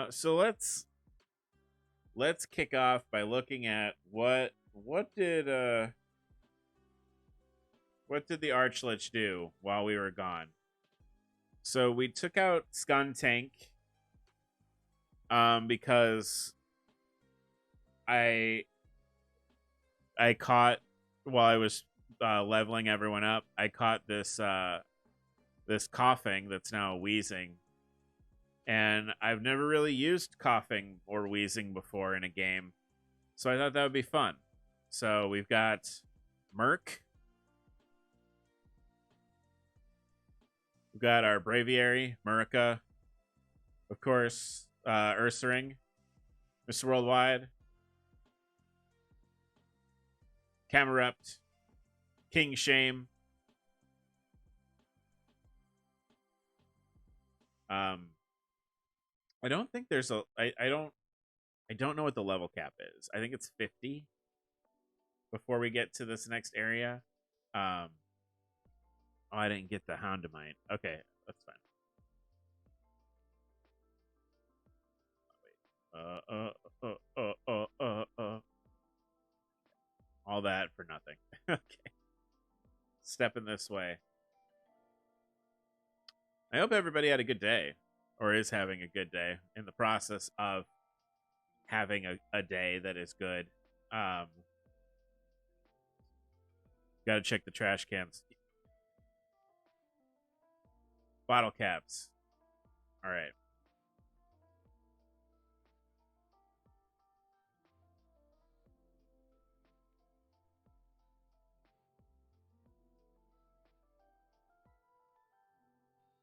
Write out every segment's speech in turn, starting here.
So let's kick off by looking at what did the Archlich do while we were gone. So we took out Skuntank because I caught, while I was leveling everyone up, I caught this this coughing that's now wheezing. And I've never really used coughing or wheezing before in a game. So I thought that would be fun. So we've got Merc. We've got our Braviary, Murica. Of course, Ursaring, Mr. Worldwide, Camerupt, King Shame. I don't think there's a I don't know what the level cap is. I think it's 50 before we get to this next area. Oh, I didn't get the Houndamite. Okay, that's fine. All that for nothing. Okay. Stepping this way. I hope everybody had a good day, or is having a good day in the process of having a day that is good. Got to check the trash cans. Bottle caps. All right.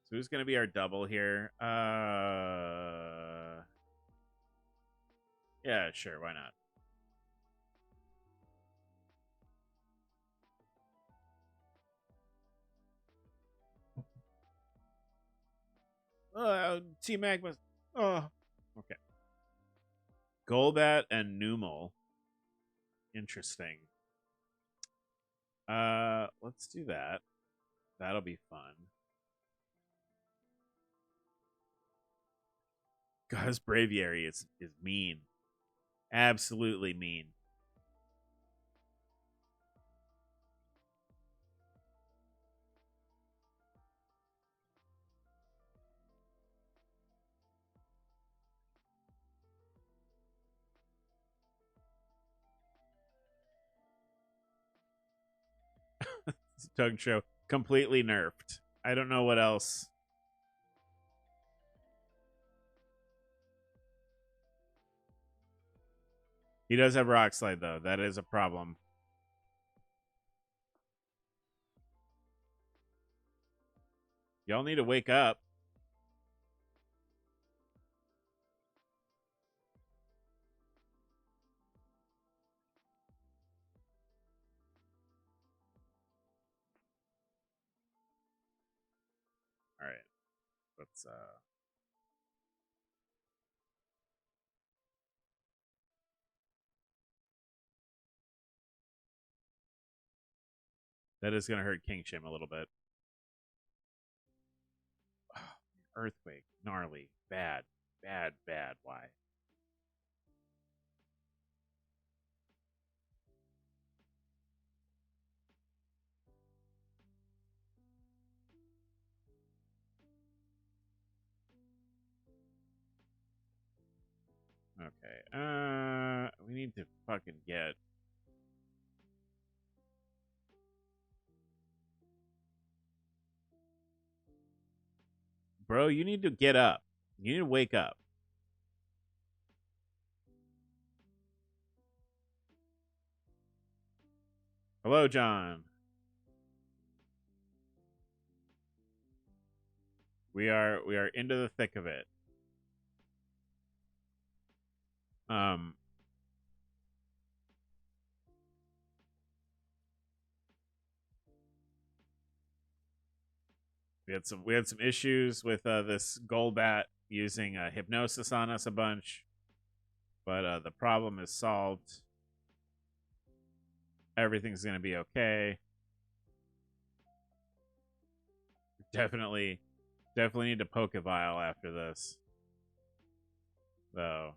So who's going to be our double here? Yeah, sure. Why not? Team Magma. Oh, okay. Golbat and Numel. Interesting. Let's do that. That'll be fun. God, this Braviary is mean. Absolutely mean. Tug Show completely nerfed. I don't know what else. He does have Rock Slide though. That is a problem. Y'all need to wake up. All right. Let's that is going to hurt King Shim a little bit. Oh, Earthquake. Gnarly. Bad. Bad, bad. Why? Okay. We need to fucking get. Bro, you need to get up. You need to wake up. Hello, John. We are into the thick of it. We had some issues with this Golbat using hypnosis on us a bunch, but the problem is solved. Everything's gonna be okay. Definitely need to Pokevile after this. So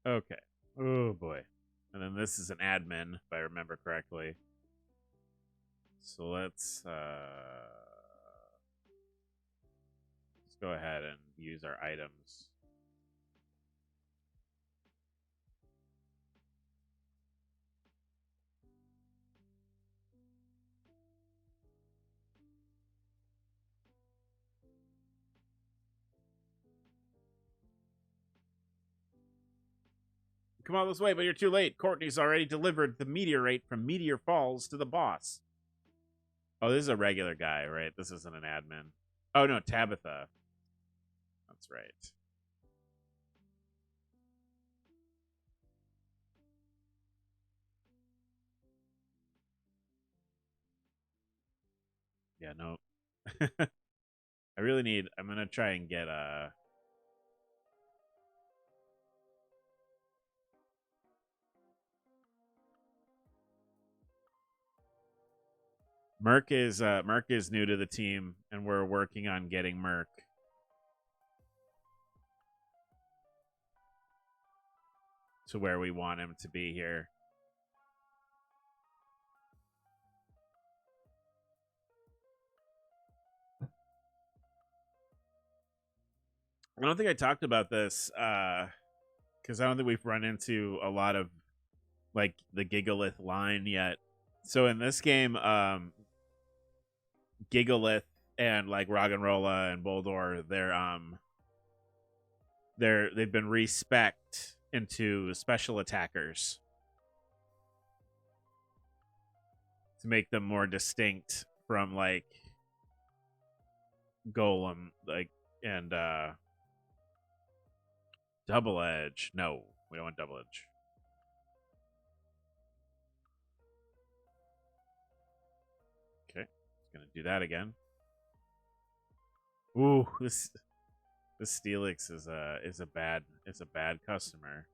okay. Oh boy. And then this is an admin, if I remember correctly. So let's go ahead and use our items. Come all this way, but you're too late. Courtney's already delivered the meteorite from Meteor Falls to the boss. Oh, this is a regular guy, right? This isn't an admin. Oh, no, Tabitha. That's right. Yeah, no. I really need... I'm going to try and get a... Merc is new to the team, and we're working on getting Merc. To where we want him to be here. I don't think I talked about this because I don't think we've run into a lot of like the Gigalith line yet. So in this game, Gigalith and like Roggenrola and Boldor, they've been respec'd into special attackers to make them more distinct from like Golem, like and Double Edge. No, we don't want Double Edge. Okay, it's gonna do that again. Ooh, this Steelix is a bad customer.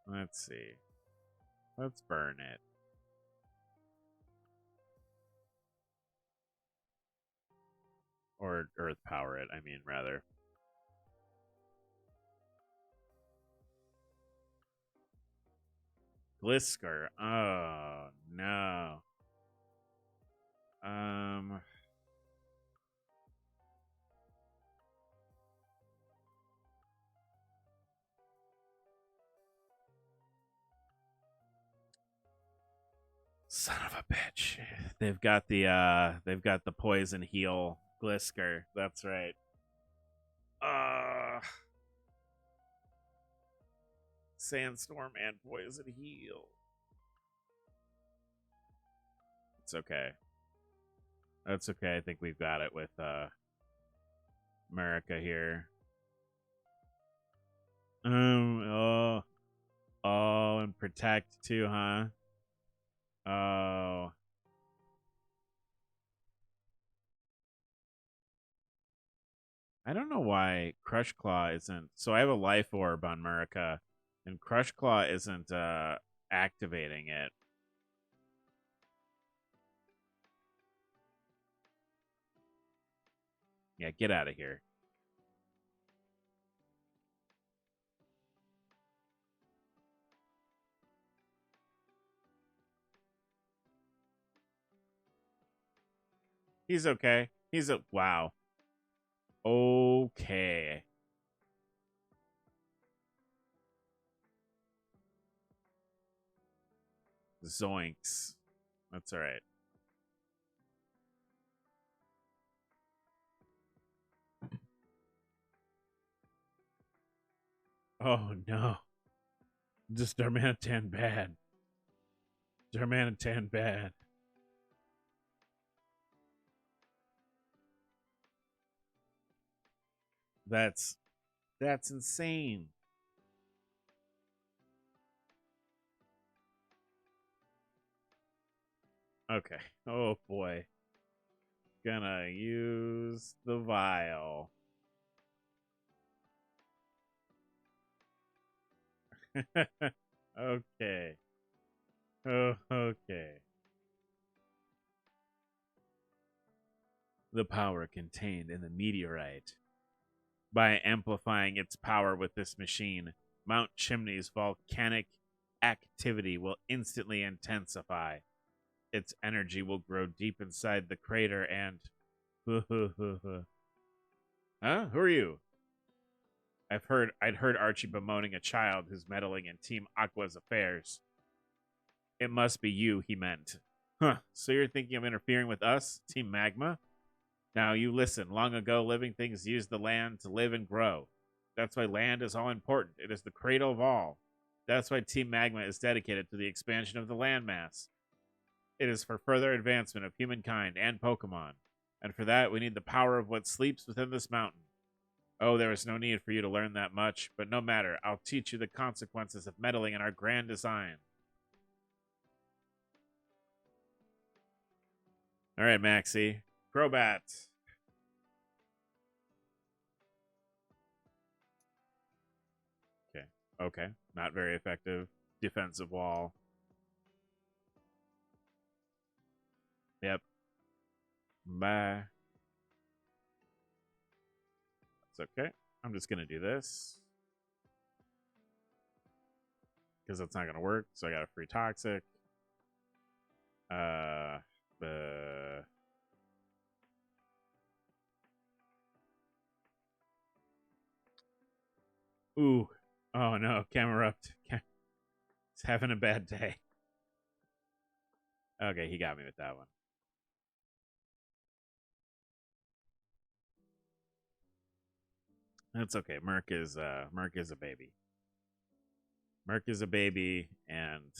Let's see. Let's burn it. Or earth power it, I mean, rather. Glisker. Oh, no. Son of a bitch. They've got the poison heal Glisker. That's right. Sandstorm and poison heal. It's okay. That's okay. I think we've got it with America here. Oh, and protect too, huh? Oh. I don't know why Crush Claw isn't. So I have a life orb on Murica, and Crush Claw isn't activating it. Yeah, get out of here. He's okay. He's a wow. Okay. Zoinks. That's all right. Oh no. Just Darmanitan bad. Darmanitan bad. That's insane. Okay. Oh boy. Gonna use the vial. Okay. Oh, okay. The power contained in the meteorite. By amplifying its power with this machine, Mount Chimney's volcanic activity will instantly intensify. Its energy will grow deep inside the crater and. Huh? Who are you? I'd heard Archie bemoaning a child who's meddling in Team Aqua's affairs. It must be you, he meant. Huh, so you're thinking of interfering with us, Team Magma? Now you listen, long ago living things used the land to live and grow. That's why land is all important. It is the cradle of all. That's why Team Magma is dedicated to the expansion of the landmass. It is for further advancement of humankind and Pokemon. And for that, we need the power of what sleeps within this mountain. Oh, there is no need for you to learn that much, but no matter, I'll teach you the consequences of meddling in our grand design. All right, Maxie. Crobat. Okay. Okay. Not very effective. Defensive wall. Yep. Bye. That's okay. I'm just going to do this. Because that's not going to work. So I got a free toxic. Uh. Ooh. Oh no. Camerupt. It's having a bad day. Okay, he got me with that one. That's okay. Merc is a baby. Merc is a baby, and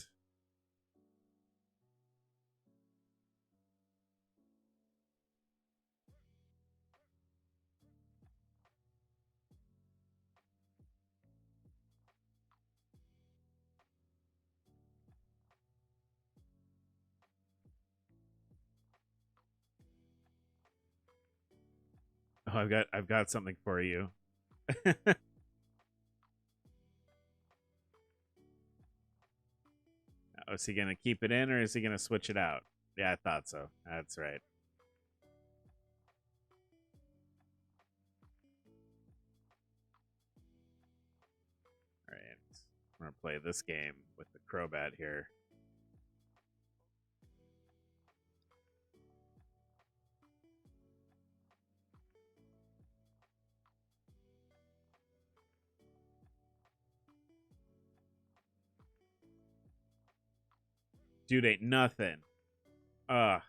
oh, I've got something for you. Oh, is he gonna keep it in or is he gonna switch it out? Yeah, I thought so. That's right. All right. I'm gonna play this game with the Crobat here. Dude ain't nothing. Ugh.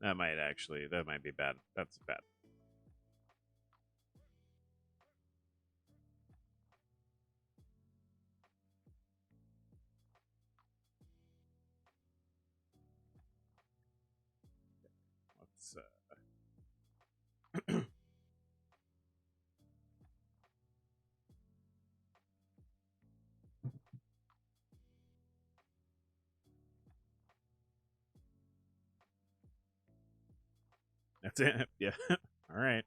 That might be bad. That's bad. Let's that's it. Yeah. All right.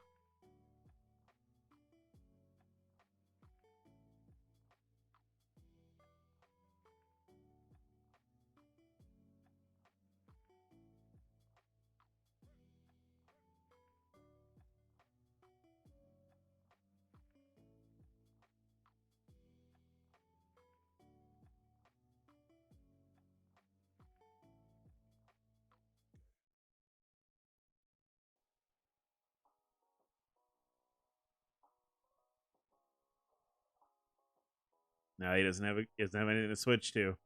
Now he doesn't have anything to switch to.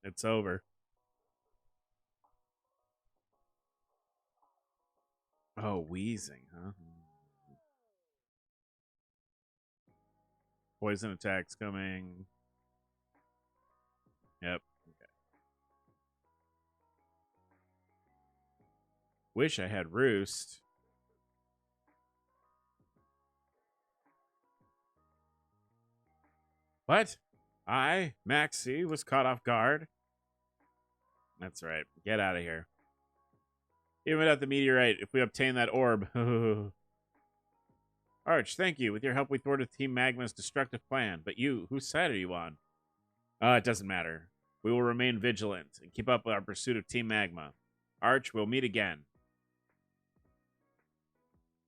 It's over. Oh, wheezing, huh? Poison attacks coming. Yep. Okay. Wish I had Roost. What? I, Maxie, was caught off guard. That's right. Get out of here. Even without the meteorite, if we obtain that orb. Arch, thank you. With your help, we thwarted Team Magma's destructive plan. But you, whose side are you on? It doesn't matter. We will remain vigilant and keep up with our pursuit of Team Magma. Arch, we'll meet again.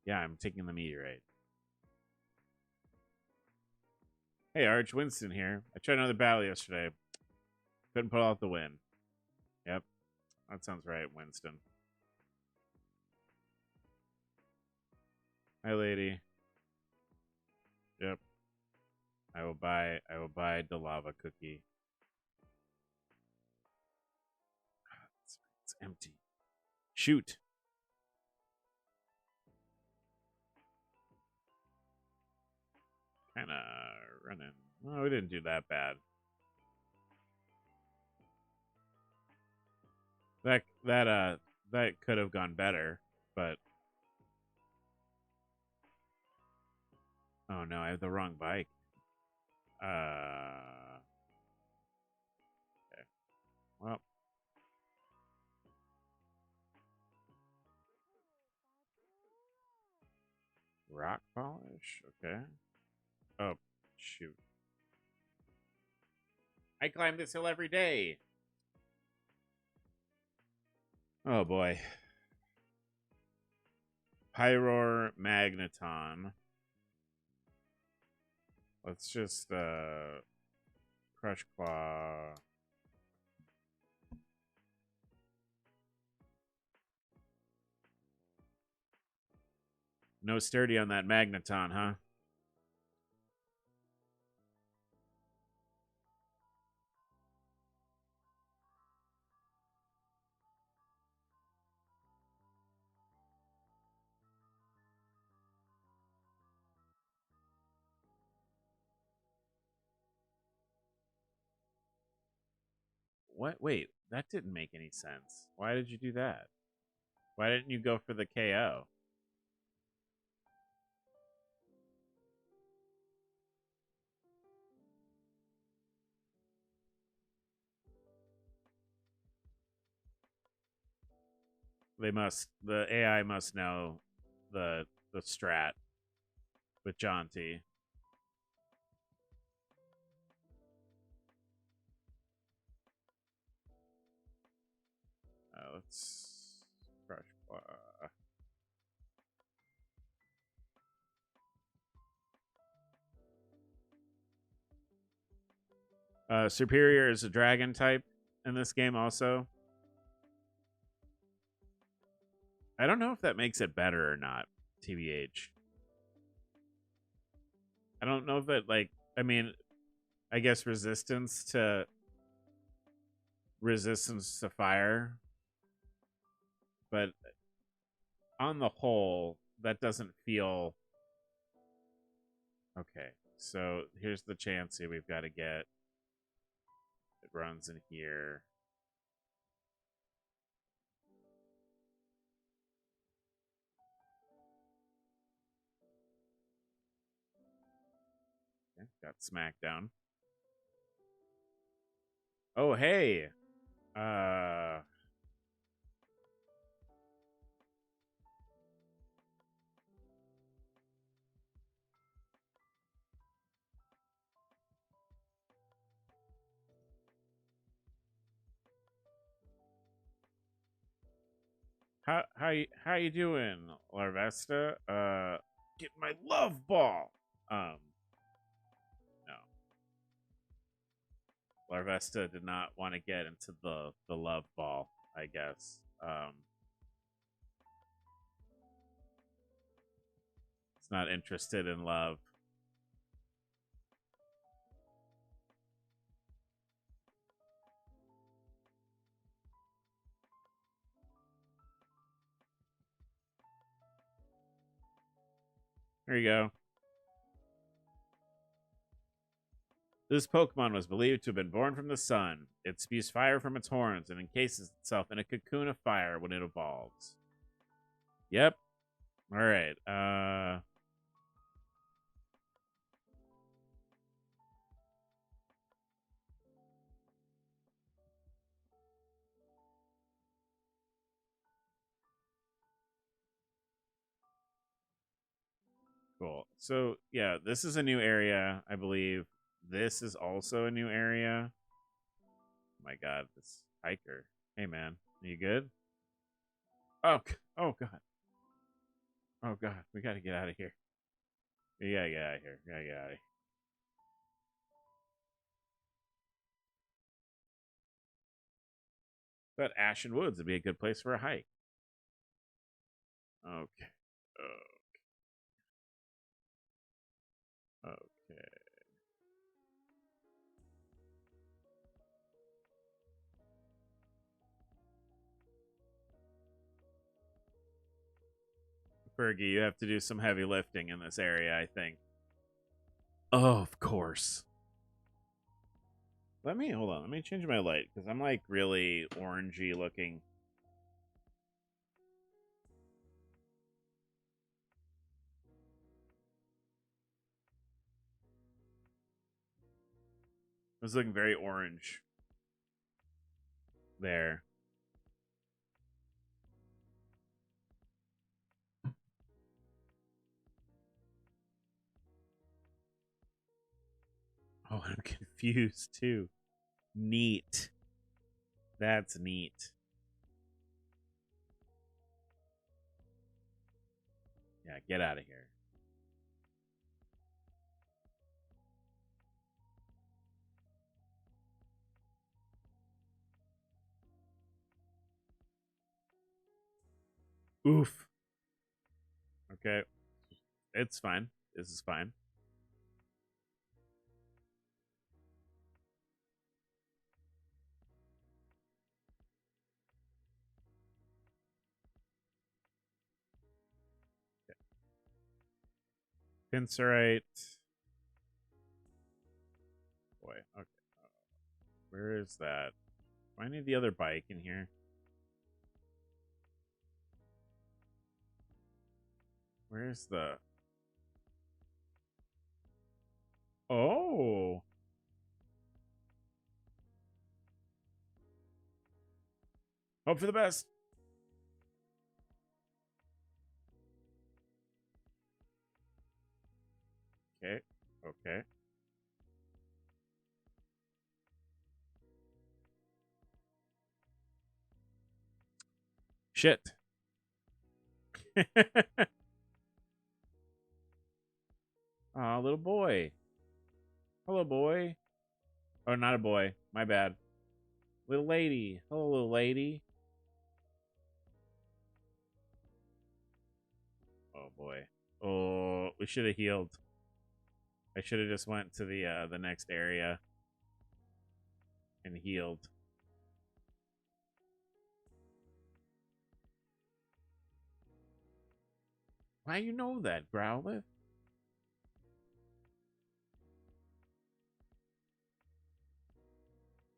Yeah, I'm taking the meteorite. Hey, Arch, Winston here. I tried another battle yesterday. Couldn't pull out the win. Yep, that sounds right, Winston. Hi, lady. Yep. I will buy the lava cookie. It's empty. Shoot. Kind of running. No, we didn't do that bad. That could have gone better, but oh no, I have the wrong bike. Okay. Well, rock polish. Okay. Oh, shoot. I climb this hill every day. Oh boy. Pyror Magneton. Let's just Crush Claw. No sturdy on that Magneton, huh? What? Wait, that didn't make any sense. Why did you do that? Why didn't you go for the KO? The AI must know the strat with Jaunty. Let's Crush Claw. Superior is a dragon type in this game also. I don't know if that makes it better or not, TBH. I don't know if that, like, I mean, I guess resistance to fire, but on the whole, that doesn't feel okay. So here's the Chansey we've got to get. It runs in here. Okay, got Smackdown. Oh, hey. How you doing, Larvesta? Get my love ball. No. Larvesta did not want to get into the love ball, I guess. It's not interested in love. There you go. This Pokemon was believed to have been born from the sun. It spews fire from its horns and encases itself in a cocoon of fire when it evolves. Yep. All right. Cool. So yeah, this is a new area, I believe. This is also a new area. Oh my God, this hiker. Hey man, are you good? Oh, oh God, oh God, we gotta get out of here. We gotta get out of here. We gotta get out of here. But Ashen Woods would be a good place for a hike. Okay. Okay. Fergie, you have to do some heavy lifting in this area, I think. Oh, of course. Hold on. Let me change my light because I'm like really orangey looking. I was looking very orange there. Oh, I'm confused too. Neat. That's neat. Yeah, get out of here. Oof. Okay. It's fine. This is fine. Pincerite. Boy. Okay. Where is that? Do I need the other bike in here? Where's the... Oh. Hope for the best. Okay. Okay. Shit. Aw, little boy. Hello, boy. Oh, not a boy. My bad. Little lady. Hello, little lady. Oh boy. Oh, we should have healed. I should have just went to the next area and healed. Why you know that, Growlithe?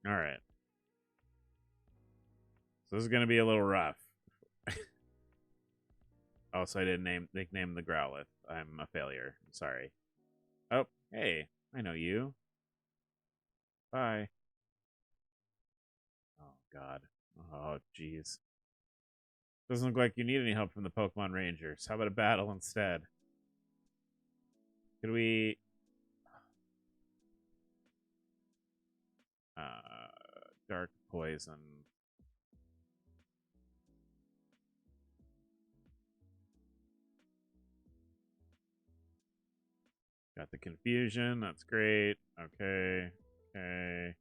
All right. So this is gonna be a little rough. Also, I didn't nickname the Growlithe. I'm a failure. I'm sorry. Oh, hey, I know you. Bye. Oh God. Oh jeez. Doesn't look like you need any help from the Pokemon Rangers. How about a battle instead? Could we? Dark poison. Got the confusion. That's great. Okay. Okay.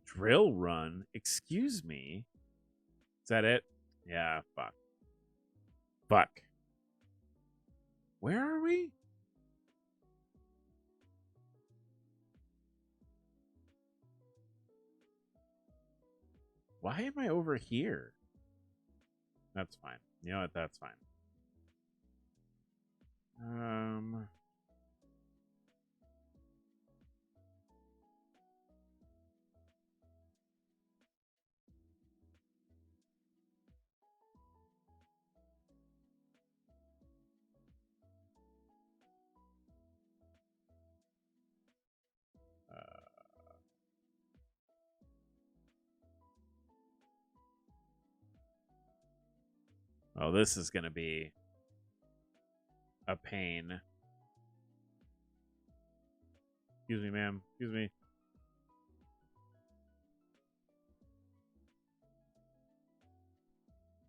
Drill run? Excuse me? Is that it? Yeah, fuck. Fuck. Where are we? Why am I over here? That's fine. You know what? That's fine. Oh, this is going to be a pain. Excuse me, ma'am. Excuse me.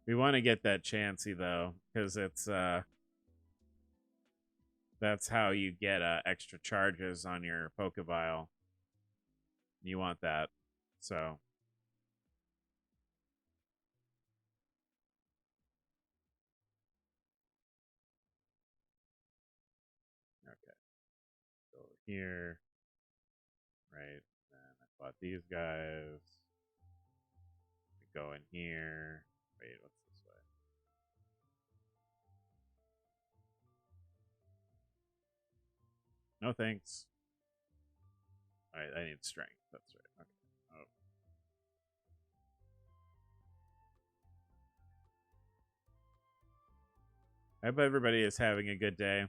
We want to get that Chansey, though, because it's, that's how you get extra charges on your Pokebile. You want that. So. Okay. Go here. Right. And I bought these guys. We go in here. Wait, what's this way? No thanks. Alright, I need strength. That's right. Okay. Oh. I hope everybody is having a good day.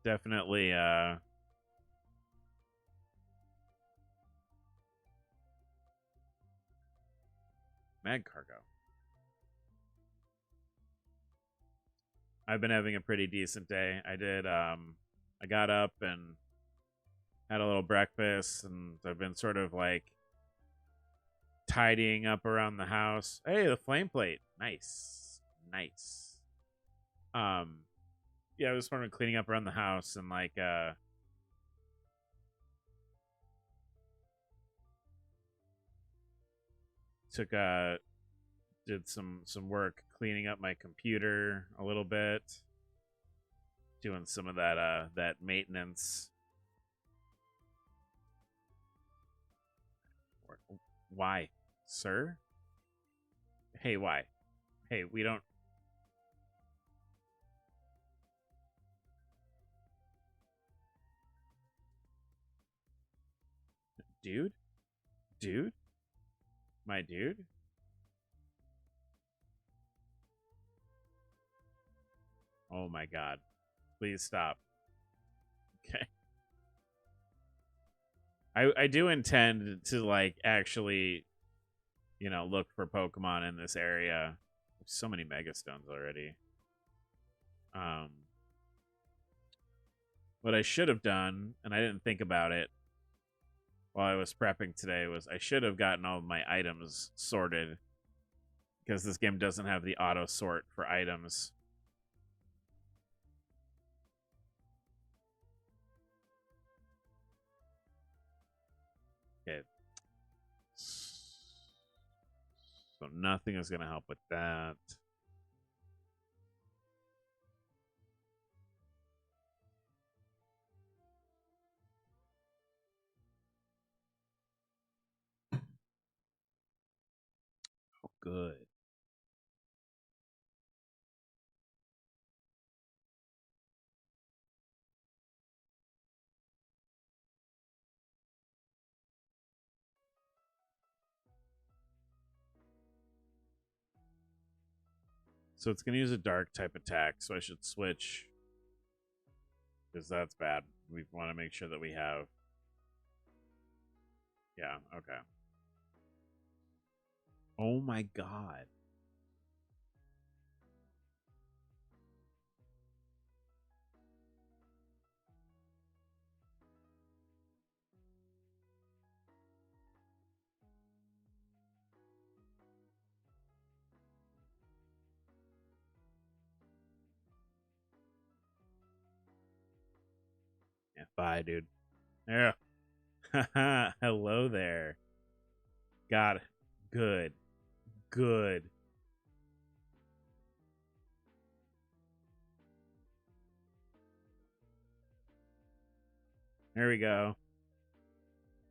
Definitely Mag Cargo. I've been having a pretty decent day. I got up and had a little breakfast, and I've been sort of like tidying up around the house. Hey, the flame plate. Nice. Nice. Yeah, I was sort of cleaning up around the house and like did some work cleaning up my computer a little bit, doing some of that maintenance. Why, sir? Hey, why? Hey, we don't. Dude, my dude. Oh my god, please stop. Okay. I do intend to like actually, look for Pokemon in this area. There's so many Megastones already. What I should have done, and I didn't think about it while I was prepping today, was I should have gotten all of my items sorted, because this game doesn't have the auto sort for items. Okay. So nothing is going to help with that. Oh, good. So it's going to use a dark type attack, so I should switch, because that's bad. We want to make sure that we have... Yeah, okay. Oh my god. Yeah, bye, dude. Yeah. Hello there. Got it. Good. Good. There we go.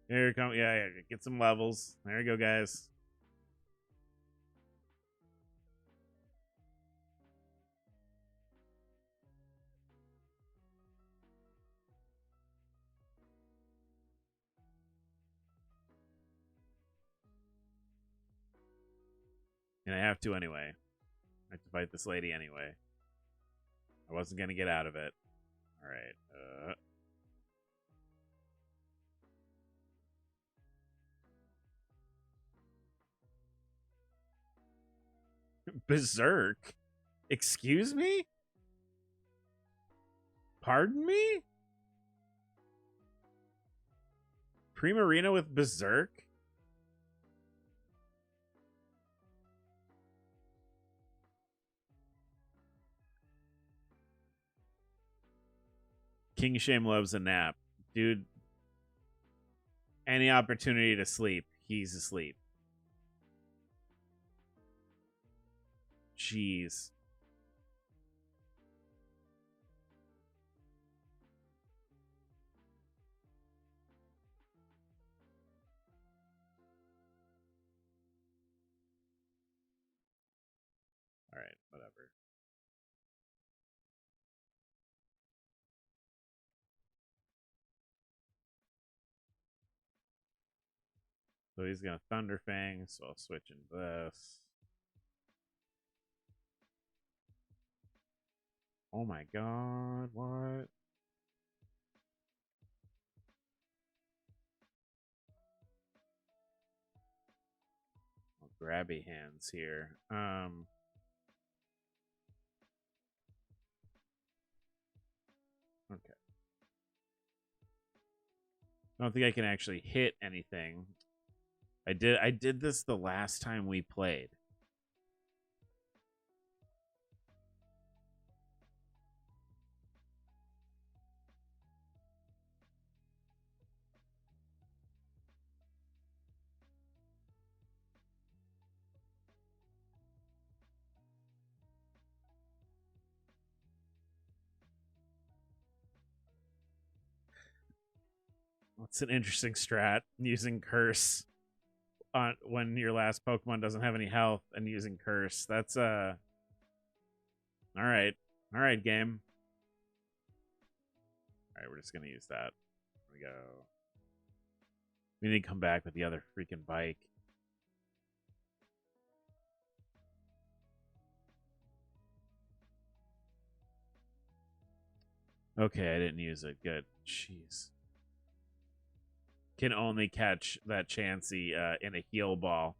Here we come. Yeah, get some levels. There we go, guys. And I have to anyway. I have to fight this lady anyway. I wasn't going to get out of it. All right. Berserk? Excuse me? Pardon me? Primarina with Berserk? King Shame loves a nap. Dude, any opportunity to sleep, he's asleep. Jeez. All right, whatever. So he's gonna Thunder Fang, so I'll switch into this. Oh my god, what? Oh, grabby hands here. Okay. I don't think I can actually hit anything. I did this the last time we played. It's an interesting strat, using Curse on when your last Pokemon doesn't have any health and using Curse. That's all right. All right, game. All right, we're just gonna use that. Here we go. We need to come back with the other freaking bike. Okay, I didn't use it. Good. Jeez. Can only catch that Chansey in a heal ball.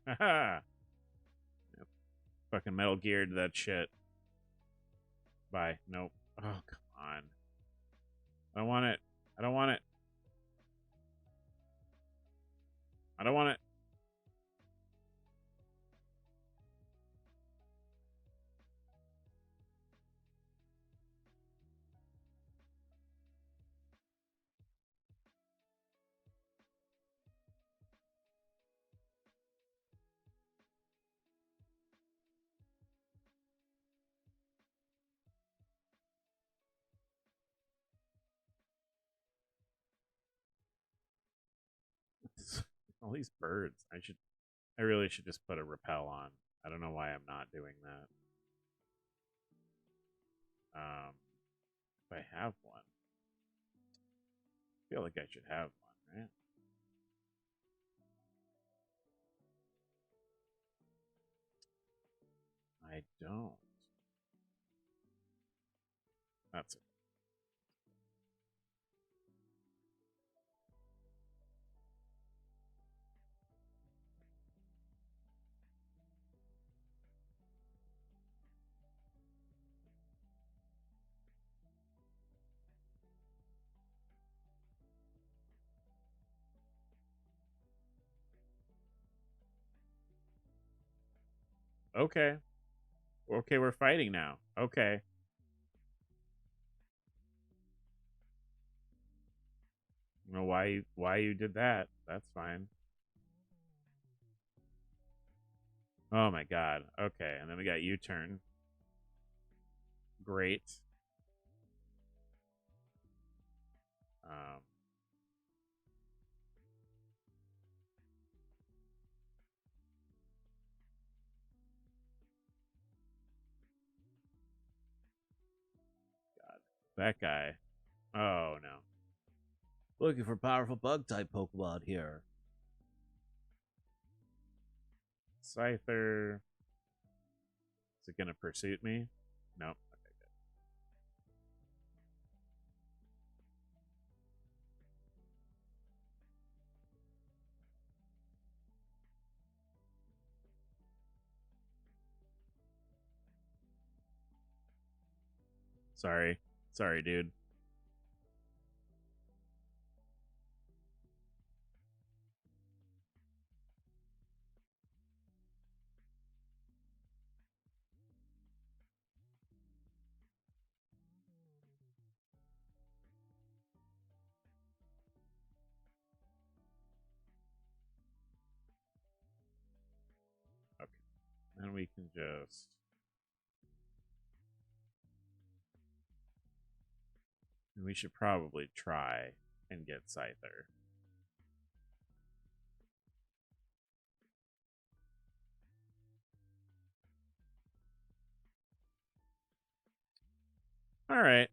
Haha. Fucking Metal Geared that shit. Bye. Nope. Oh, come on. I don't want it. I don't want it. I don't want it. All these birds. I really should just put a repel on. I don't know why I'm not doing that. If I have one. I feel like I should have one, right? I don't. That's it. Okay. Okay, we're fighting now. Okay. I don't know why you did that. That's fine. Oh my god. Okay, and then we got U-turn. Great. Um God. That guy. Oh, no. Looking for powerful bug-type Pokemon here. Scyther. Is it going to pursue me? Nope. Okay, good. Sorry. Sorry, dude. Okay. And we can just... We should probably try and get Scyther. All right.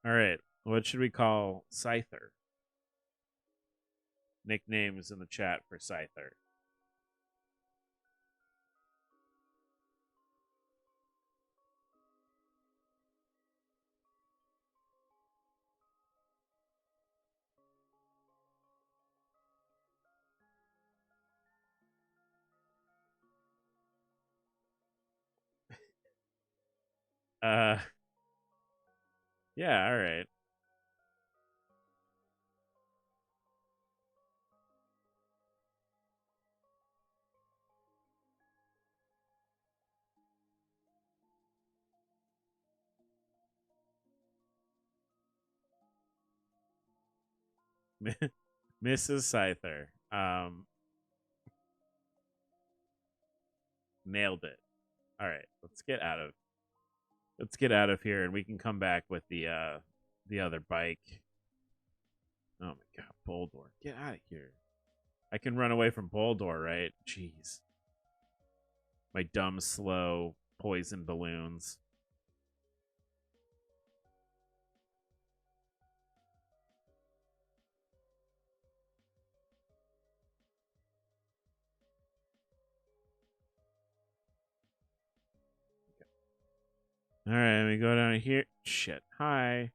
All right. What should we call Scyther? Nicknames in the chat for Scyther. Uh, yeah, all right. Mrs. Scyther. Nailed it. All right, let's get out of here, and we can come back with the other bike. Oh my god, Boldor, get out of here! I can run away from Boldor, right? Jeez, my dumb, slow poison balloons. All right, we go down here. Shit. Hi.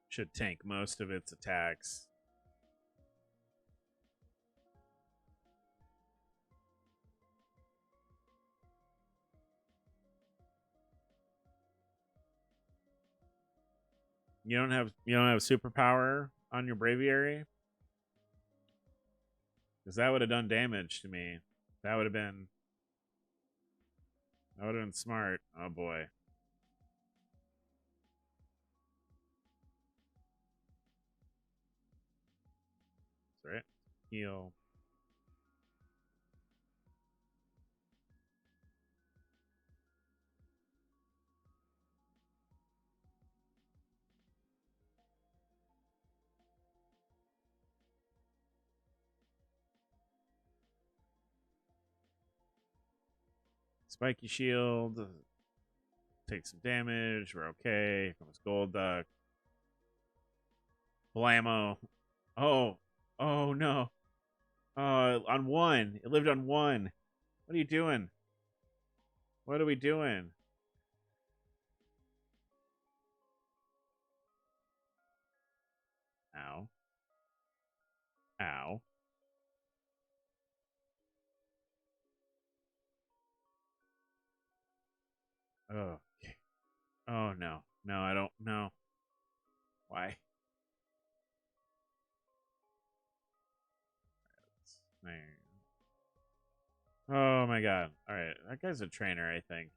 Should tank most of its attacks. You don't have superpower on your Braviary? Because that would have done damage to me. That would have been smart. Oh boy. That's right. Heal. Spiky shield. Take some damage. We're okay. Here comes Gold Duck. Blammo. Oh. Oh no. On one. It lived on one. What are you doing? What are we doing? Ow. Ow. Oh. Oh no. No, I don't know. Why? There. Oh my god. All right. That guy's a trainer, I think.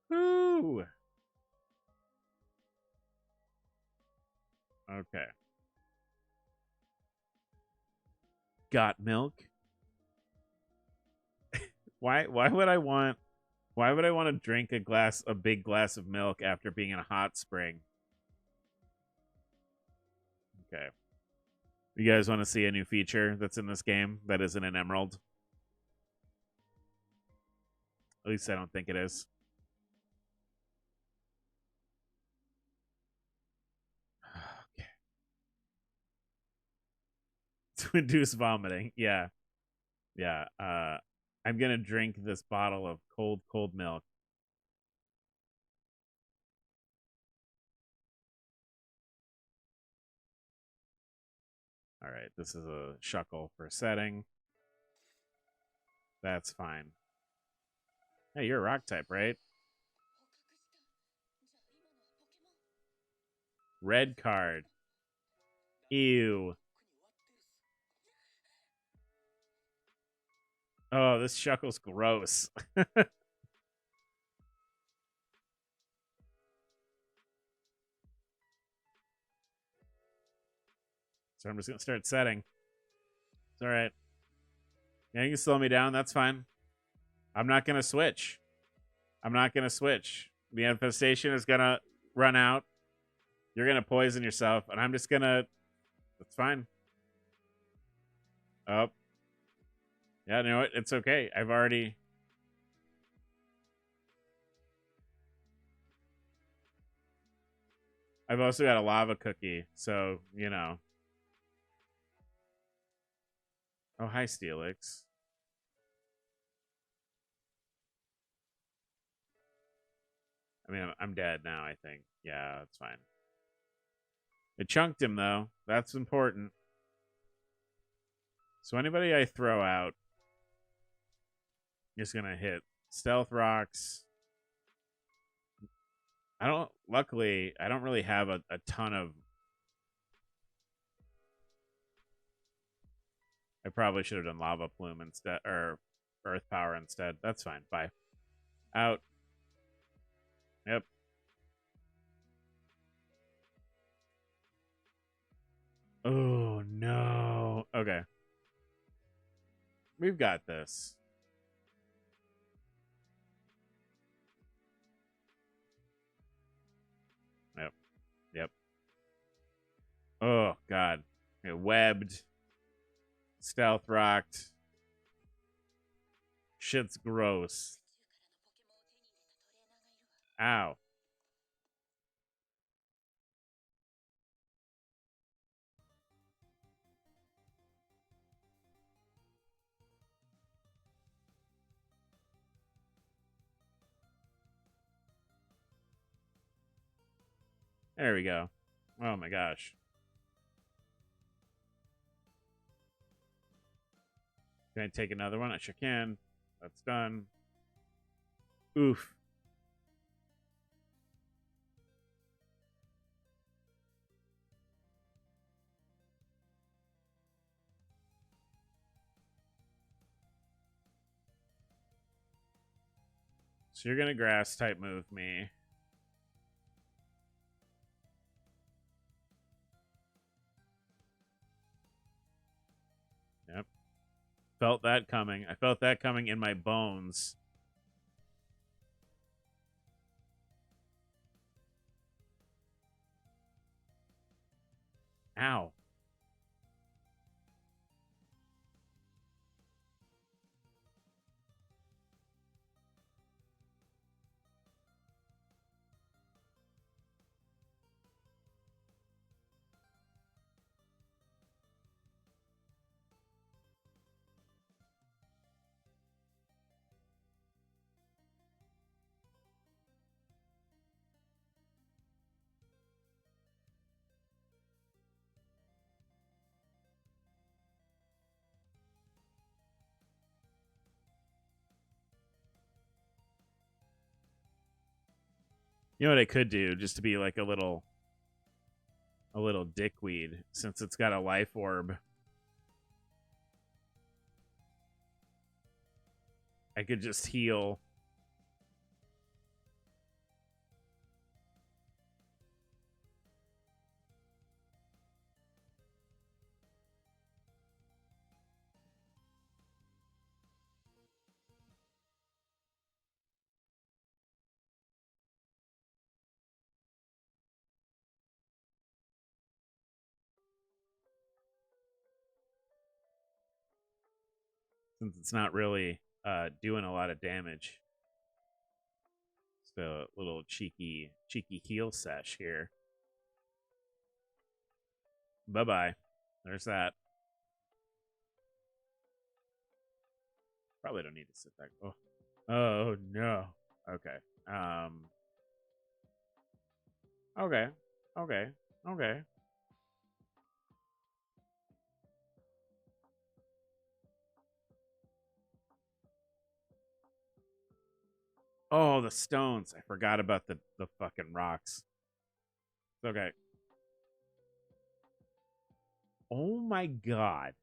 Woo! Okay. Got milk? Why would I want to drink a big glass of milk after being in a hot spring? Okay. You guys want to see a new feature that's in this game that isn't an emerald? At least I don't think it is. Okay. To induce vomiting. Yeah. Yeah. I'm gonna drink this bottle of cold milk. All right, this is a shuckle for setting. That's fine. Hey, you're a rock type, right? Red card. Ew. Oh, this shuckle's gross. So I'm just gonna start setting. It's all right. Yeah, you can slow me down. That's fine. I'm not gonna switch. I'm not gonna switch. The infestation is gonna run out. You're gonna poison yourself, and I'm just gonna. That's fine. Oh, yeah. You know what? It's okay. I've also got a lava cookie, so you know. Oh, hi, Steelix. I mean, I'm dead now, I think. Yeah, that's fine. It chunked him, though. That's important. So anybody I throw out is going to hit stealth rocks. Luckily, I don't really have a ton of. I probably should have done lava plume instead, or earth power instead. That's fine. Bye. Out. Yep. Oh, no. Okay. We've got this. Yep. Yep. Oh, God. Okay, webbed. Stealth rocked. Shit's gross. Ow. There we go. Oh my gosh. Can I take another one? I sure can. That's done. Oof. So you're going to grass type move me. Yep. Felt that coming. I felt that coming in my bones. Ow. You know what I could do just to be like a little dickweed since it's got a life orb. I could just heal. Since it's not really doing a lot of damage. So a little cheeky heal sesh here. Bye-bye. There's that. Probably don't need to sit back. Oh no. Okay. Okay. Okay. Okay. Oh, the stones. I forgot about the fucking rocks. Okay. Oh my god.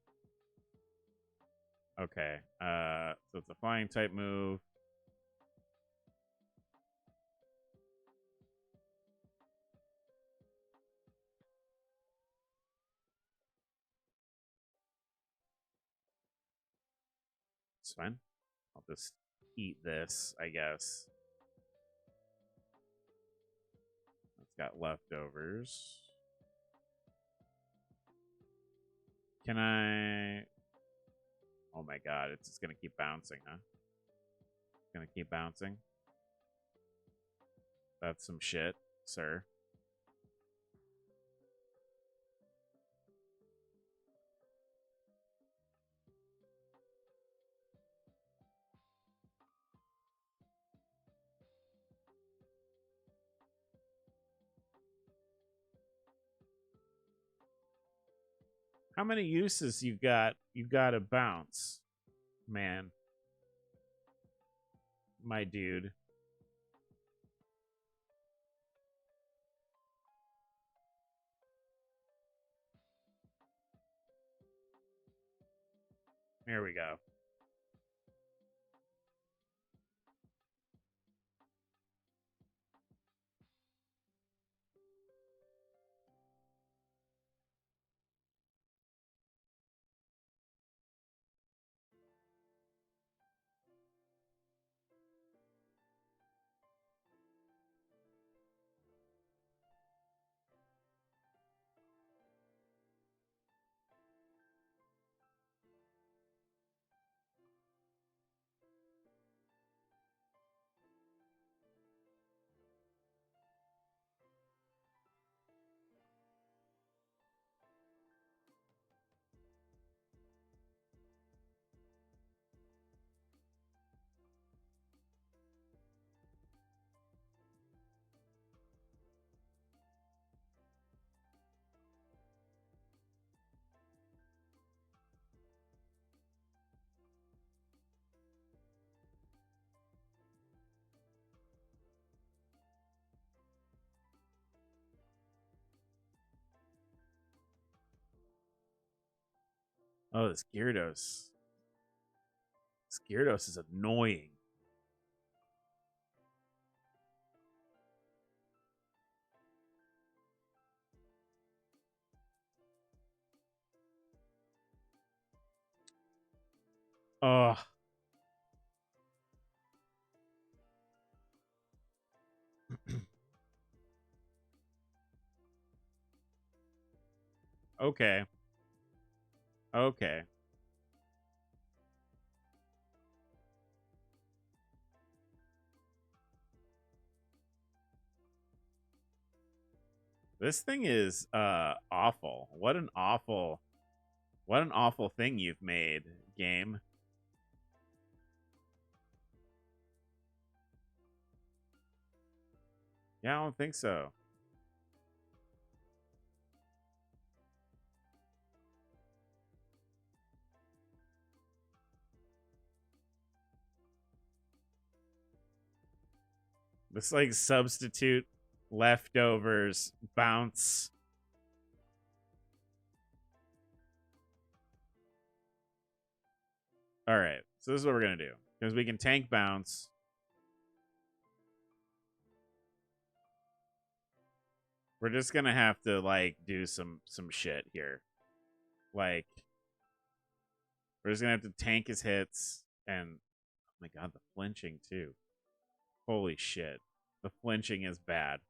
Okay. So it's a flying type move. It's fine. I'll just eat this, I guess. It's got leftovers. Can I? Oh my god, it's just gonna keep bouncing, huh? It's gonna keep bouncing. That's some shit, sir. How many uses you got? You got to bounce, man. My dude. Here we go. Oh, this Gyarados. This Gyarados is annoying. Oh. Okay. Okay. This thing is awful. What an awful thing you've made, game. Yeah, I don't think so. This like substitute leftovers bounce. All right, so this is what we're gonna do because we can tank bounce. We're just gonna have to like do some shit here. Like we're just gonna have to tank his hits and oh my god, the flinching too. Holy shit. The flinching is bad.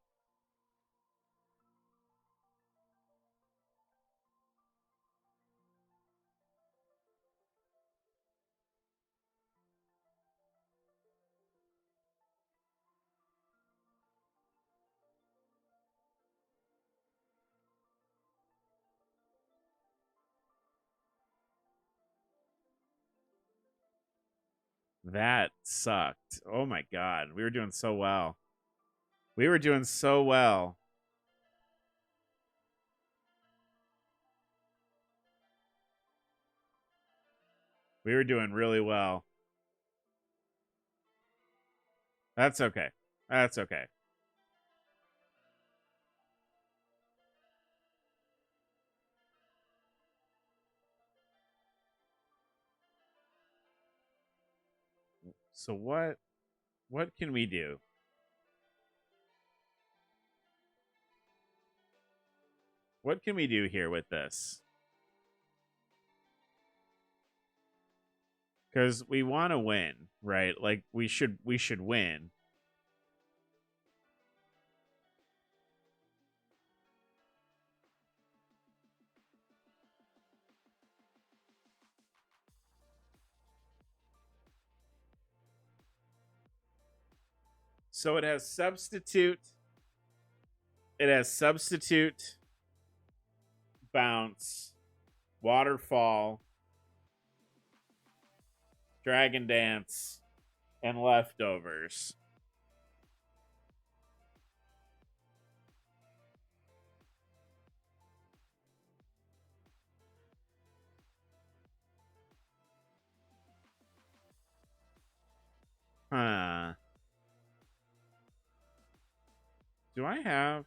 That sucked. Oh my god. We were doing so well. We were doing so well. We were doing really well. That's okay. That's okay. So what can we do? What can we do here with this? Cuz we want to win, right? Like we should win. So it has substitute. It has substitute, bounce, waterfall, dragon dance, and leftovers. Huh. Do I have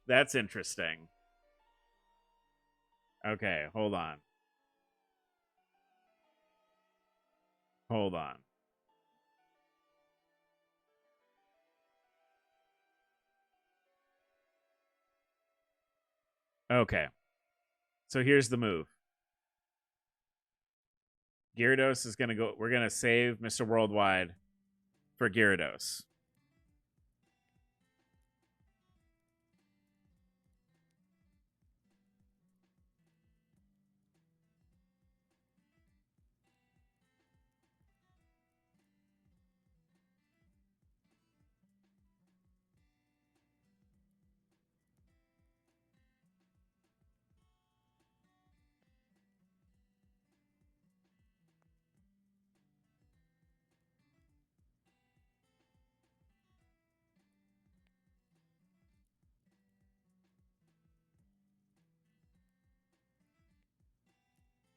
That's interesting. Okay, hold on. Hold on. Okay. So here's the move. Gyarados is going to go. We're going to save Mr. Worldwide for Gyarados.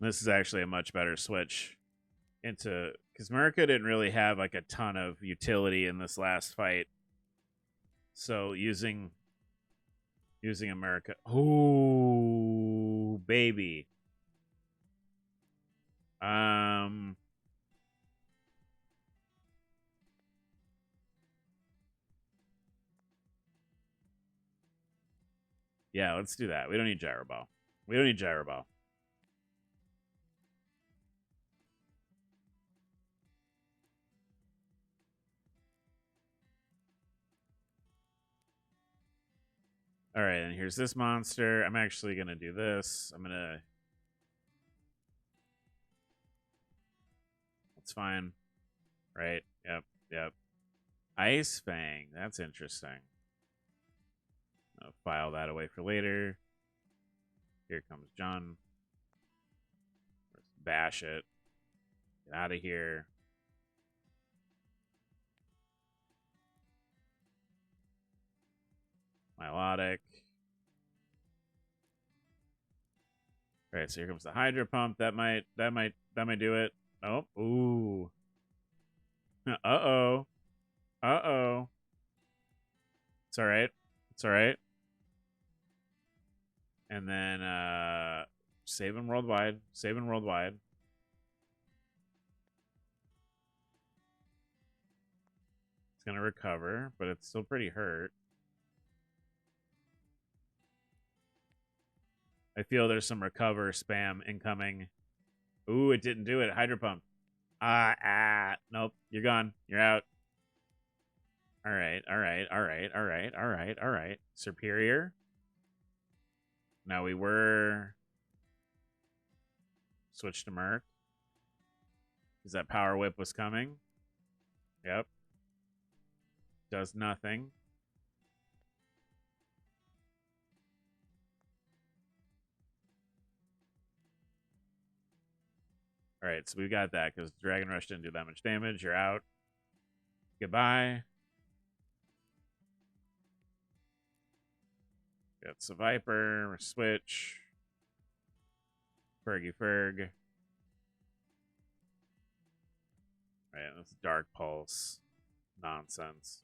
This is actually a much better switch into because Murica didn't really have like a ton of utility in this last fight. So using America. Oh baby. Um Yeah, let's do that. We don't need Gyro Ball. We don't need Gyro Ball. All right, and here's this monster. I'm actually going to do this. I'm going to... That's fine. Right? Yep, yep. Ice Fang. That's interesting. I'll file that away for later. Here comes John. Let's bash it. Get out of here. Milotic. All right, so here comes the hydro pump. That might do it. Oh, ooh. Uh-oh. Uh-oh. It's all right. It's all right. And then saving worldwide. Saving worldwide. It's gonna recover, but it's still pretty hurt. I feel there's some recover spam incoming. Ooh, it didn't do it. Hydro pump. Nope. You're gone. You're out. All right, all right, all right, all right, all right, all right. Superior. Now we were switch to Merc. Because that power whip was coming. Yep. Does nothing. All right, so we got that because Dragon Rush didn't do that much damage. You're out. Goodbye. Got the Viper. Switch. Fergie Ferg. All right, that's Dark Pulse. Nonsense.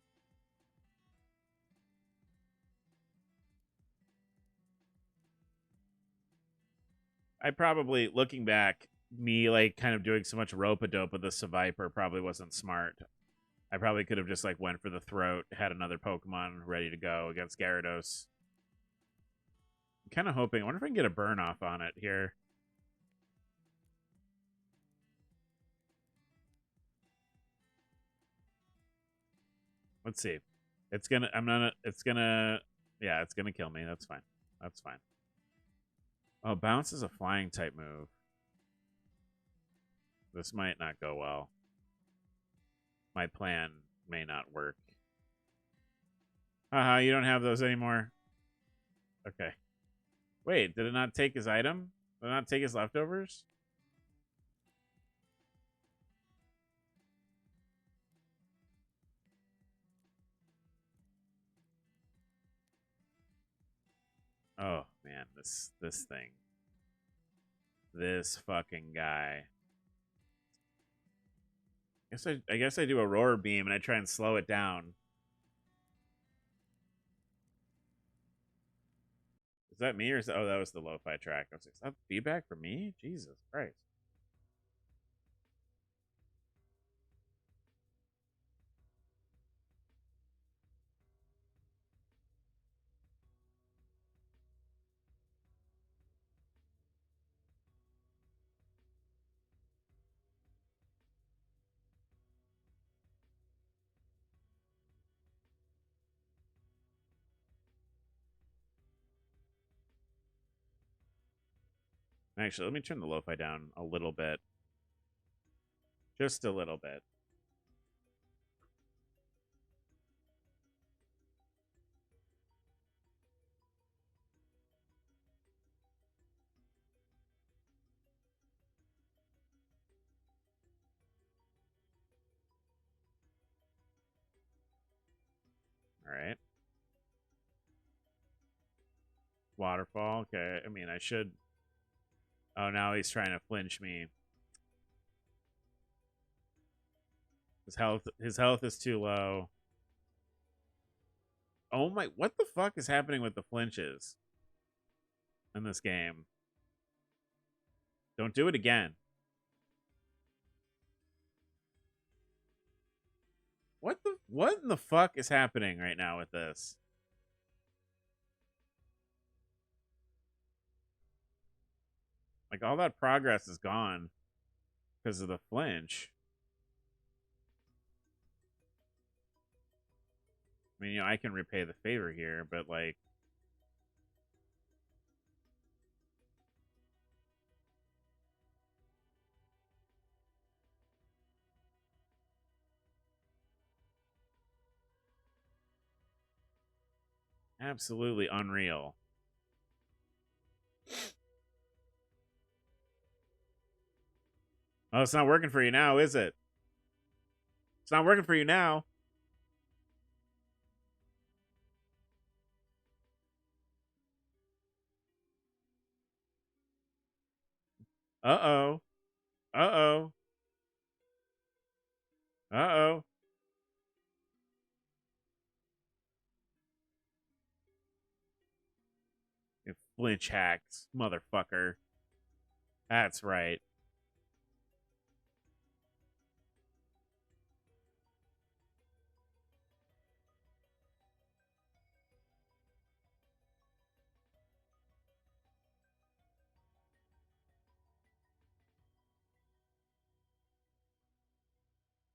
I probably, looking back, me like kind of doing so much rope-a-dope with the Seviper probably wasn't smart. I probably could have just like went for the throat, had another Pokemon ready to go against Gyarados. I'm kind of hoping, I wonder if I can get a burn off on it here. Let's see. It's gonna, yeah, it's gonna kill me. That's fine. That's fine. Oh, bounce is a flying type move. This might not go well. My plan may not work. Haha, you don't have those anymore. Okay. Wait, did it not take his item? Did it not take his leftovers? Oh man, this thing. This fucking guy. I guess I do a roar beam and I try and slow it down. Is that me or is that, oh, that was the lo-fi track. I was like, is that feedback for me? Jesus Christ. Actually, let me turn the lo-fi down a little bit. Just a little bit. All right. Waterfall. Okay. I mean, I should. Oh, now he's trying to flinch me. His health is too low. Oh my, what the fuck is happening with the flinches in this game? Don't do it again. What in the fuck is happening right now with this? Like all that progress is gone because of the flinch. I mean, I can repay the favor here, but like absolutely unreal. Oh, it's not working for you now, is it? It's not working for you now. Uh-oh. Uh-oh. Uh-oh. You flinch hacks, motherfucker. That's right.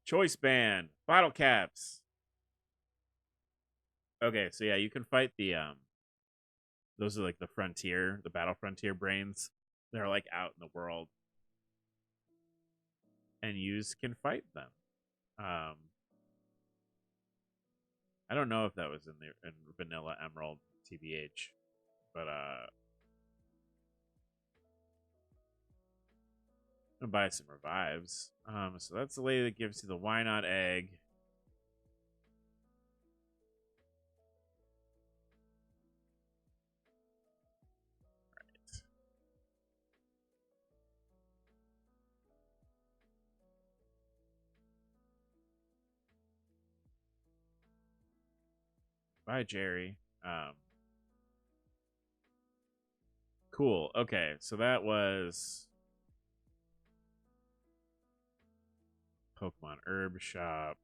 Choice band. Bottle caps. Okay, so yeah, you can fight the those are like the frontier, the battle frontier brains. They're like out in the world. And yous can fight them. Um I don't know if that was in Vanilla Emerald TBH, but I'm gonna buy some revives. So that's the lady that gives you the why not egg. Bye, Jerry. Cool. Okay, so that was Pokemon Herb Shop.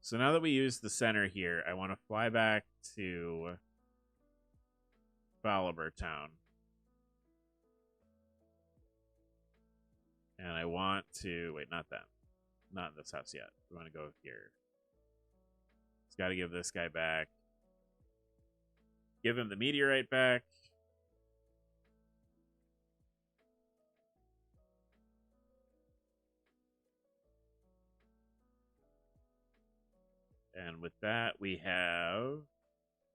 So now that we use the center here, I want to fly back to Bolivar Town. And I want to... Wait, not that. Not in this house yet. We want to go here. It's got to give this guy back. Give him the meteorite back. And with that, we have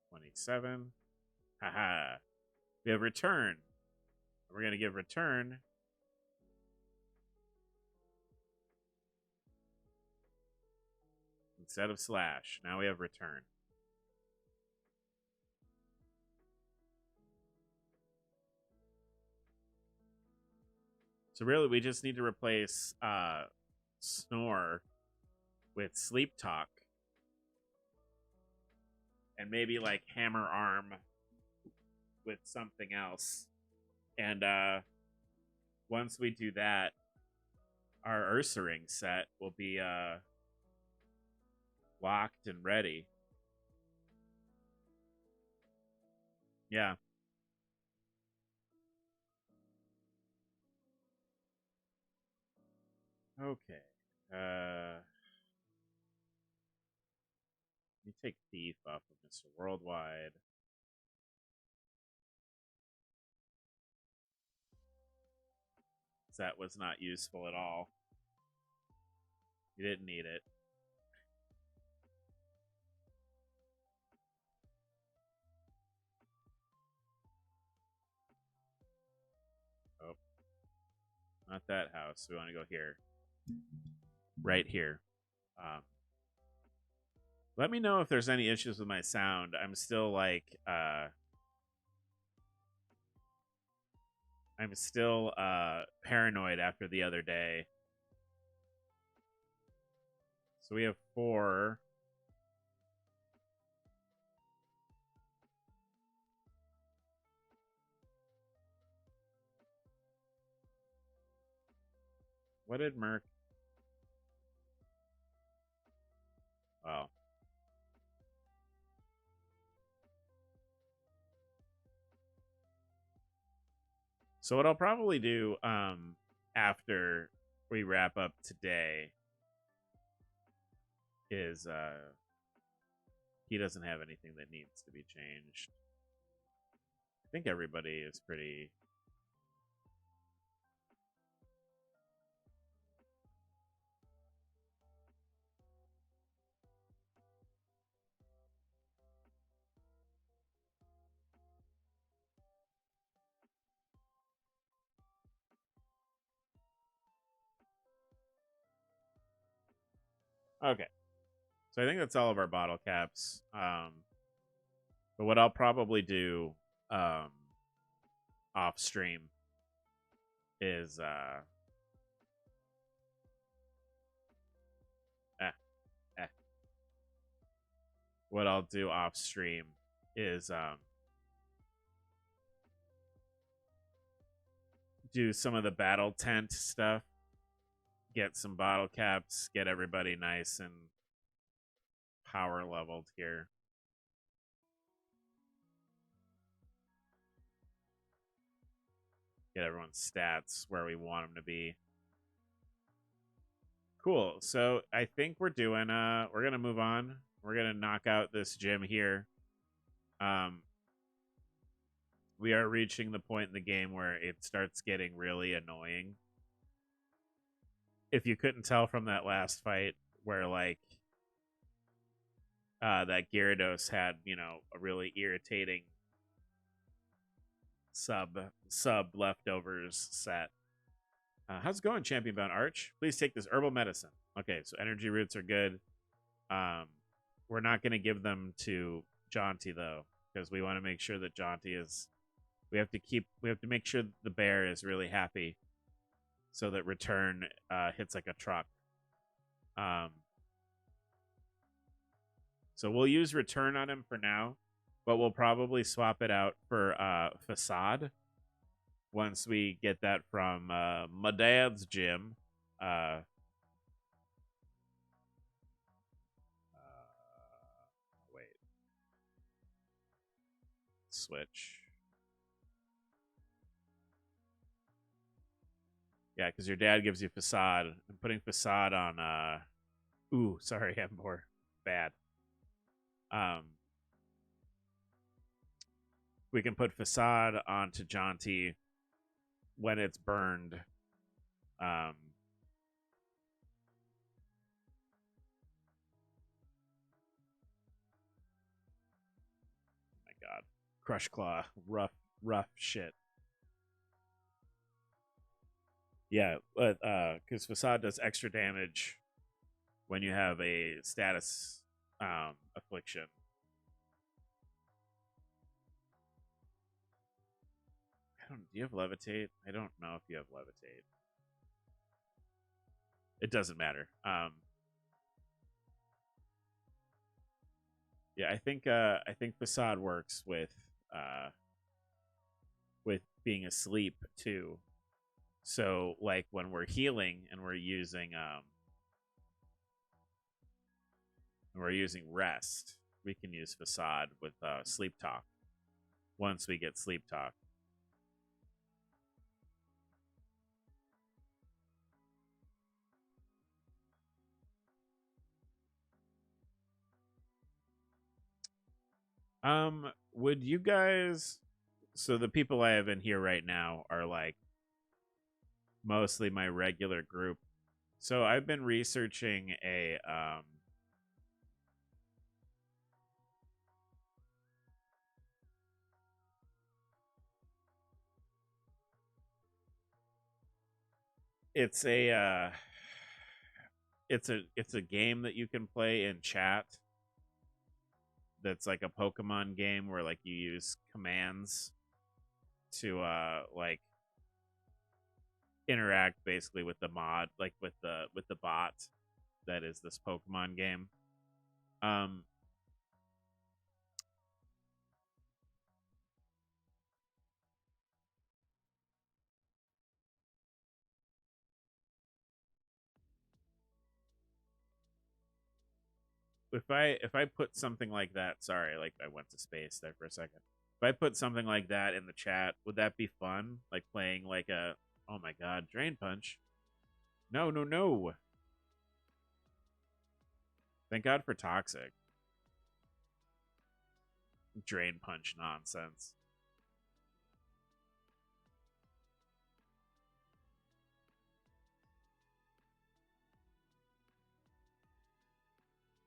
27. Haha. We have return. We're going to give return instead of slash. Now we have return. So really, we just need to replace snore with sleep talk. And maybe like hammer arm with something else. And once we do that, our Ursaring set will be locked and ready. Yeah. Okay. Let me take Thief off of Mr. Worldwide. That was not useful at all. You didn't need it. Oh. Not that house. We want to go here. Right here. Let me know if there's any issues with my sound. I'm still like paranoid after the other day. So we have 4. What did Merc? Well. So what I'll probably do after we wrap up today is he doesn't have anything that needs to be changed. I think everybody is pretty... Okay. So I think that's all of our bottle caps. But what I'll probably do off stream is eh, eh. What I'll do off stream is do some of the battle tent stuff, get some bottle caps, get everybody nice and power leveled here. Get everyone's stats where we want them to be. Cool. So I think we're doing we're gonna move on. We're gonna knock out this gym here. We are reaching the point in the game where it starts getting really annoying. If you couldn't tell from that last fight where like that Gyarados had, you know, a really irritating sub leftovers set. How's it going, Champion Bound Arch? Please take this herbal medicine. Okay, so energy roots are good. We're not going to give them to Jaunty though, because we want to make sure that Jaunty is. We have to make sure the bear is really happy, so that return hits like a truck. So we'll use return on him for now, but we'll probably swap it out for facade once we get that from my dad's gym. Wait. Switch. Yeah, because your dad gives you facade. I'm putting facade on ooh, sorry, Embor. Bad. We can put facade onto Jaunty when it's burned. Oh my god. Crush Claw. Rough shit. Yeah, but because facade does extra damage when you have a status affliction. Do you have levitate? I don't know if you have levitate. It doesn't matter. Yeah, I think facade works with being asleep too. So like when we're healing and we're using rest, we can use facade with sleep talk once we get sleep talk. Would you guys, so the people I have in here right now are like mostly my regular group. So I've been researching a it's a it's a game that you can play in chat. That's like a Pokemon game where like you use commands to like interact basically with the mod, like with the bot that is this Pokemon game. If I put something like that, sorry, like I went to space there for a second. If I put something like that in the chat, would that be fun? Like playing like a, oh my god, Drain Punch. No, no, no. Thank God for Toxic. Drain Punch nonsense.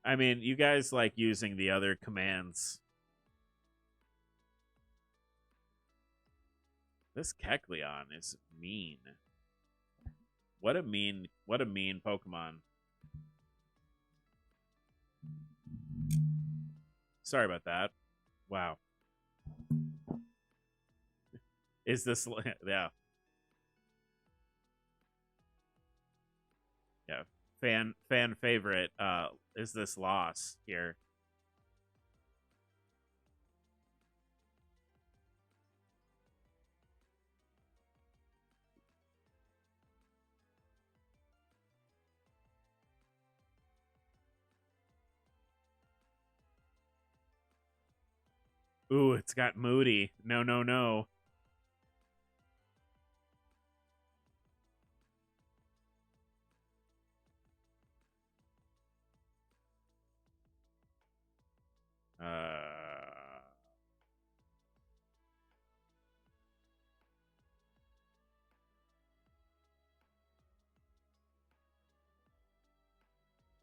I mean, you guys like using the other commands. This Kecleon is mean. What a mean Pokemon. Sorry about that. Wow. Is this yeah. fan favorite is this loss here. Ooh, it's got Moody. No, no, no.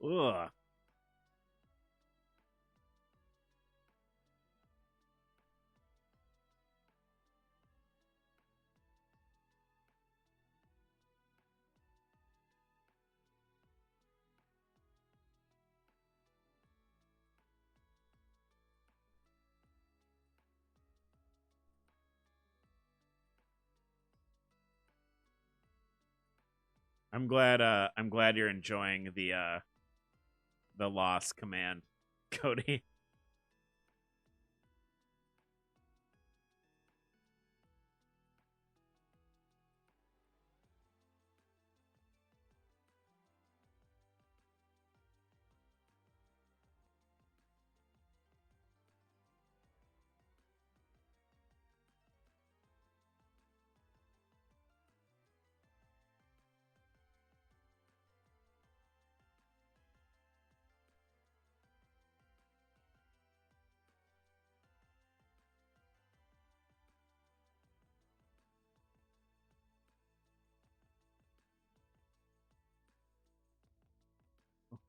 Ugh. I'm glad you're enjoying the loss command, Cody.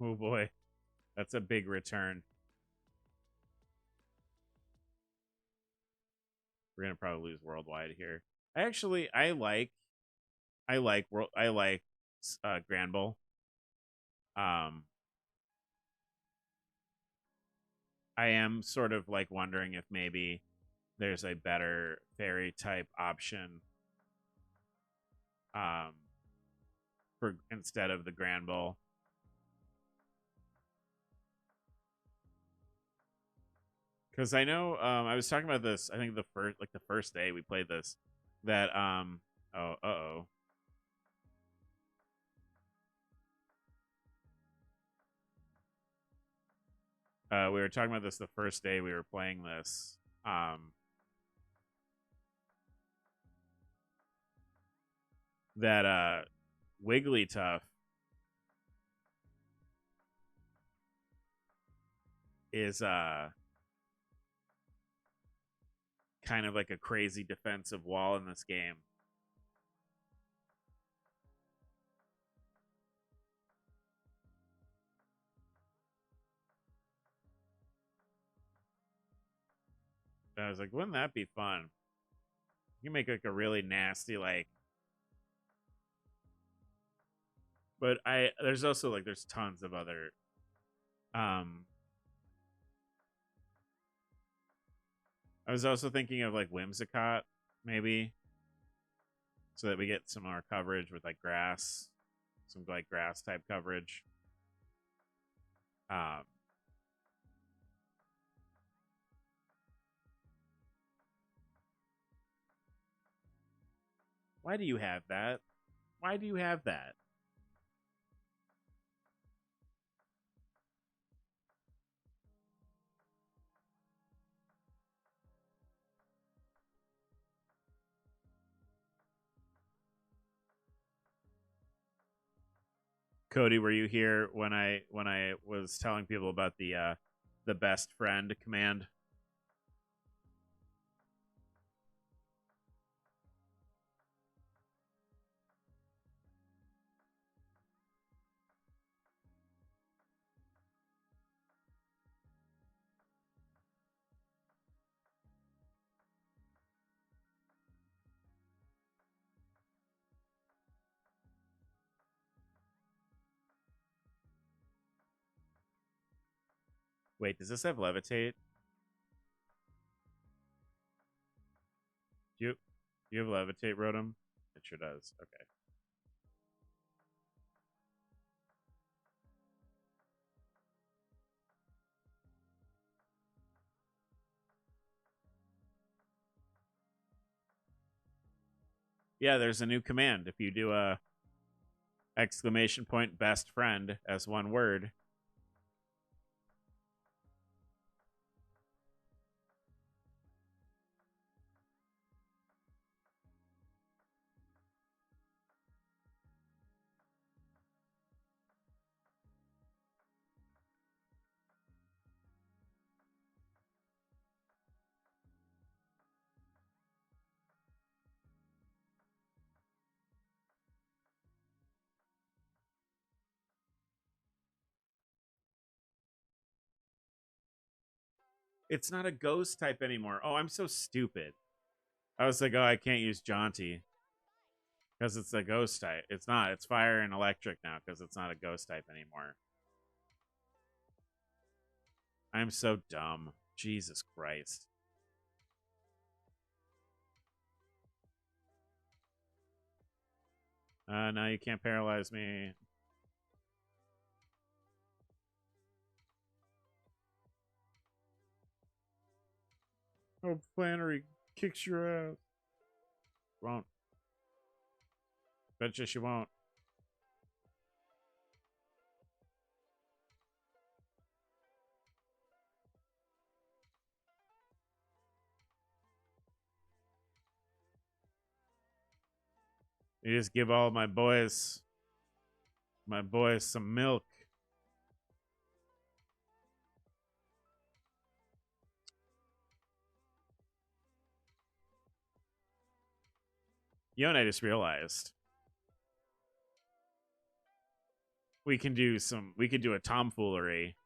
Oh boy. That's a big return. We're gonna probably lose worldwide here. I like Granbull. Um, I am sort of like wondering if maybe there's a better fairy type option um for instead of the Granbull. Because I know I was talking about this. I think the first day we played this, that oh we were talking about this the first day we were playing this. That Wigglytuff is kind of like a crazy defensive wall in this game. And I was like, wouldn't that be fun? You can make like a really nasty like. But there's also like there's tons of other um I was also thinking of like Whimsicott, maybe, so that we get some more coverage with like grass, some like grass type coverage. Um, why do you have that? Why do you have that? Cody, were you here when I was telling people about the best friend command? Wait, does this have levitate? Do you do you have levitate, Rotom? It sure does. Okay. Yeah, there's a new command. If you do a exclamation point best friend as one word. It's not a ghost type anymore. Oh, I'm so stupid. I was like, oh, I can't use jaunty because it's a ghost type. It's not. It's fire and electric now because it's not a ghost type anymore. I'm so dumb. Jesus Christ. Now you can't paralyze me. Oh, Flannery kicks your ass. Won't. Bet you she won't. You just give all my boys some milk. You know what I just realized? We could do a tomfoolery.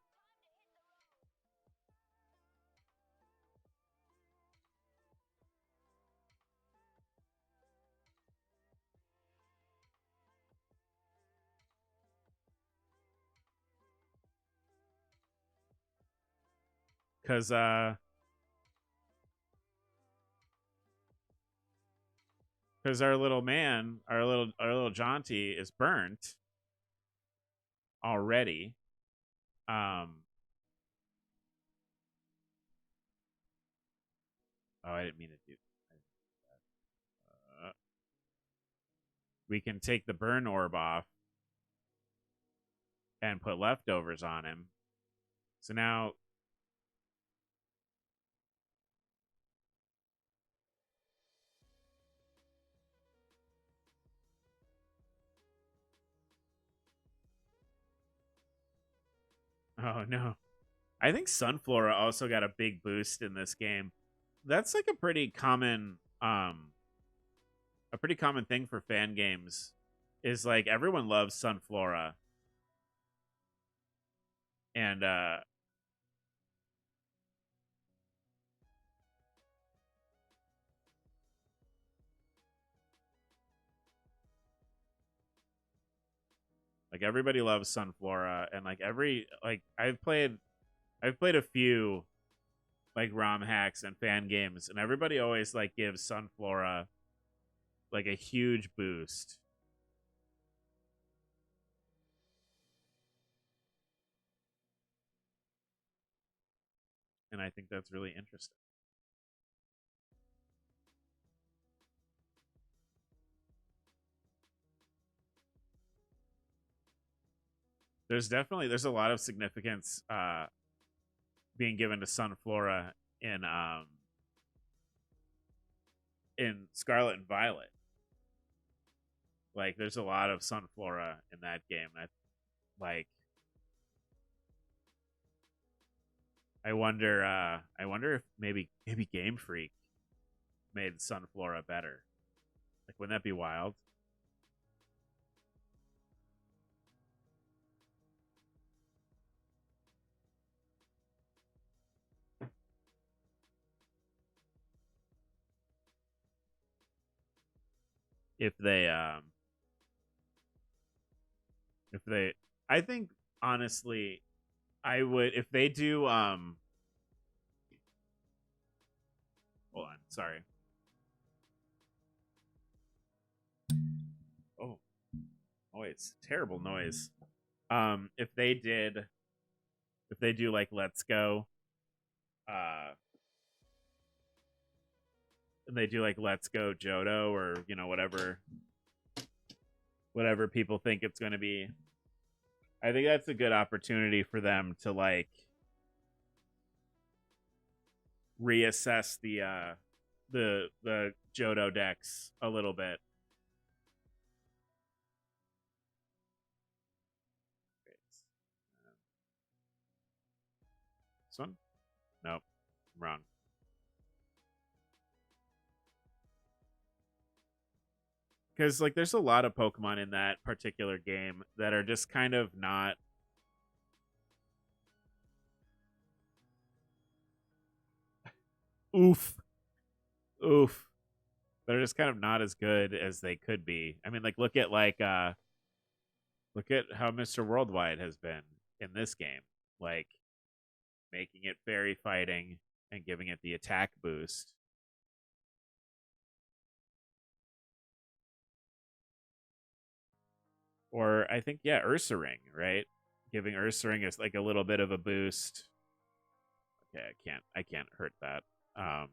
Cause our little man, our little Jaunty is burnt already. Oh, I didn't mean to do that. We can take the burn orb off and put leftovers on him. So now oh no. I think Sunflora also got a big boost in this game. That's like a pretty common thing for fan games is like everyone loves Sunflora. And like everybody loves Sunflora and like I've played a few like ROM hacks and fan games and everybody always like gives Sunflora like a huge boost. And I think that's really interesting. There's a lot of significance being given to Sunflora in Scarlet and Violet. Like there's a lot of Sunflora in that game. Like I wonder if maybe Game Freak made Sunflora better. Like wouldn't that be wild? If they if they I think honestly I would if they do hold on, sorry. Oh, noise. Terrible noise. If they did if they do like Let's Go, uh and they do like Let's Go Johto or whatever people think it's going to be. I think that's a good opportunity for them to like reassess the Johto decks a little bit. This one? Nope. I'm wrong. Because like there's a lot of Pokemon in that particular game that are just kind of not oof. They're just kind of not as good as they could be. I mean, like look at how Mr. Worldwide has been in this game. Like making it fairy fighting and giving it the attack boost. Or I think, yeah, Ursaring, right? Giving Ursaring is like a little bit of a boost. Okay, I can't hurt that. I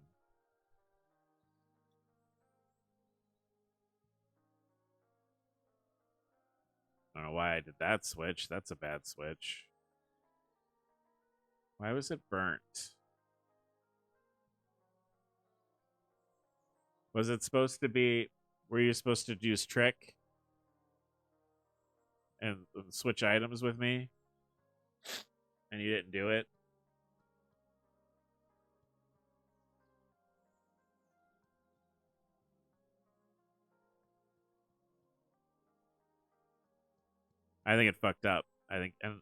don't know why I did that switch. That's a bad switch. Why was it burnt? Was it supposed to be, were you supposed to use Trick and switch items with me? And you didn't do it? I think it fucked up. I think, and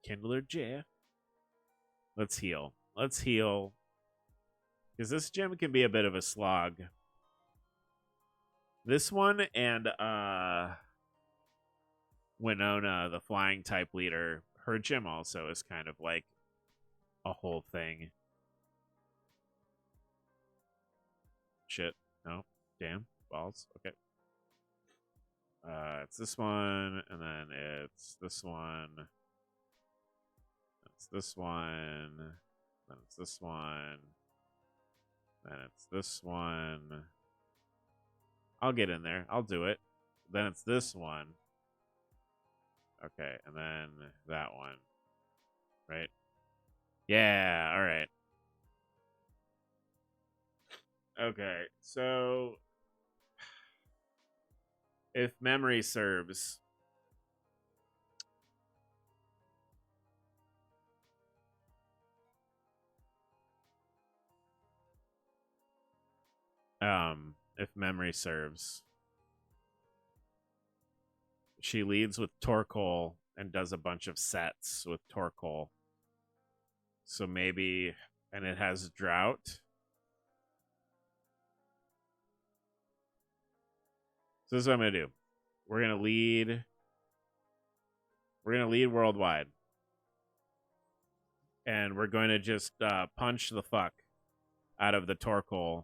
Kindler J. Let's heal. Let's heal. Because this gym can be a bit of a slog. This one and Winona, the flying type leader, her gym also is kind of like a whole thing. Shit. No. Damn. Balls. Okay. It's this one, and then it's this one. It's this one. Then it's this one. Then it's this one. I'll get in there. I'll do it. Then it's this one. Okay, and then that one. Right? Yeah, all right. Okay, so if memory serves, if memory serves, she leads with Torkoal and does a bunch of sets with Torkoal. So maybe, and it has Drought. So this is what I'm gonna do. We're gonna lead worldwide, and we're going to just punch the fuck out of the Torkoal.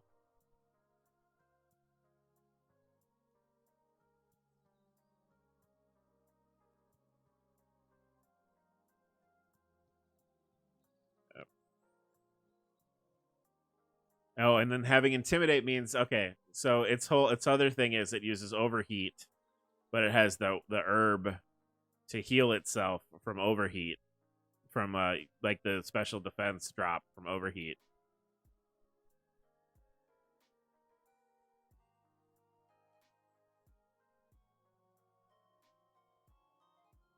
Oh, and then having Intimidate means, okay, so its other thing is it uses Overheat, but it has the herb to heal itself from Overheat, from like the special defense drop from Overheat.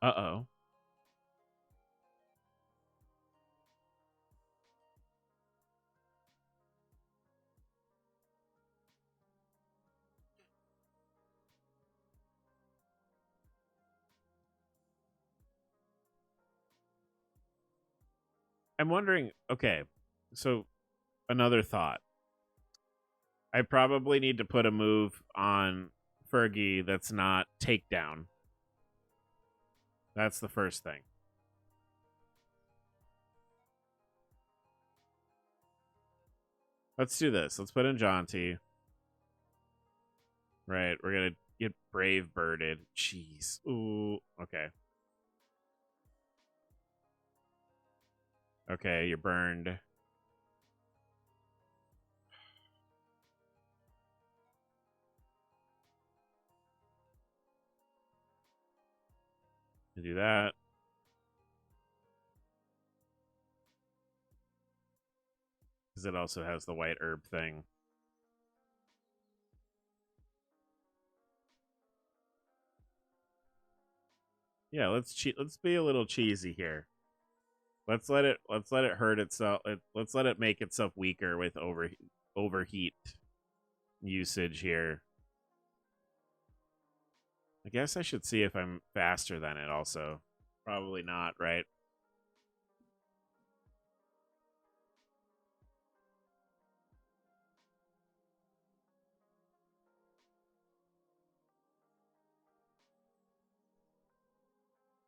Uh-oh. I'm wondering, okay, so another thought. I probably need to put a move on Fergie that's not takedown. That's the first thing. Let's do this. Let's put in Jaunty. Right, we're gonna get Brave Birded. Jeez. Ooh, okay. Okay, you're burned. Do that. Because it also has the white herb thing. Yeah, let's be a little cheesy here. Let's let it hurt itself. Let's let it make itself weaker with overheat usage here. I guess I should see if I'm faster than it also. Probably not, right?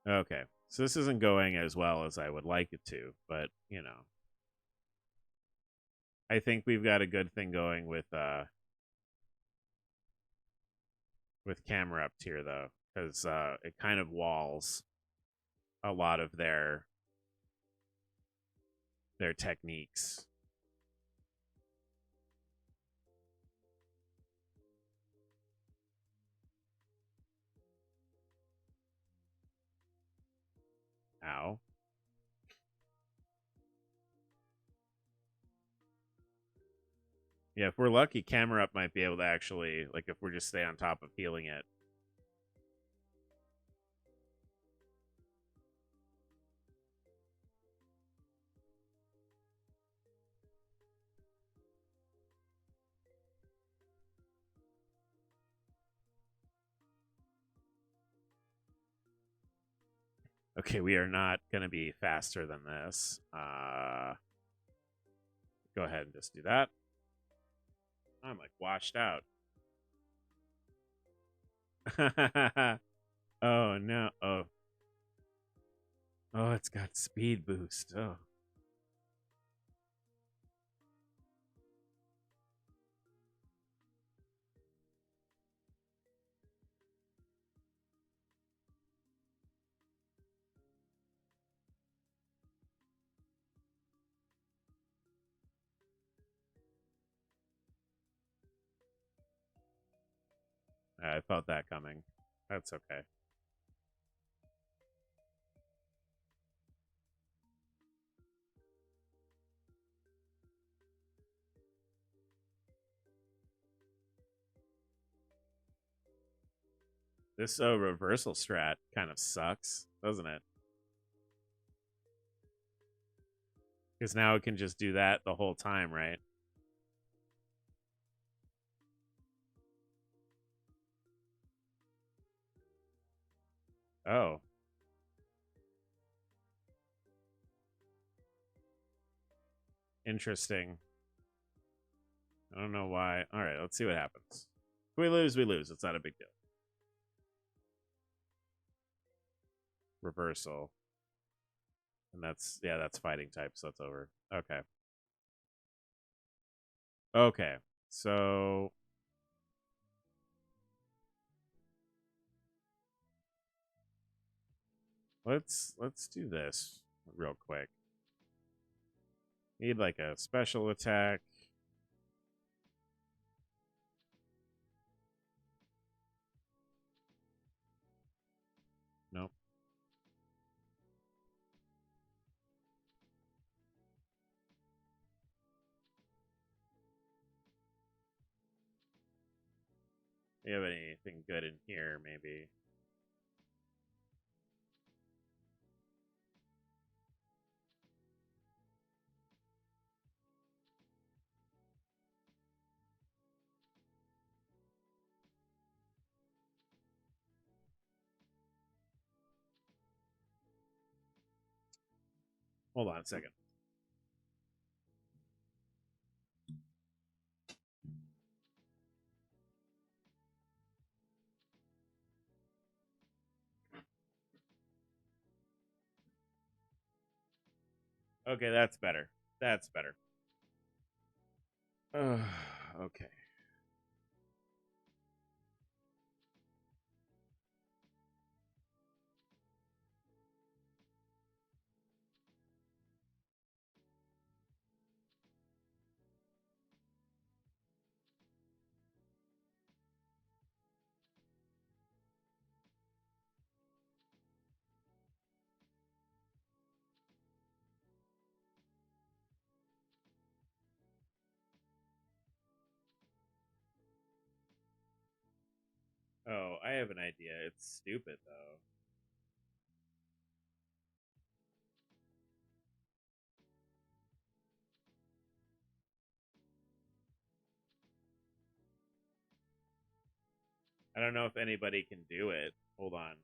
Okay. So this isn't going as well as I would like it to, but, you know. I think we've got a good thing going with Camerupt here though, because it kind of walls a lot of their techniques. Ow. Yeah, if we're lucky, Camerupt might be able to actually, like, if we're just stay on top of healing it. Okay, we are not going to be faster than this. Go ahead and just do that. I'm like washed out. Oh no. Oh. Oh, it's got speed boost. Oh. I felt that coming. That's okay. This reversal strat kind of sucks, doesn't it? Because now it can just do that the whole time, right? Oh. Interesting. I don't know why. All right, let's see what happens. If we lose, we lose. It's not a big deal. Reversal. And that's fighting type, so that's over. Okay. Okay. So let's do this real quick. Need like a special attack. Nope. Do you have anything good in here, maybe? Hold on a second. Okay, that's better. That's better. Okay. Oh, I have an idea. It's stupid though. I don't know if anybody can do it. Hold on.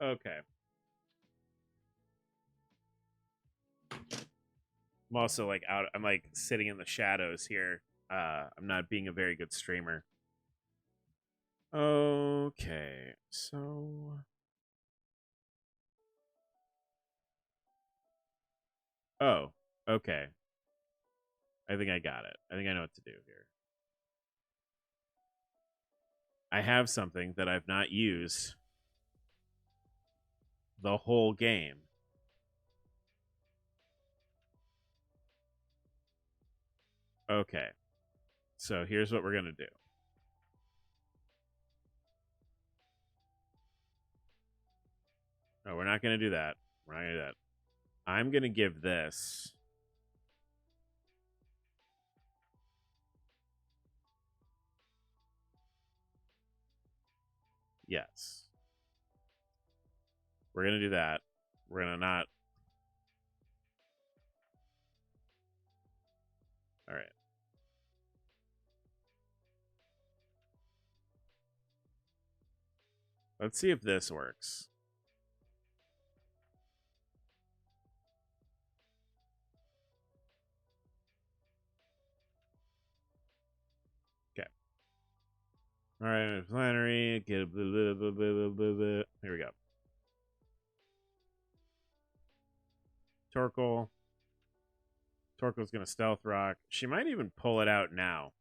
Okay. I'm also like out. I'm like sitting in the shadows here. I'm not being a very good streamer. Okay, so oh, okay. I think I got it. I think I know what to do here. I have something that I've not used the whole game. Okay. So here's what we're going to do. No, we're not going to do that. We're not going to do that. I'm going to give this. Yes. We're going to do that. We're going to not. All right. Let's see if this works. Okay. All right. Flannery. Get a blah, blah, blah, blah, blah, blah. Here we go. Torkel. Torkel's going to stealth rock. She might even pull it out now.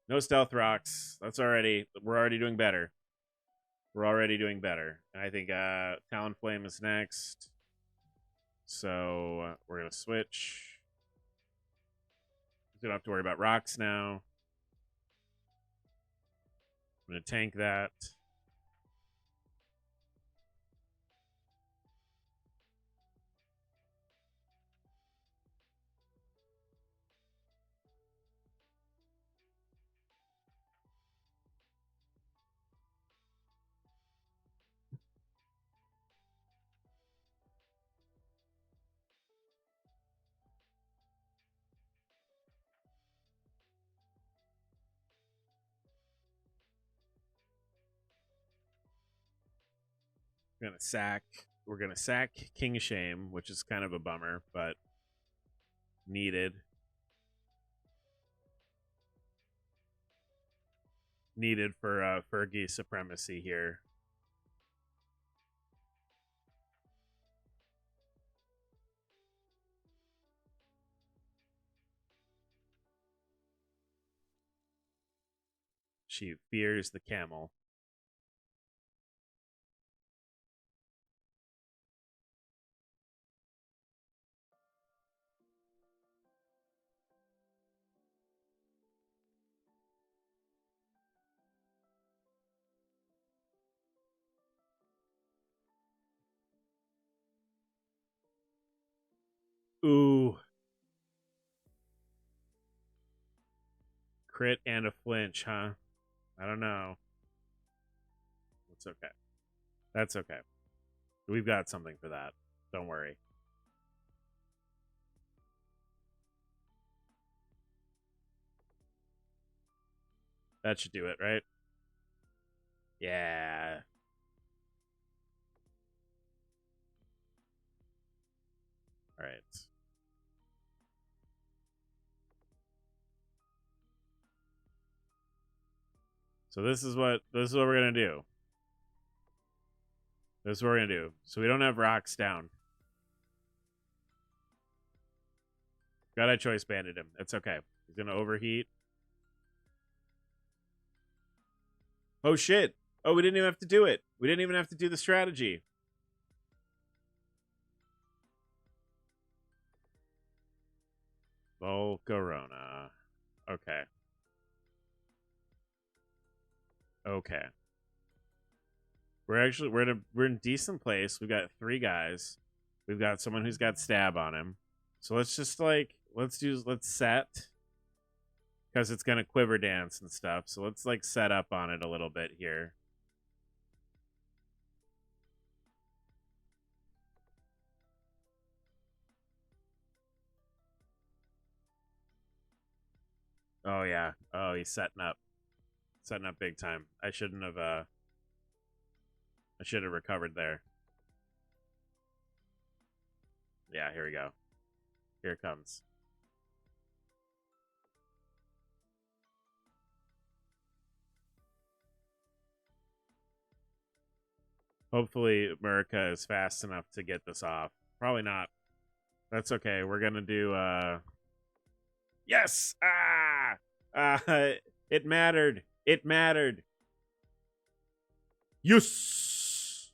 No stealth rocks. We're already doing better. We're already doing better. I think Talonflame is next. So we're going to switch. We don't have to worry about rocks now. I'm going to tank that. We're gonna sack King Shame, which is kind of a bummer, but needed. Needed for Fergie supremacy here. She fears the camel. Ooh. Crit and a flinch, huh? I don't know. That's okay. That's okay. We've got something for that. Don't worry. That should do it, right? Yeah. All right. So this is what we're gonna do. This is what we're gonna do. So we don't have rocks down. Got a choice banded him. It's okay. He's gonna overheat. Oh shit! Oh, we didn't even have to do it. We didn't even have to do the strategy. Volcarona. Okay. Okay. We're in a decent place. We've got 3 guys. We've got someone who's got stab on him. So let's just like let's set, because it's gonna quiver dance and stuff. So let's like set up on it a little bit here. Oh yeah. Oh, he's setting up. Setting up big time. I should have recovered there. Yeah, here we go. Here it comes. Hopefully America is fast enough to get this off. Probably not. That's okay. We're gonna do yes! It mattered. It mattered. Yes!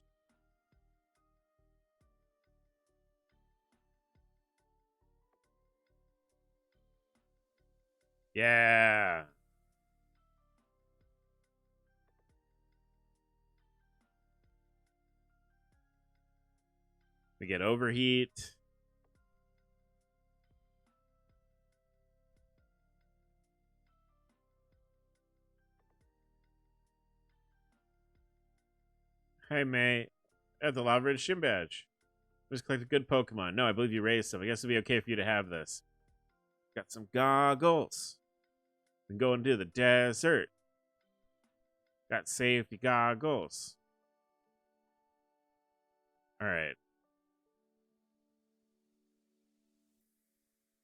Yeah. We get overheat. Hey, May. At the Lava Ridge Gym Badge. Just collect a good Pokemon. No, I believe you raised some. I guess it'd be okay for you to have this. Got some goggles. We can go into the desert. Got safety goggles. All right.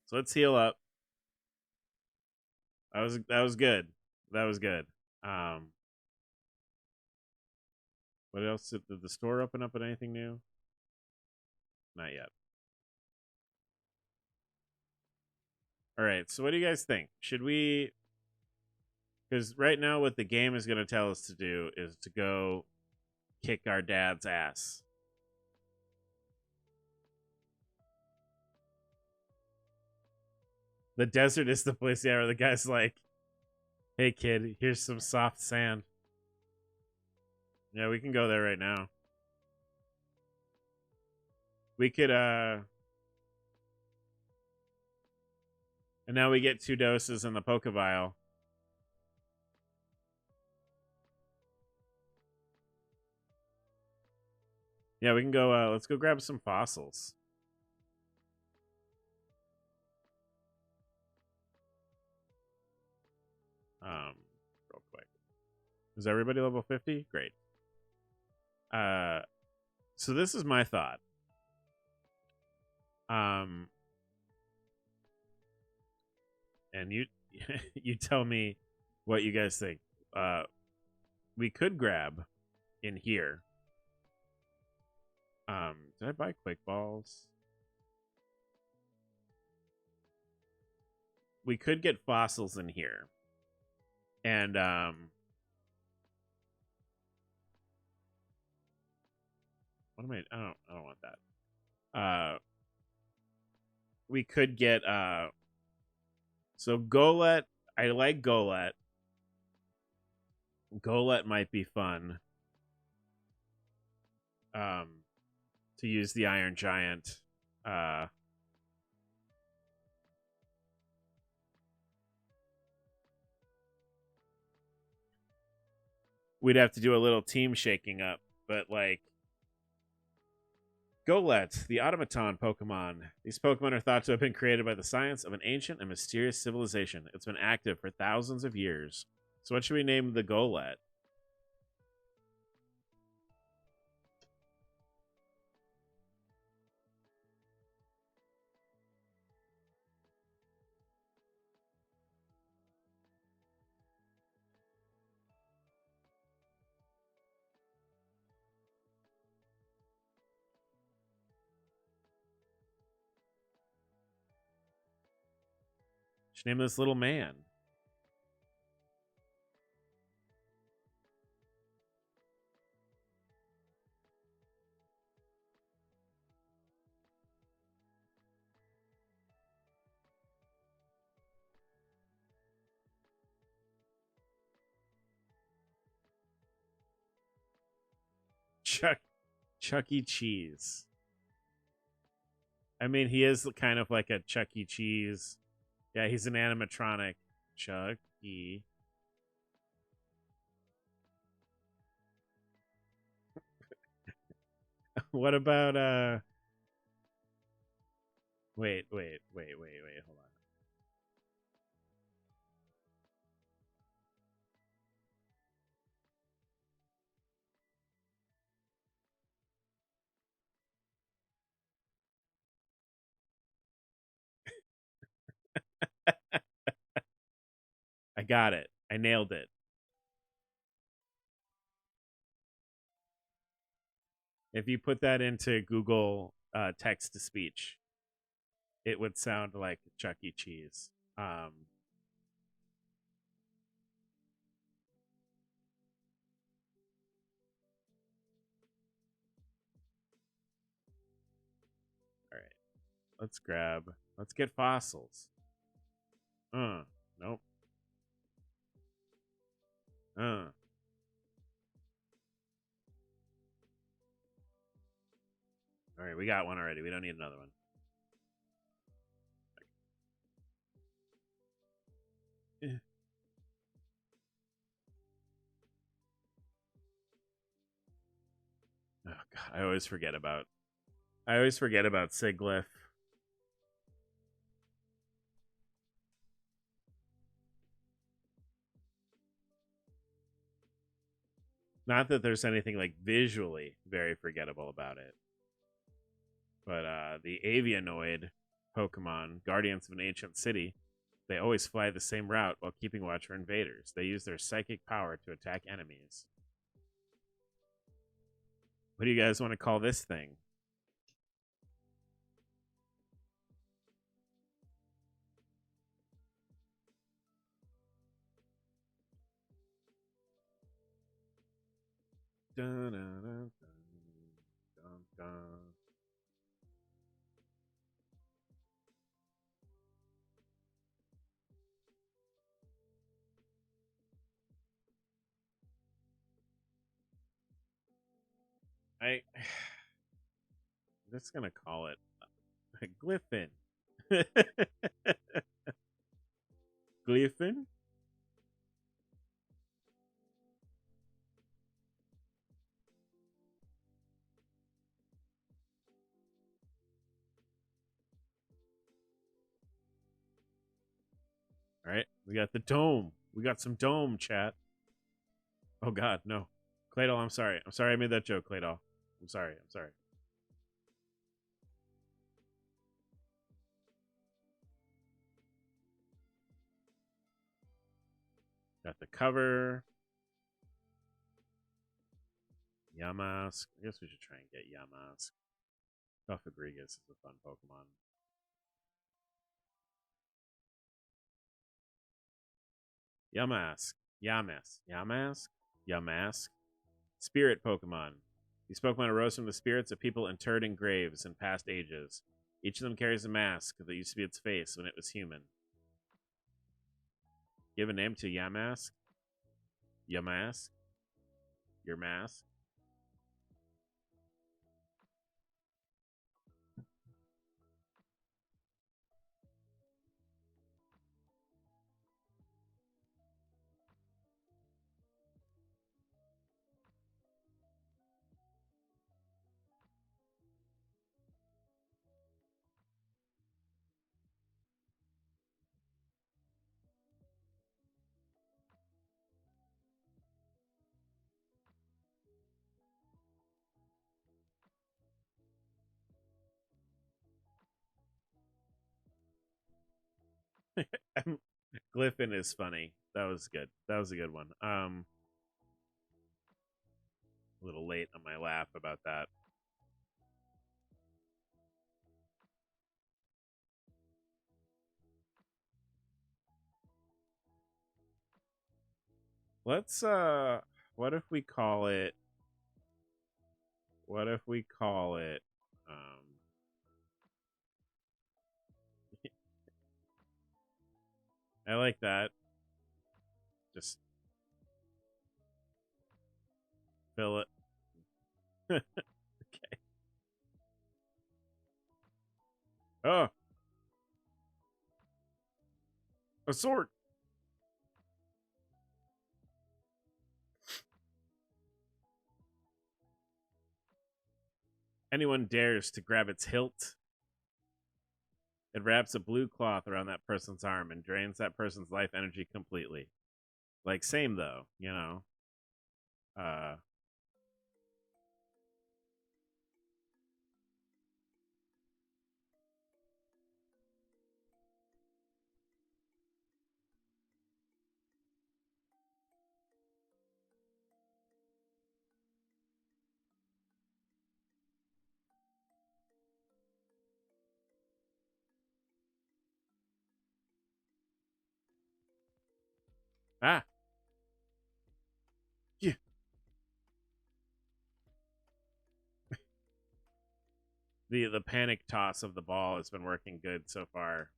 So let's heal up. That was good. That was good. What else? Did the store open up with anything new? Not yet. All right. So what do you guys think? Should we? Because right now, what the game is going to tell us to do is to go kick our dad's ass. The desert is the place, yeah, where the guy's like, "Hey, kid, here's some soft sand." Yeah, we can go there right now. We could, and now we get 2 doses in the Pokevial. Yeah, we can go, let's go grab some fossils. Real quick. Is everybody level 50? Great. So this is my thought. And you you tell me what you guys think. We could grab in here. Did I buy quick balls? We could get fossils in here. And what am I don't want that. We could get so Golett. I like Golett. Golett might be fun. To use the Iron Giant. We'd have to do a little team shaking up, but like Golett, the automaton Pokemon. These Pokemon are thought to have been created by the science of an ancient and mysterious civilization. It's been active for thousands of years. So what should we name the Golett? Should name this little man. Chuck E. Cheese. I mean, he is kind of like a Chuck E. Cheese. Yeah, he's an animatronic. Chuck E. What about wait, hold on. I got it. I nailed it. If you put that into Google text to speech, it would sound like Chuck E. Cheese. All right. Let's get fossils. Nope. All right, we got one already. We don't need another one. Oh god, I always forget about Siglyph. Not that there's anything like visually very forgettable about it. But the Avianoid Pokemon, Guardians of an Ancient City, they always fly the same route while keeping watch for invaders. They use their psychic power to attack enemies. What do you guys want to call this thing? Dun, dun, dun, dun, dun. I'm just gonna call it Glyphon. Glyphon? All right, we got the dome. We got some dome, chat. Oh god, no. Claydol, I'm sorry. I'm sorry I made that joke, Claydol. I'm sorry. I'm sorry. Got the cover. Yamask. I guess we should try and get Yamask. Rodriguez is a fun Pokemon. Yamask. Yamask. Spirit Pokemon. These Pokemon arose from the spirits of people interred in graves in past ages. Each of them carries a mask that used to be its face when it was human. Give a name to Yamask? Yamask? Your mask? Glyphon is funny. That was good. That was a good one. A little late on my laugh about that. Let's what if we call it um I like that. Just fill it. Okay. Oh, a sword. Anyone dares to grab its hilt, it wraps a blue cloth around that person's arm and drains that person's life energy completely. Like same though, you know. Uh ah, yeah. The panic toss of the ball has been working good so far.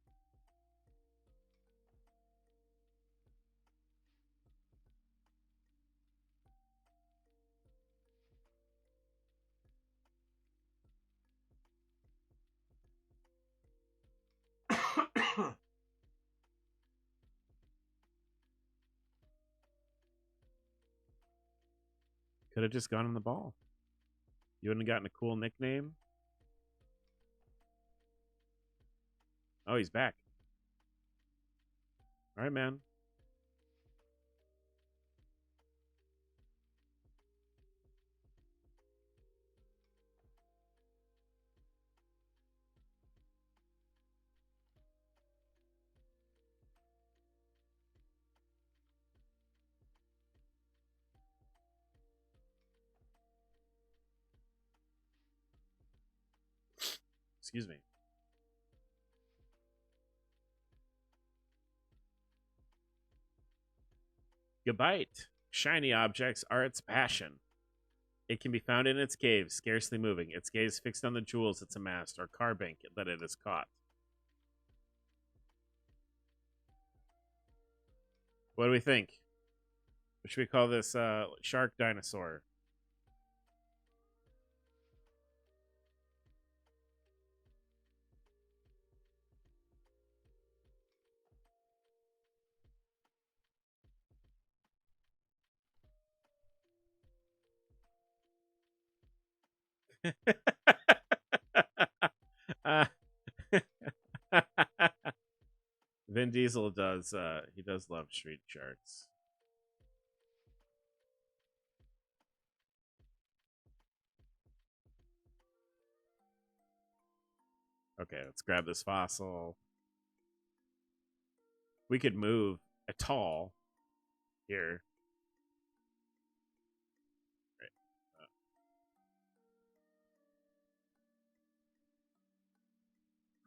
Could have just gone in the ball. You wouldn't have gotten a cool nickname. Oh, he's back. All right, man. Excuse me. Gabite. Shiny objects are its passion. It can be found in its cave, scarcely moving, its gaze fixed on the jewels it's amassed or carbink that it has caught. What do we think? What should we call this shark dinosaur? uh, Vin Diesel does he does love street sharks. Okay, let's grab this fossil. We could move a tall here. Right.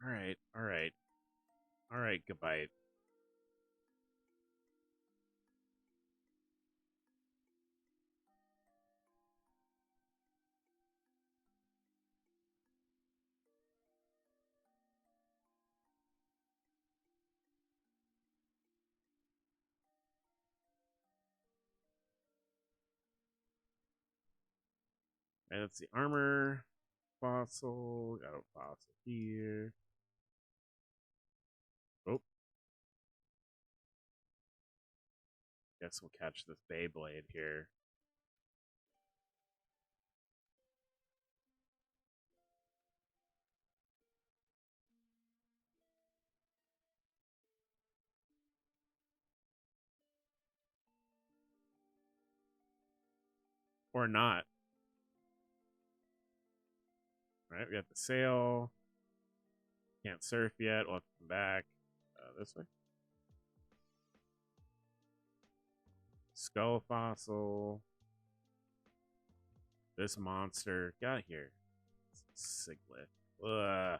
All right, all right, all right, Gabite. And that's the armor fossil. Got a fossil here. Oh, guess we'll catch this Beyblade here. Or not. All right, we got the sail. Can't surf yet. We'll have to come back. This way. Skull fossil. This monster. Got here. Siglet. Ugh. I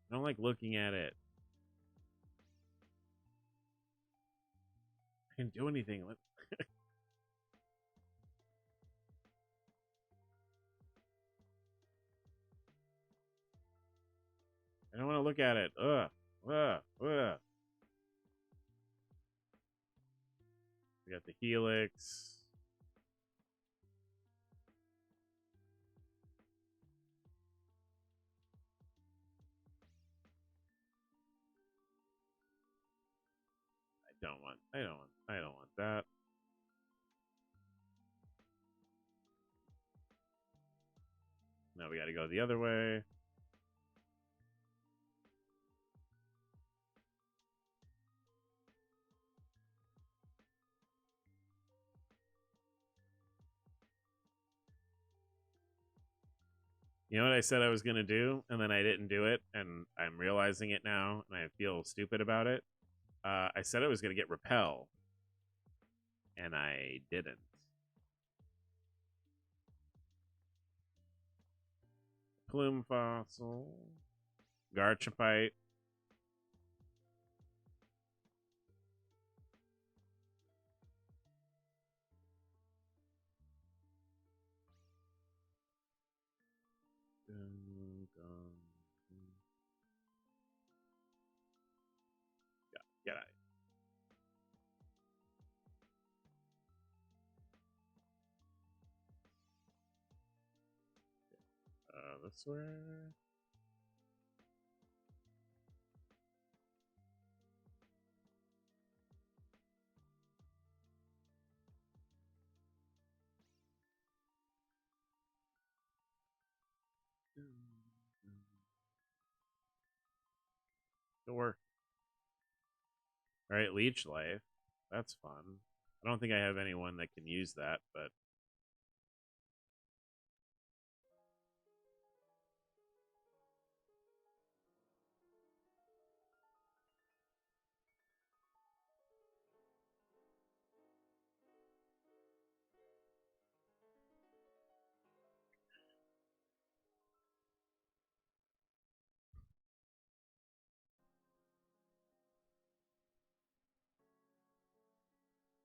don't like looking at it. didn't do anything. I don't want to look at it. Ugh. Ugh. Ugh. We got the helix. I don't want that. Now we got to go the other way. You know what I said I was going to do, and then I didn't do it, and I'm realizing it now, and I feel stupid about it. I said I was going to get repel, and I didn't. Plume fossil, Garchomite. Get out. This way. Door. All right, leech life. That's fun. I don't think I have anyone that can use that, but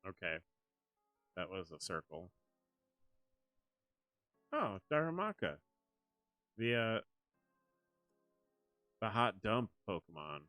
okay. That was a circle. Oh, Darumaka. The hot dump Pokemon.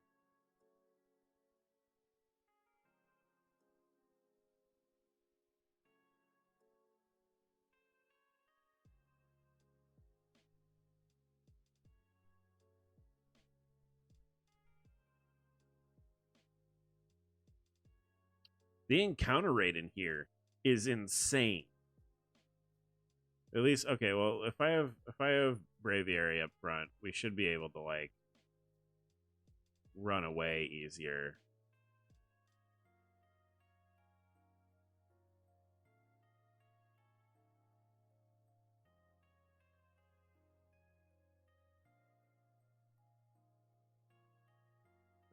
The encounter rate in here is insane. At least, okay. Well, if I have Braviary up front, we should be able to like run away easier.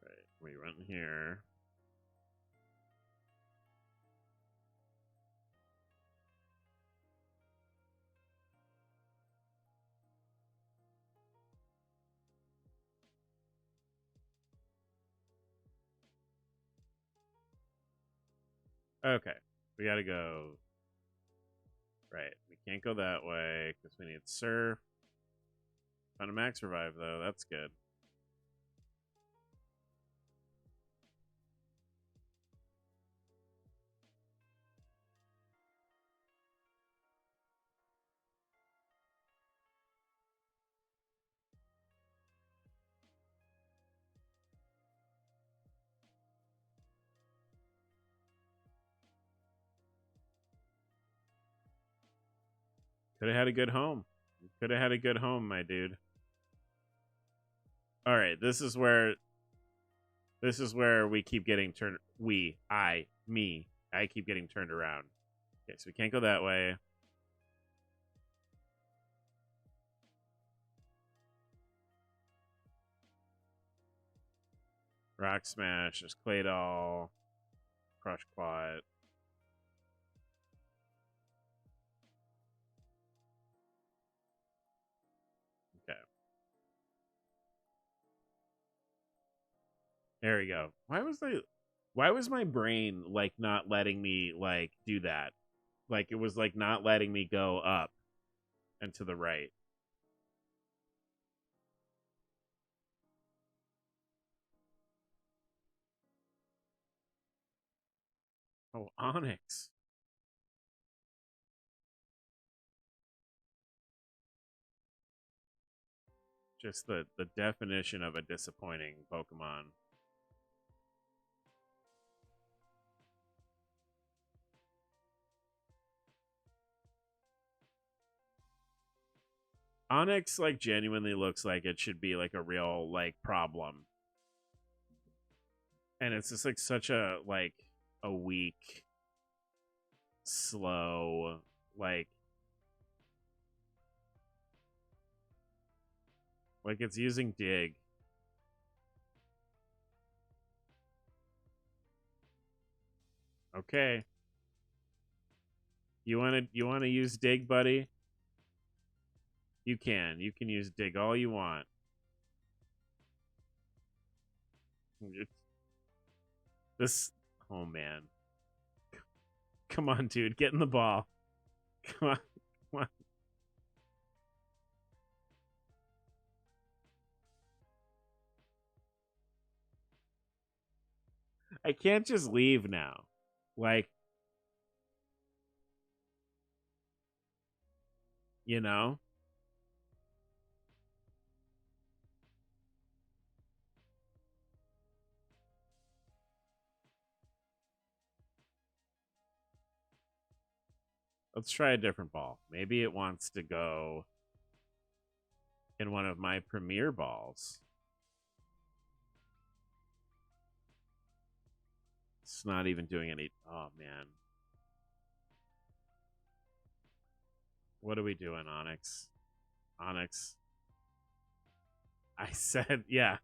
Right, we run here. Okay, we gotta go. Right, we can't go that way because we need surf. Found a max revive though. That's good. Could have had a good home. Could have had a good home, my dude. All right, this is where we keep getting turned. I keep getting turned around. Okay, so we can't go that way. Rock Smash, there's Claydol, Crush Quad. Okay. There we go. Why was I Why was my brain like not letting me like do that? Like it was like not letting me go up and to the right. Oh, Onyx. Just the definition of a disappointing Pokemon. Onyx like genuinely looks like it should be like a real like problem. And it's just like such a weak, slow, like it's using dig. Okay. You wanna use dig, buddy? You can. You can use dig all you want. This oh man. Come on, dude, get in the ball. Come on. Come on. I can't just leave now. Like, you know? Let's try a different ball. Maybe it wants to go in one of my premier balls. It's not even doing any. Oh, man. What are we doing, Onyx? Onyx. I said, yeah.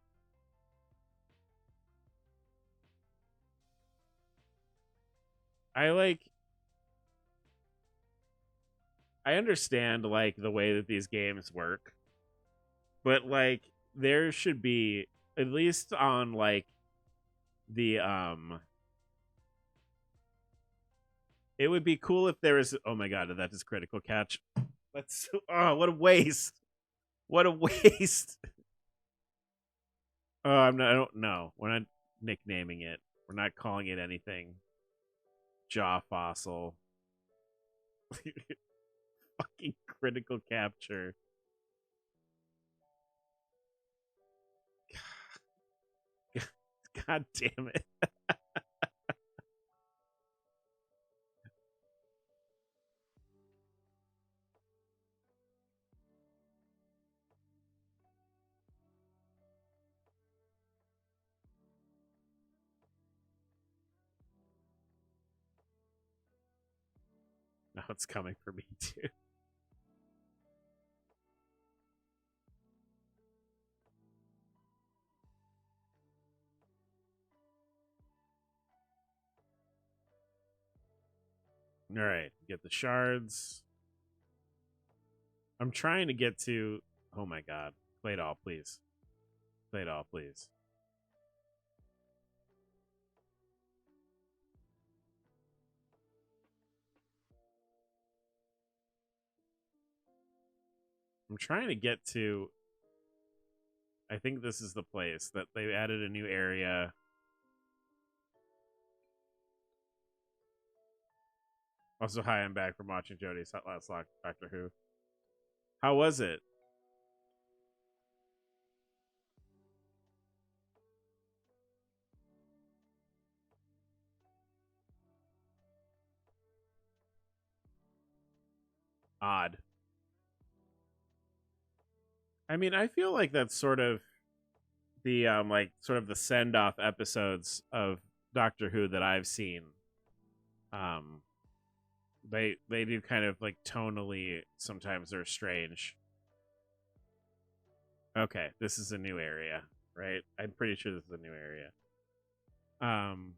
I like. I understand, like, the way that these games work, but, like, there should be, at least on, like, the, it would be cool if there was, oh my god, that is critical catch. Let's, oh, what a waste. What a waste. Oh, I don't know. We're not nicknaming it. We're not calling it anything. Jaw fossil. Fucking critical capture. God damn it. Now it's coming for me too. All right, get the shards. I'm trying to get to. Oh my god, play it all, please. Play it all, please. I'm trying to get to. I think this is the place that they added a new area. Also, hi, I'm back from watching Jody's last Doctor Who. How was it? Odd. I mean, I feel like that's sort of the sort of the send off episodes of Doctor Who that I've seen. Um, they do kind of like tonally. Sometimes they're strange. Okay, this is a new area, right? I'm pretty sure this is a new area. Um,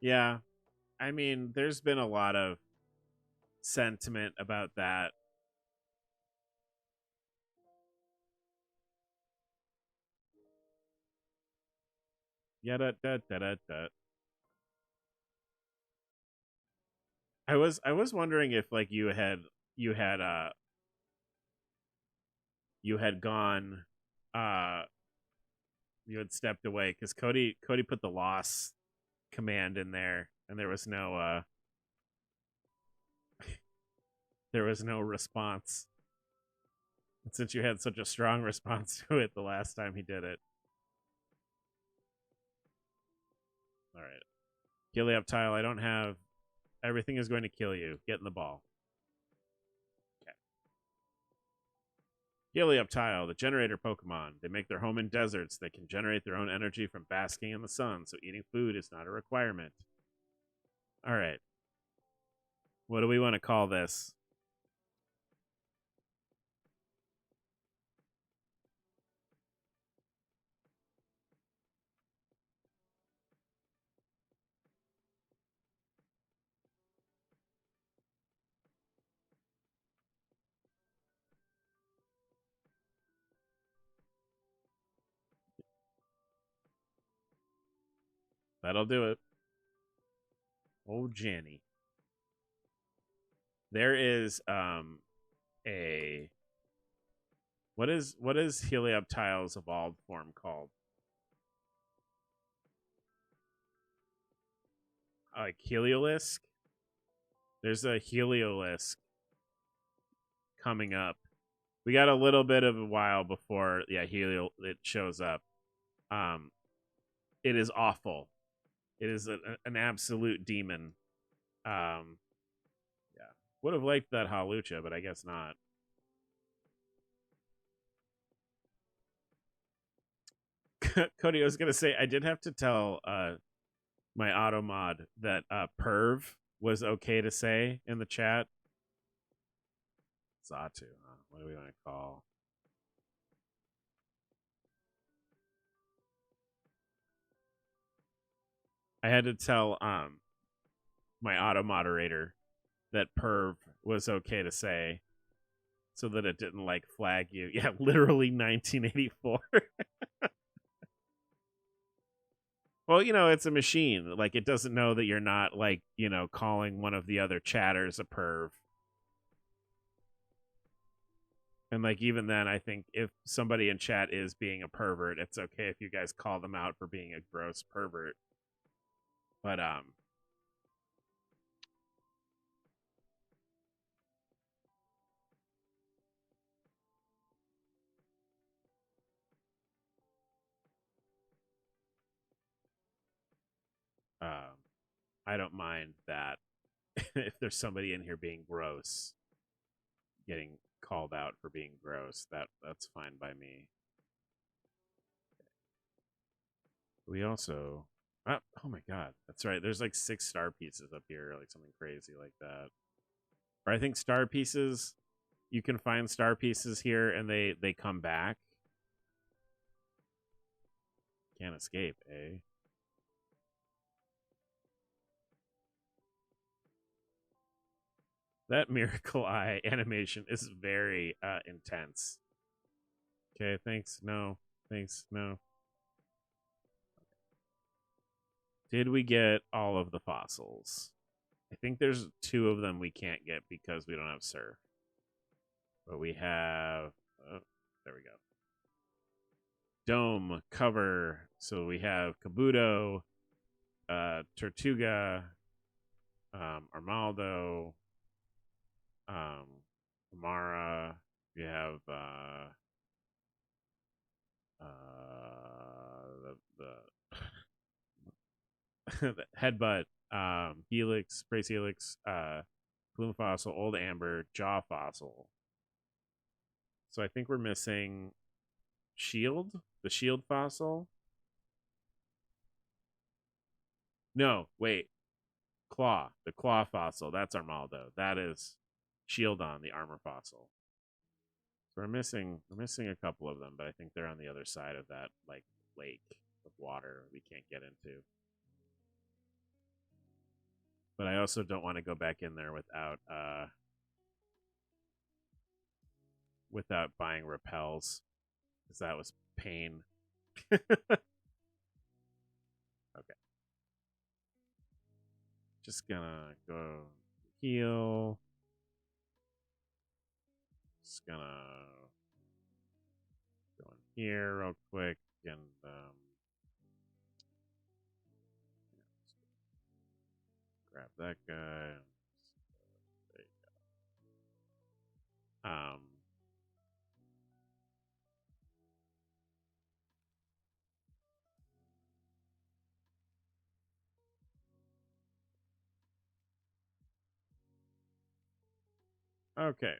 yeah, I mean, there's been a lot of sentiment about that. Yeah, da. I was wondering if like you had you had gone uh you had stepped away because Cody put the loss command in there and there was no response. And since you had such a strong response to it the last time he did it. All right. Helioptile, I don't have everything is going to kill you. Get in the ball. Okay. Helioptile, the generator Pokemon. They make their home in deserts. They can generate their own energy from basking in the sun, so eating food is not a requirement. All right. What do we want to call this? That'll do it. Oh, Jenny. There is a what is Helioptile's evolved form called? Like Heliolisk? There's a Heliolisk coming up. We got a little bit of a while before it shows up. Um it is awful. It is an absolute demon. Yeah. Would have liked that Halucha, but I guess not. Cody, I was gonna say I did have to tell my auto mod that perv was okay to say in the chat. Zatu, huh? What do we want to call? I had to tell my auto moderator that perv was okay to say so that it didn't like flag you. Yeah, literally 1984. Well, it's a machine. Like it doesn't know that you're not like, calling one of the other chatters a perv. And like even then, I think if somebody in chat is being a pervert, it's okay if you guys call them out for being a gross pervert. But um I don't mind that if there's somebody in here being gross, getting called out for being gross, that's fine by me. We also oh my god, that's right. There's like 6 star pieces up here, like something crazy like that. Or I think star pieces, you can find star pieces here and they come back. Can't escape, eh? That Miracle Eye animation is very intense. Okay, thanks. No. Thanks. No. Did we get all of the fossils? I think there's 2 of them we can't get because we don't have surf. But we have there we go. Dome cover. So we have Kabuto, Tortuga, Armaldo, Amara. We have the Headbutt, Helix, Brace Helix, Plume Fossil, Old Amber, Jaw Fossil. So I think we're missing Shield, the Shield Fossil. No, wait. Claw, the Claw Fossil. That's Armaldo. That is Shieldon, the Armor Fossil. So we're missing a couple of them, but I think they're on the other side of that like lake of water we can't get into. But I also don't want to go back in there without buying repels, because that was pain. Just gonna go heal. Just gonna go in here real quick and grab that guy. There you go. Okay.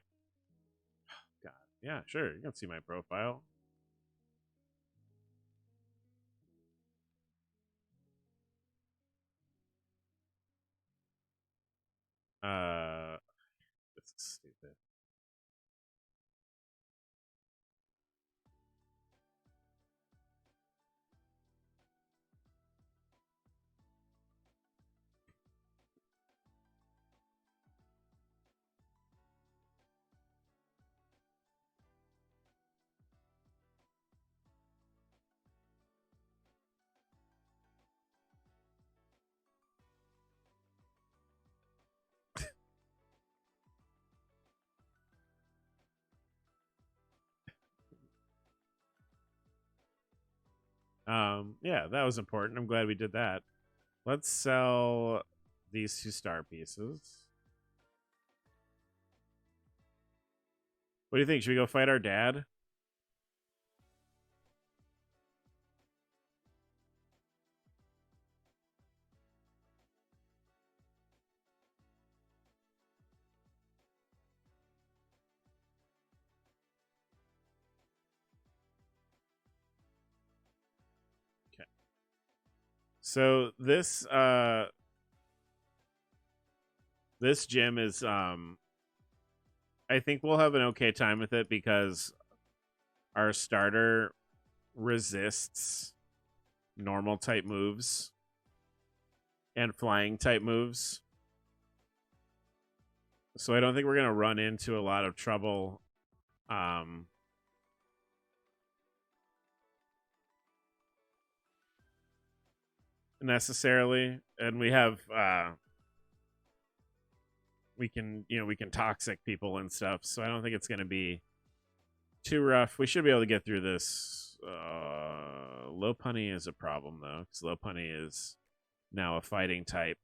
God. Yeah, sure. You can see my profile. This is stupid. Yeah, that was important. I'm glad we did that. Let's sell these 2 star pieces. What do you think? Should we go fight our dad? Okay. So this gym is I think we'll have an okay time with it because our starter resists normal type moves and flying type moves. So I don't think we're going to run into a lot of trouble necessarily. And we have we can toxic people and stuff. So I don't think it's going to be too rough. We should be able to get through this. Low punny is a problem though, because low punny is now a fighting type.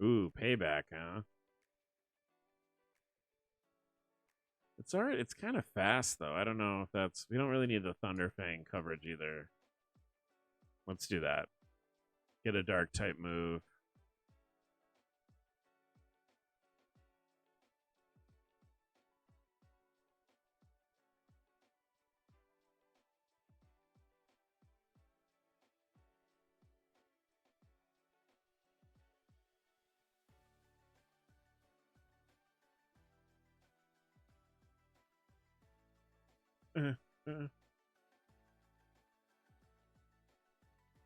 Ooh, payback, huh? It's all right. It's kind of fast though. I don't know if that's. We don't really need the Thunder Fang coverage either. Let's do that. Get a dark type move.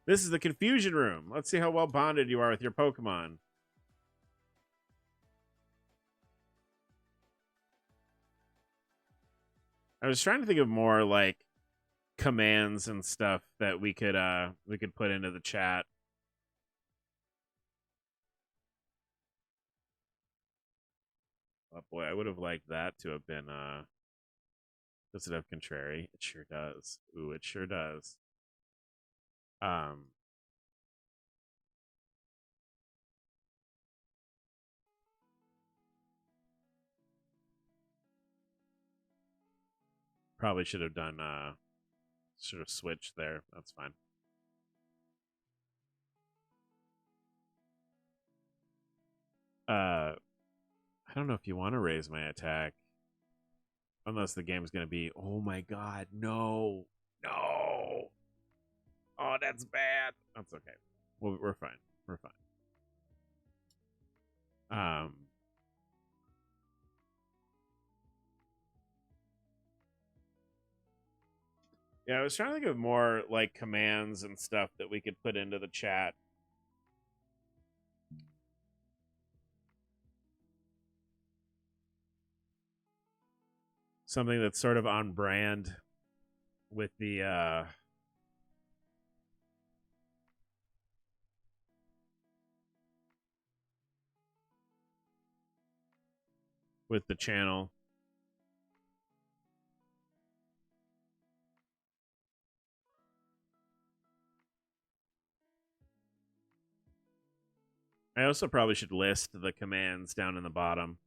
This is the confusion room. Let's see how well bonded you are with your Pokemon. I was trying to think of more like commands and stuff that we could put into the chat. Oh boy, I would have liked that to have been does it have contrary? It sure does. Ooh, it sure does. Probably should have done sort of switch there. That's fine. I don't know if you want to raise my attack. Unless the game's going to be, oh my god, no. No. Oh, that's bad. That's okay. Well, we're fine. We're fine. Yeah, I was trying to think of more like commands and stuff that we could put into the chat. something that's sort of on brand with the channel. I also probably should list the commands down in the bottom.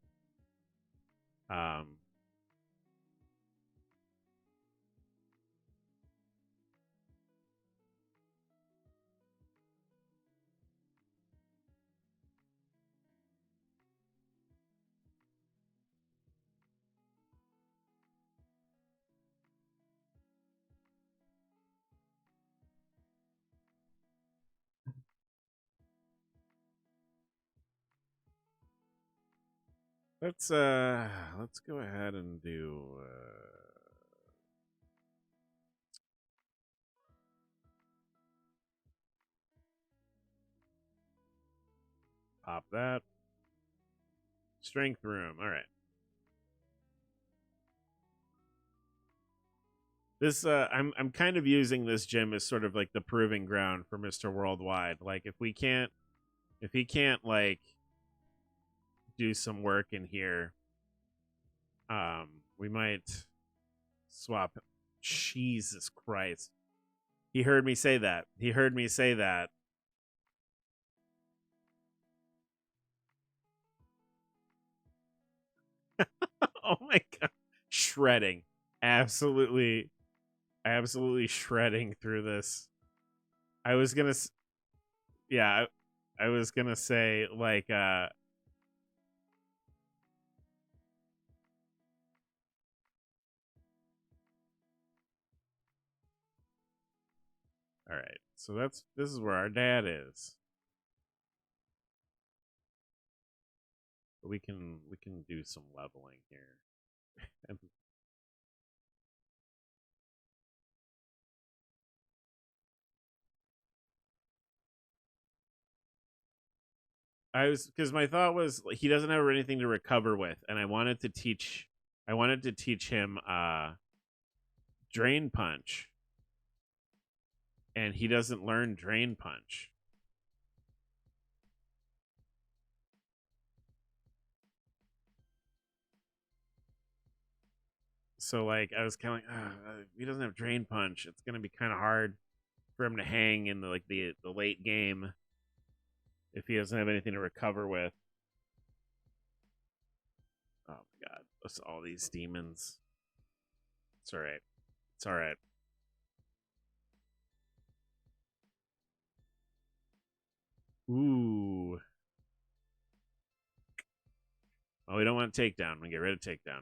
Um, let's go ahead and do pop that strength room. All right. This I'm kind of using this gym as sort of like the proving ground for Mr. Worldwide. Like if he can't like do some work in here, we might swap. Jesus Christ. He heard me say that. He heard me say that. Oh my god. Shredding. Absolutely shredding through this. I was going to yeah, I was going to say like all right. So this is where our dad is. But we can do some leveling here. And I was because my thought was he doesn't have anything to recover with, and I wanted to teach him drain punch, and he doesn't learn drain punch. So like I was kind of like, he doesn't have drain punch. It's gonna be kind of hard for him to hang in the late game if he doesn't have anything to recover with. Oh my god, what's all these demons? It's all right. It's all right. Ooh. Oh, we don't want takedown. We get rid of takedown.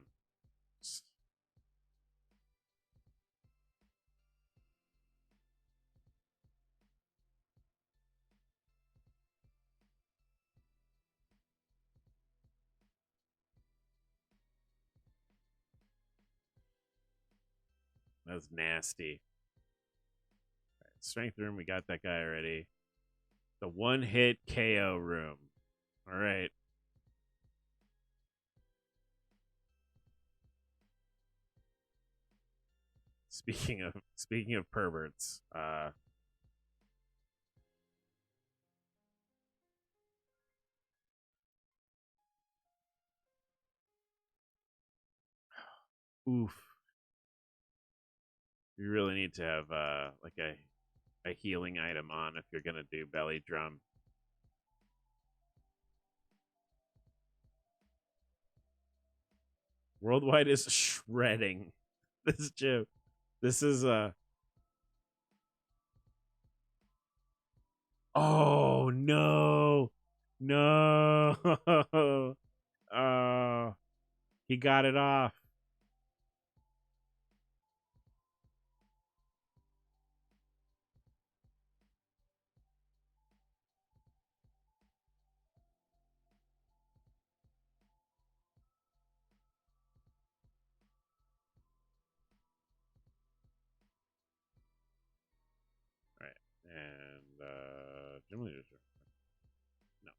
That's nasty. Right, strength room, we got that guy already. The one hit KO room. All right. Speaking of perverts, oof. You really need to have like a healing item on if you're gonna do belly drum. Worldwide is shredding this gym. This is oh no. No. Oh, he got it off. All right. And gym leaders. No.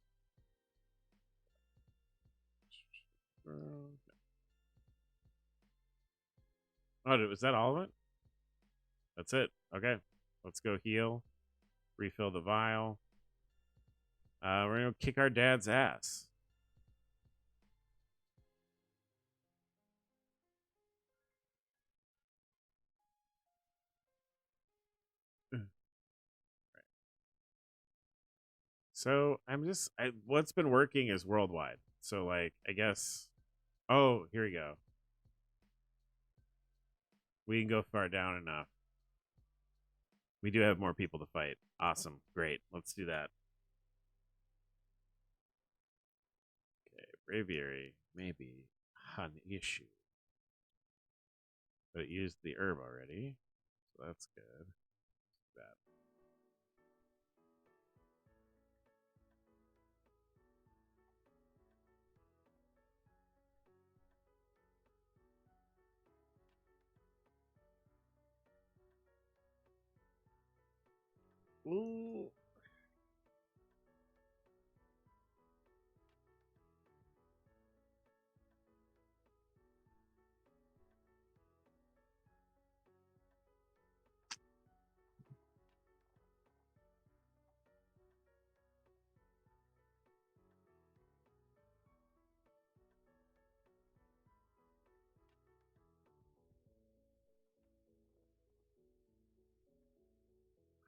Oh, was that all of it? That's it. Okay. Let's go heal. Refill the vial. We're gonna kick our dad's ass. So what's been working is worldwide. So like I guess here we go. We can go far down enough. We do have more people to fight. Awesome. Great. Let's do that. Okay, Braviary, maybe an issue. But it used the herb already. So that's good. That. Ooh.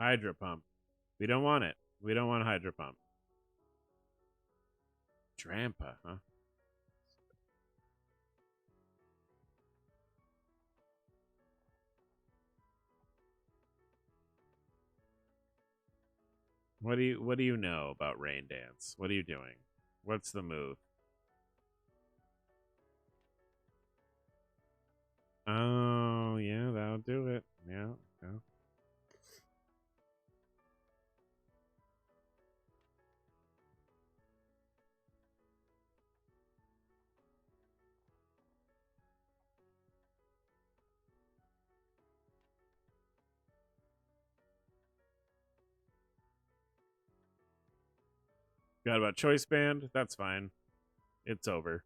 Hydro pump. We don't want it. We don't want hydro pump. Drampa, huh? What do you know about Rain Dance? What are you doing? What's the move? Oh yeah, that'll do it. Yeah, yeah. Got about choice band? That's fine. It's over.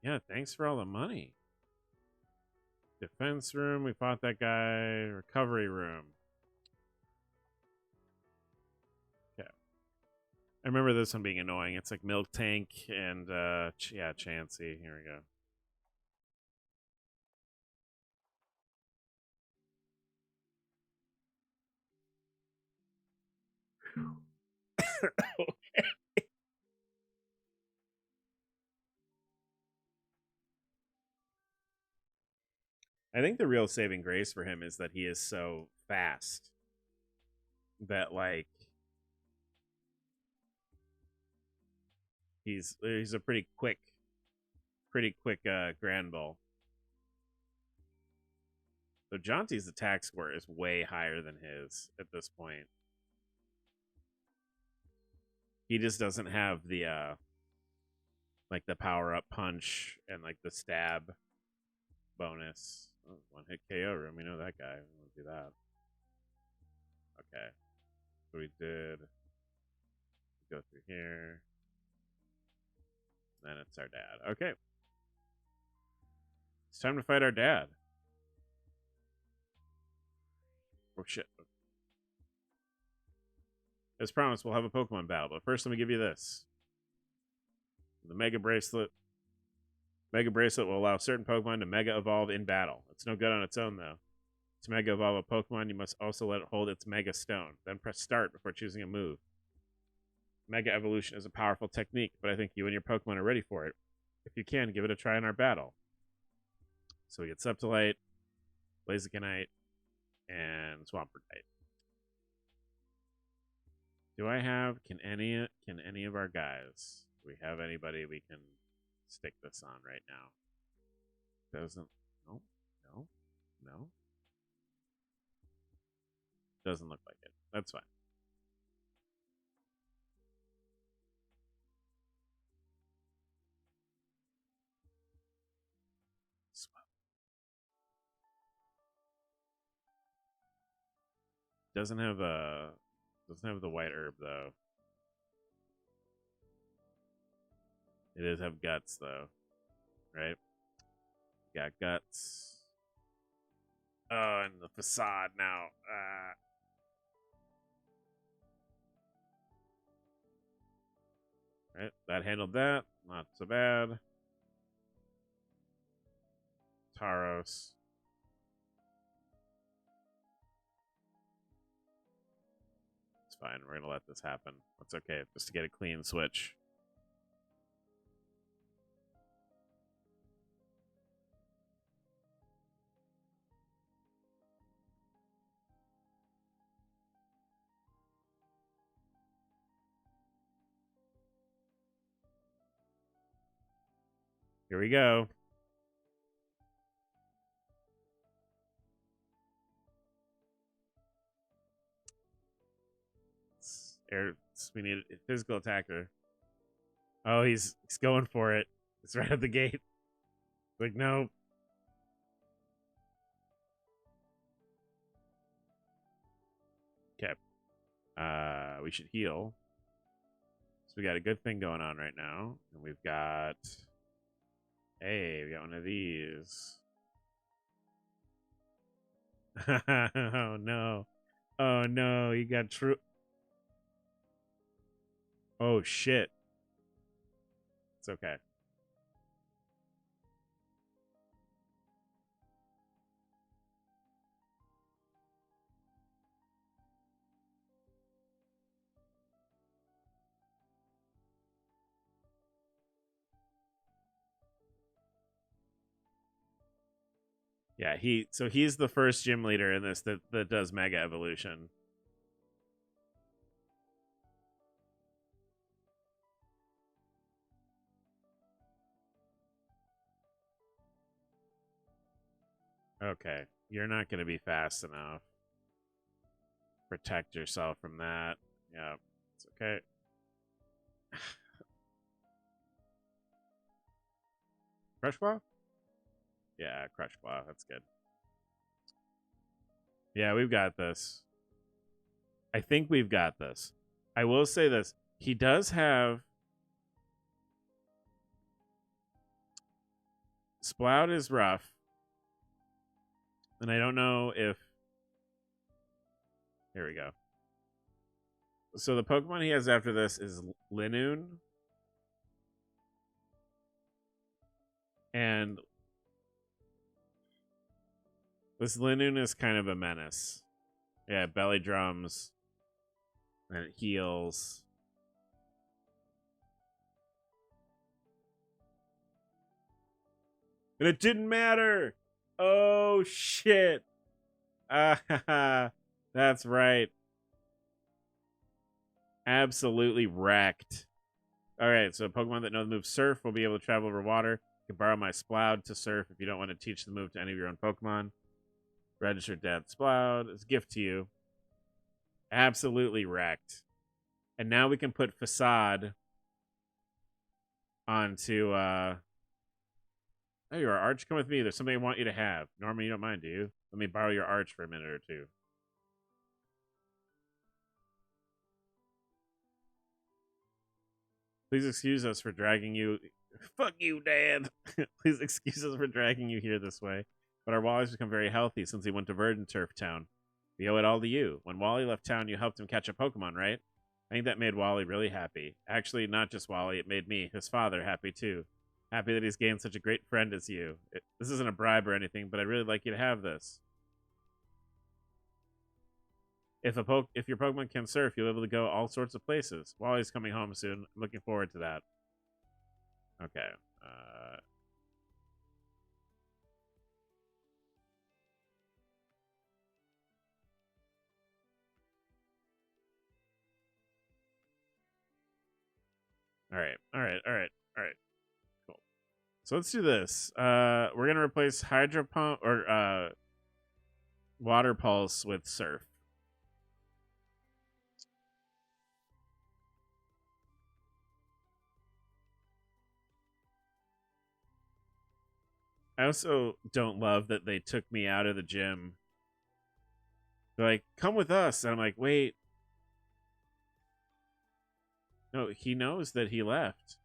Yeah, thanks for all the money. Defense room, we fought that guy. Recovery room. Yeah. I remember this one being annoying. It's like Milk Tank and yeah, Chansey. Here we go. Okay. I think the real saving grace for him is that he is so fast that like he's a pretty quick Grand Bull. So Jaunty's attack score is way higher than his at this point. He just doesn't have the like the power up punch and like the stab bonus. Oh, one hit KO room. We know that guy. We'll do that. Okay. So we did go through here. Then it's our dad. Okay. It's time to fight our dad. Oh shit. As promised, we'll have a Pokemon battle, but first let me give you this. The Mega Bracelet. Mega Bracelet will allow certain Pokemon to Mega Evolve in battle. It's no good on its own, though. To Mega Evolve a Pokemon, you must also let it hold its Mega Stone. Then press Start before choosing a move. Mega Evolution is a powerful technique, but I think you and your Pokemon are ready for it. If you can, give it a try in our battle. So we get Septolite, Blazikenite, and Swampert. Do I have can any of our guys? Do we have anybody we can stick this on right now? Doesn't no, no, no. Doesn't look like it. That's fine. Doesn't have the white herb though. It does have guts, though, right? Got guts. Oh, and the facade now. Right, that handled that. Not so bad. Taros. It's fine. We're going to let this happen. That's okay. Just to get a clean switch. Here we go. We need a physical attacker. Oh, he's going for it. It's right at the gate. Like, no. Okay. We should heal. So we got a good thing going on right now. And we've got... Hey, we got one of these. Oh, no. Oh, no. You got true... Oh, shit. It's okay. Yeah, he's the first gym leader in this that does Mega Evolution. Okay, you're not going to be fast enough. Protect yourself from that. Yeah, it's okay. Crush Claw? Yeah, Crush Claw. That's good. Yeah, we've got this. I think we've got this. I will say this. He does have... Splout is rough. And I don't know if... Here we go. So the Pokemon he has after this is Linoon. And this Linoon is kind of a menace. Yeah, belly drums. And it heals. And it didn't matter. Oh, shit. Ah, that's right. Absolutely wrecked. All right, so a Pokemon that knows the move Surf will be able to travel over water. You can borrow my Sploud to surf if you don't want to teach the move to any of your own Pokemon. Registered Death Sploud. It's a gift to you. Absolutely wrecked. And now we can put Facade onto... Oh, you're Arch. Come with me. There's something I want you to have. Normally, you don't mind, do you? Let me borrow your Arch for a minute or two. Please excuse us for dragging you... Fuck you, Dad! Please excuse us for dragging you here this way. But our Wally's become very healthy since he went to Verdant Turf Town. We owe it all to you. When Wally left town, you helped him catch a Pokemon, right? I think that made Wally really happy. Actually, not just Wally, it made me, his father, happy too. Happy that he's gained such a great friend as you. This isn't a bribe or anything, but I'd really like you to have this. If your Pokemon can surf, you'll be able to go all sorts of places. Wally's coming home soon. I'm looking forward to that. Okay. All right. Cool. So let's do this. We're gonna replace Hydro Pump or Water Pulse with Surf. I also don't love that they took me out of the gym. They're like, come with us. And I'm like, wait. No, he knows that he left.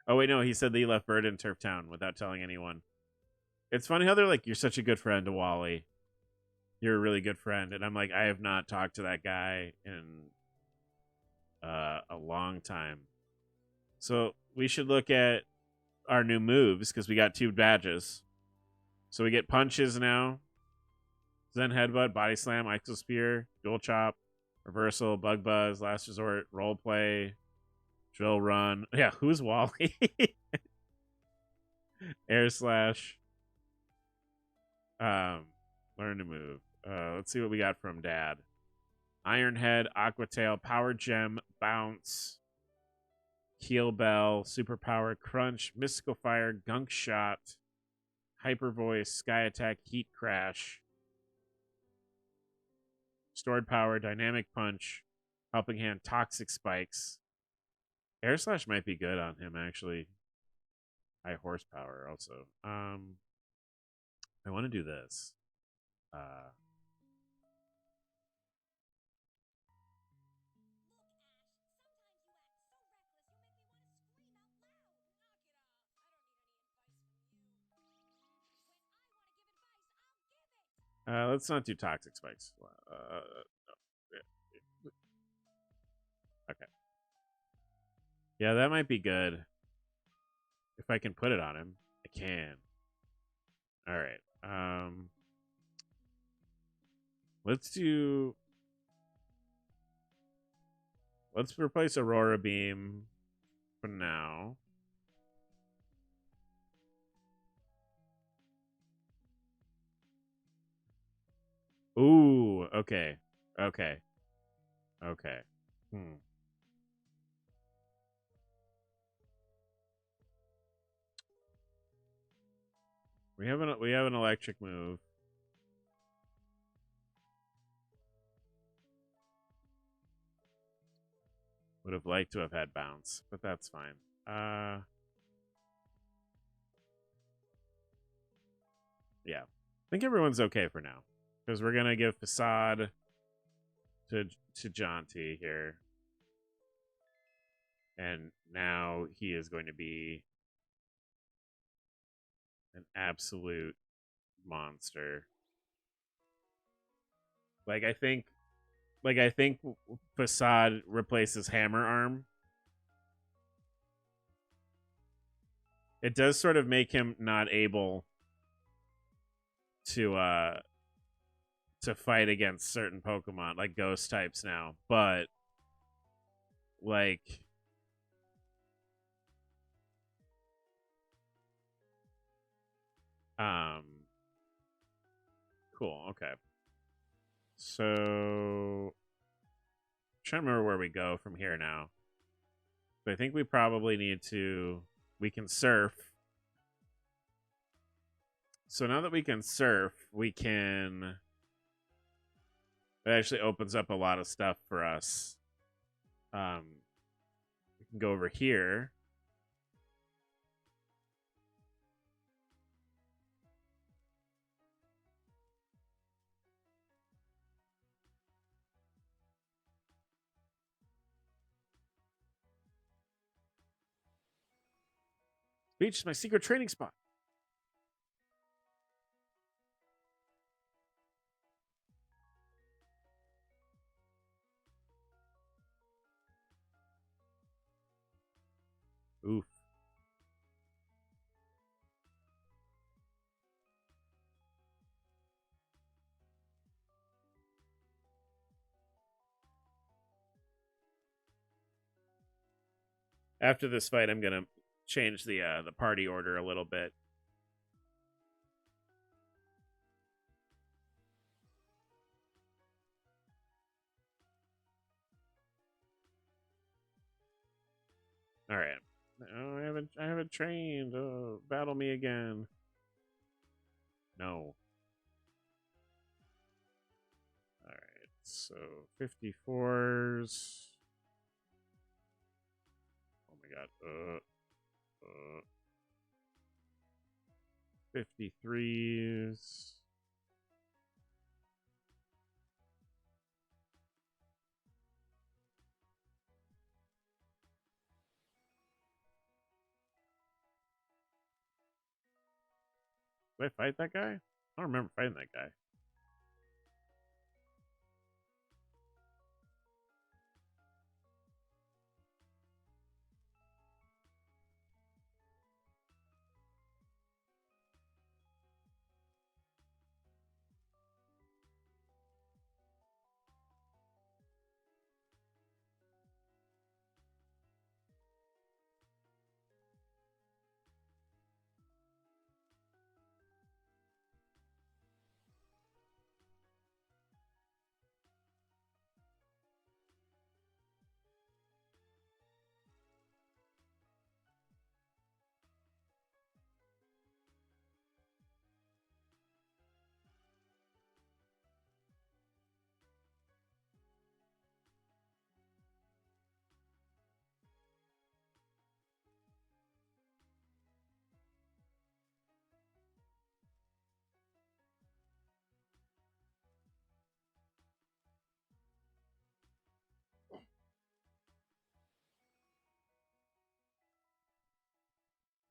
Oh wait, no, he said that he left Bird in Turf Town without telling anyone. It's funny how they're like, "You're such a good friend to Wally. You're a really good friend," and I'm like, I have not talked to that guy in a long time. So we should look at our new moves because we got 2 badges. So we get punches now. Zen Headbutt, Body Slam, Ixo Spear, Dual Chop, Reversal, Bug Buzz, Last Resort, Role Play, Drill Run. Yeah, who's Wally? Air Slash. Learn to move. Let's see what we got from Dad. Iron Head, Aqua Tail, Power Gem, Bounce, Keel Bell, Superpower, Crunch, Mystical Fire, Gunk Shot, Hyper Voice, Sky Attack, Heat Crash, Stored Power, Dynamic Punch, Helping Hand, Toxic Spikes. Air Slash might be good on him, actually. High horsepower, also. I want to do this. Let's not do Toxic Spikes. Okay. Yeah, that might be good. If I can put it on him, I can. All right. Let's do. Let's replace Aurora Beam for now. Ooh, okay. Okay. Okay. We have an electric move. Would have liked to have had bounce, but that's fine. Yeah. I think everyone's okay for now. Because we're gonna give Facade to Jonty here. And now he is going to be an absolute monster. Like I think Facade replaces Hammer Arm. It does sort of make him not able to fight against certain Pokemon, like ghost types now. But like cool, okay. So I'm trying to remember where we go from here now. But I think we probably need to we can surf. So now that we can surf, we can it actually opens up a lot of stuff for us. We can go over here. Beach is my secret training spot. Oof. After this fight, I'm gonna change the party order a little bit. All right. Oh, I haven't trained. Oh, battle me again. No. All right. So 54s. Oh my god. 53s. Did I fight that guy? I don't remember fighting that guy.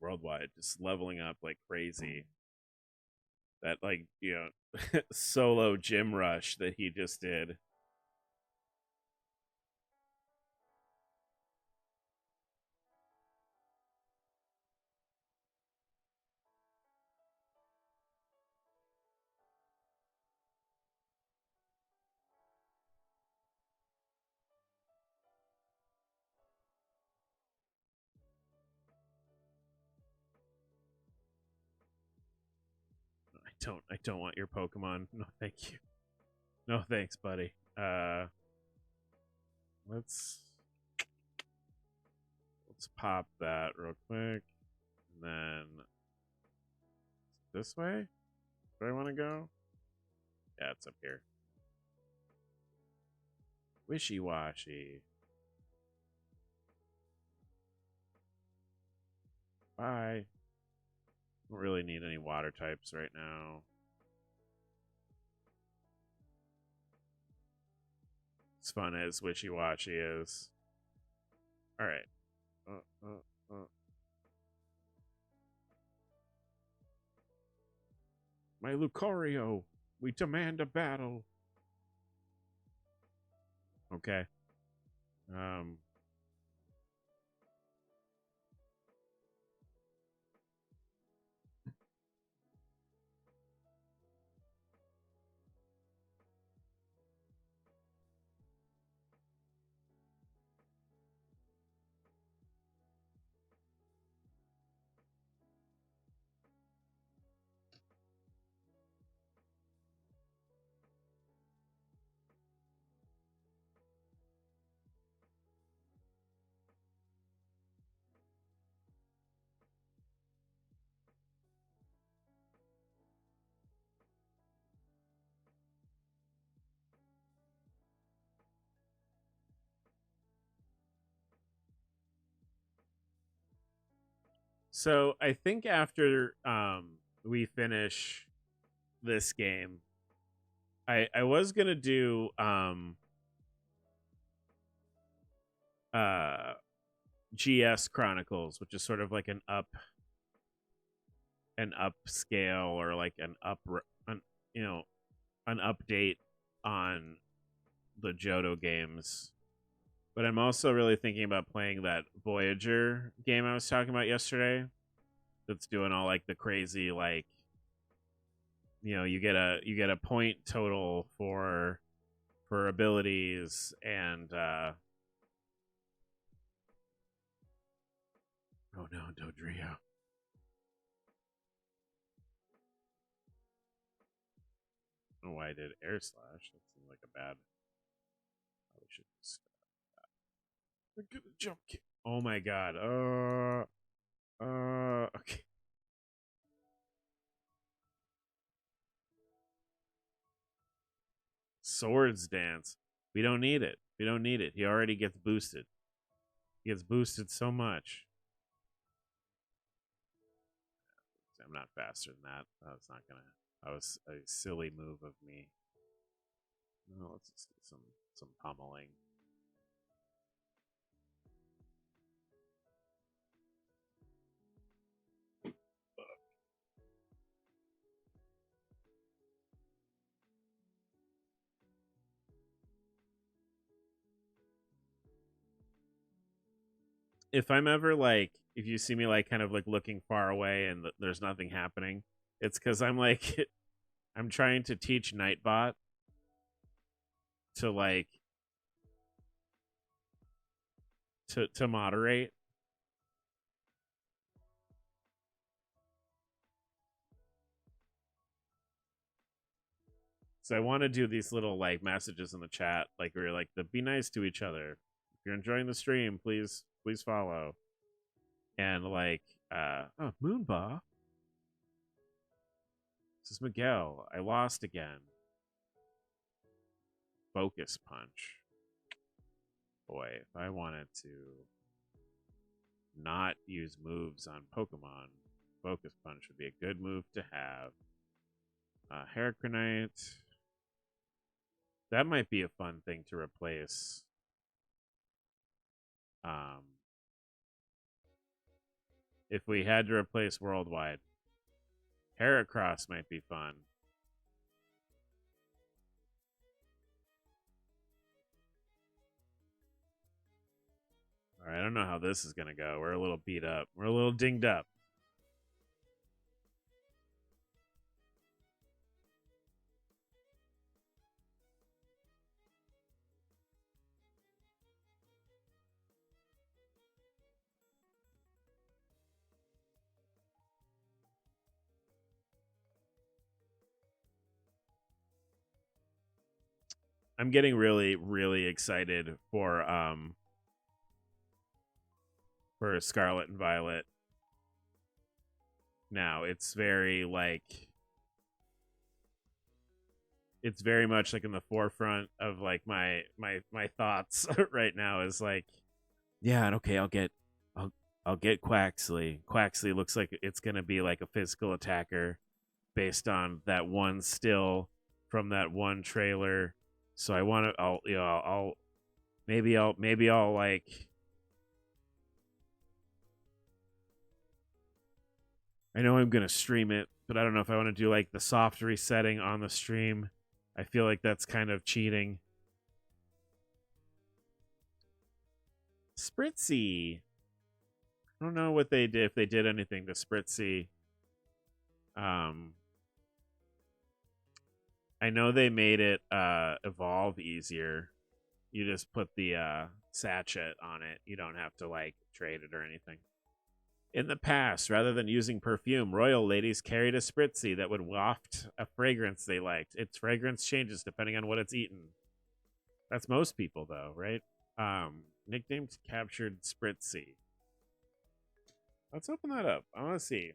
Worldwide, just leveling up like crazy. That like, solo gym rush that he just did. I don't want your Pokemon. No, thank you. No, thanks, buddy. Let's pop that real quick. And then this way? Where I want to go? Yeah, it's up here. Wishy-washy. Bye. Don't really need any water types right now. As fun as wishy-washy is. Alright. My Lucario, we demand a battle. Okay. So I think after we finish this game, I was gonna do uh GS Chronicles, which is sort of like an upscale or like an an update on the Johto games. But I'm also really thinking about playing that Voyager game I was talking about yesterday. That's doing all like the crazy like you get a point total for abilities and oh no, Dodrio. Oh, why I did air slash. That seemed like a bad. Probably should just get a jump kick. Oh my god. Okay. Swords dance. We don't need it. We don't need it. He already gets boosted. He gets boosted so much. I'm not faster than that. That was not gonna. That was a silly move of me. No, let's just do some pummeling. if I'm ever like, if you see me like kind of like looking far away and there's nothing happening, it's because I'm like, I'm trying to teach Nightbot to like to moderate. So I want to do these little like messages in the chat, like we're like the be nice to each other. If you're enjoying the stream, please follow. And like oh Moonba. This is Miguel. I lost again. Focus punch. Boy, if I wanted to not use moves on Pokemon, Focus Punch would be a good move to have. Heracronite. That might be a fun thing to replace. If we had to replace Worldwide, Heracross might be fun. All right, I don't know how this is going to go. We're a little beat up. We're a little dinged up. I'm getting really, really excited for Scarlet and Violet. Now it's very like it's very much like in the forefront of like my thoughts right now is like, yeah, and okay, I'll get Quaxley. Quaxley looks like it's gonna be like a physical attacker based on that one still from that one trailer. So I want to I'll maybe I'll like I know I'm going to stream it, but I don't know if I want to do like the soft resetting on the stream. I feel like that's kind of cheating. Spritzy. I don't know what they did, if they did anything to Spritzy. I know they made it evolve easier. You just put the sachet on it. You don't have to like trade it or anything. In the past, rather than using perfume, royal ladies carried a spritzy that would waft a fragrance they liked. Its fragrance changes depending on what it's eaten. That's most people, though, right? Nicknamed captured spritzy. Let's open that up. I want to see.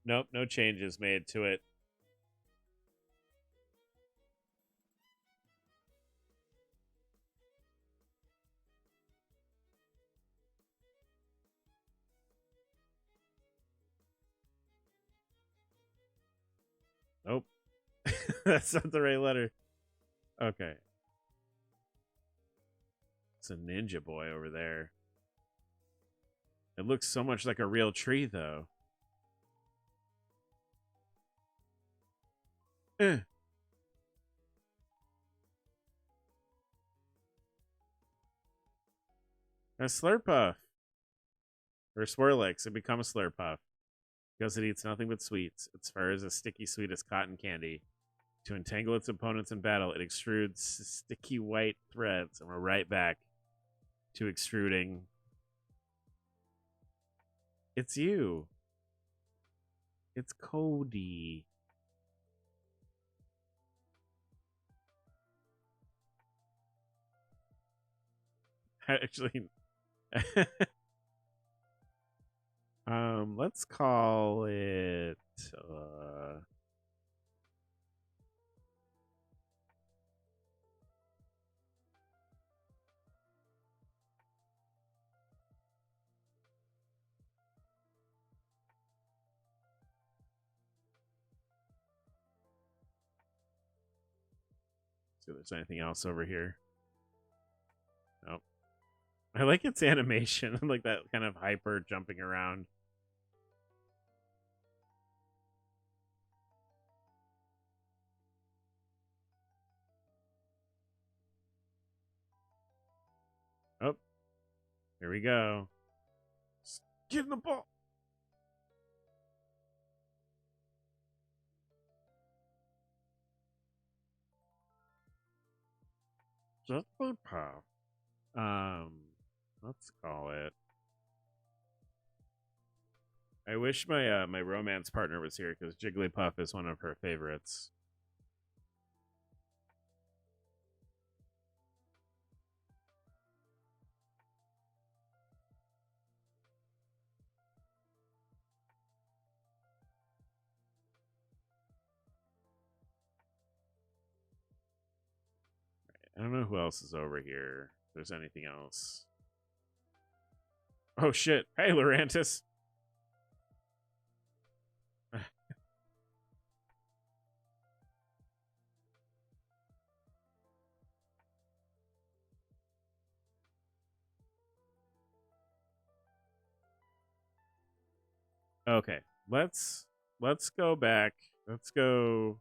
Nope, no changes made to it. Nope. That's not the right letter. Okay. It's a ninja boy over there. It looks so much like a real tree, though. A Slurpuff. Or Swirlix. It becomes Slurpuff. Because it eats nothing but sweets. Its fur is as sticky sweet as cotton candy. To entangle its opponents in battle, it extrudes sticky white threads. And we're right back to extruding. It's you. It's Cody. Actually, let's call it see if there's anything else over here. Nope. I like its animation, like that kind of hyper jumping around. Oh, here we go. Get in the ball. Just the path. Let's call it. I wish my my romance partner was here because Jigglypuff is one of her favorites. I don't know who else is over here. If there's anything else. Oh shit! Hey, Lurantis. Okay, let's go back. Let's go.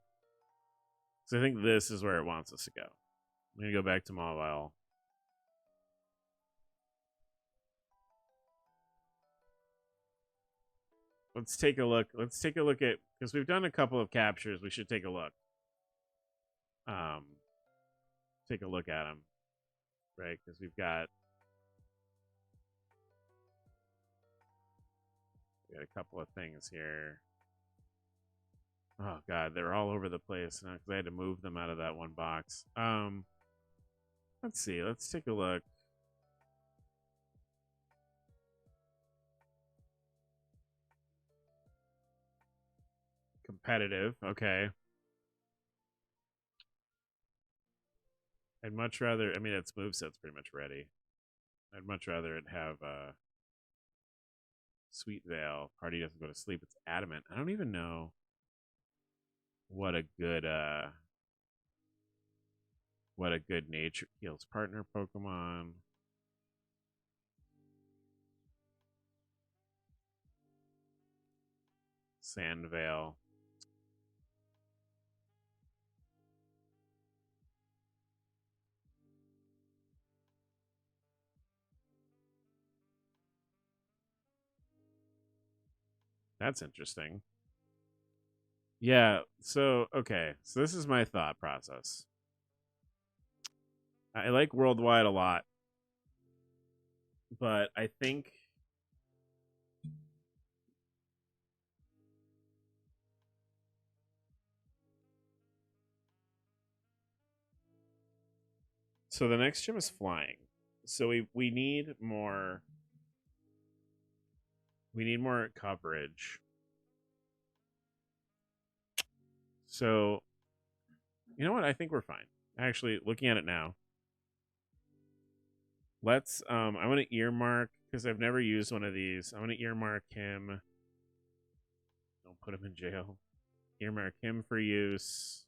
So I think this is where it wants us to go. I'm gonna go back to Mobile. Let's take a look. Let's take a look at, because we've done a couple of captures. We should take a look. Take a look at them, right? Because we've got a couple of things here. Oh god, they're all over the place now because I had to move them out of that one box. Let's see. Let's take a look. Competitive. Okay. I'd much rather. I mean, its moveset's pretty much ready. I'd much rather it have Sweet Veil. Party doesn't go to sleep. It's adamant. I don't even know what a good nature heals partner Pokemon. Sand Veil. That's interesting. Yeah, so okay. So this is my thought process. I like Worldwide a lot. But I think so the next gym is flying. So we need more coverage. So you know what? I think we're fine. Actually, looking at it now. Let's I want to earmark, because I've never used one of these. I want to earmark him. Don't put him in jail. Earmark him for use.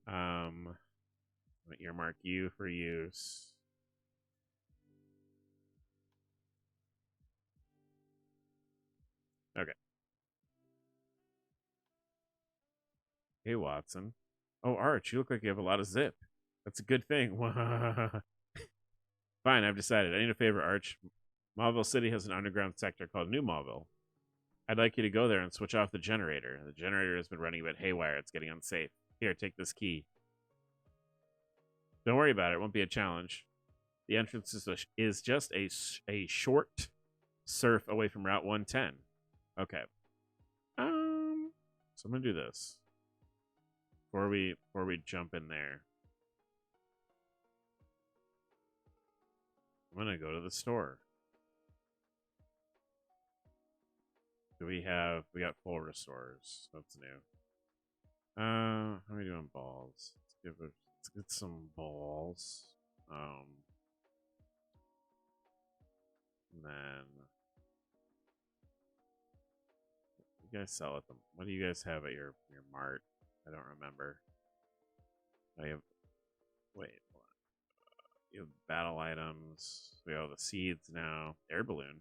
I'm gonna earmark you for use. Okay. Hey, Watson. Oh, Arch, you look like you have a lot of zip. That's a good thing. Fine, I've decided. I need a favor, Arch. Mauville City has an underground sector called New Mauville. I'd like you to go there and switch off the generator. The generator has been running a bit haywire. It's getting unsafe. Here, take this key. Don't worry about it. It won't be a challenge. The entrance is just a short surf away from Route 110. Okay. So I'm gonna do this before we jump in there. I'm gonna go to the store. We got full restores. That's new. How are we doing balls? Let's get some balls. And then you guys sell at them. What do you guys have at your mart? I don't remember. I have wait. Hold on. You have battle items. We have the seeds now. Air balloon.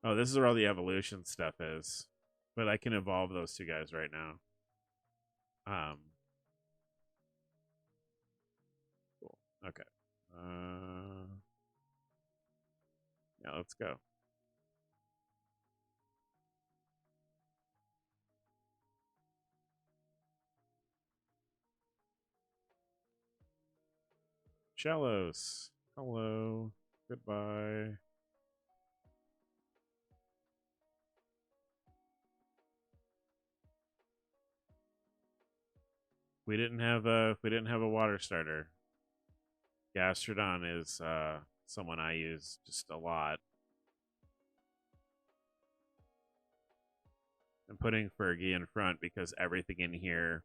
Oh, this is where all the evolution stuff is. But I can evolve those two guys right now. Cool. Okay. Yeah, let's go. Shallows. Hello. Goodbye. We didn't have a water starter. Gastrodon is someone I use just a lot. I'm putting Fergie in front because everything in here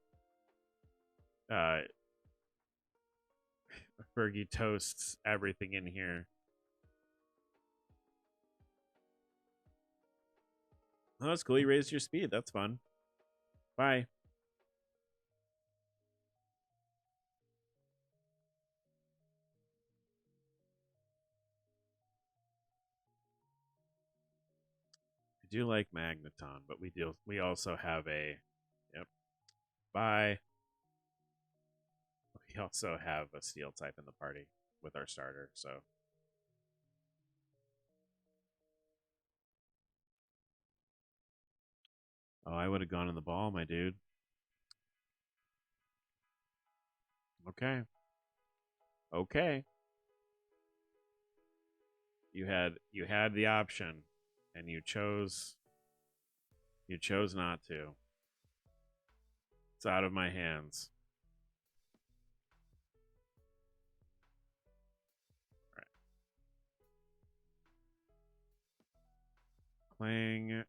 Fergie toasts everything in here. Oh, that's cool. You raised your speed. That's fun. Bye. I do like Magneton, but we also have a yep. Bye. We also have a steel type in the party with our starter, so oh, I would have gone in the ball, my dude. Okay. Okay. You had the option and you chose not to. It's out of my hands. All right. Clang. No.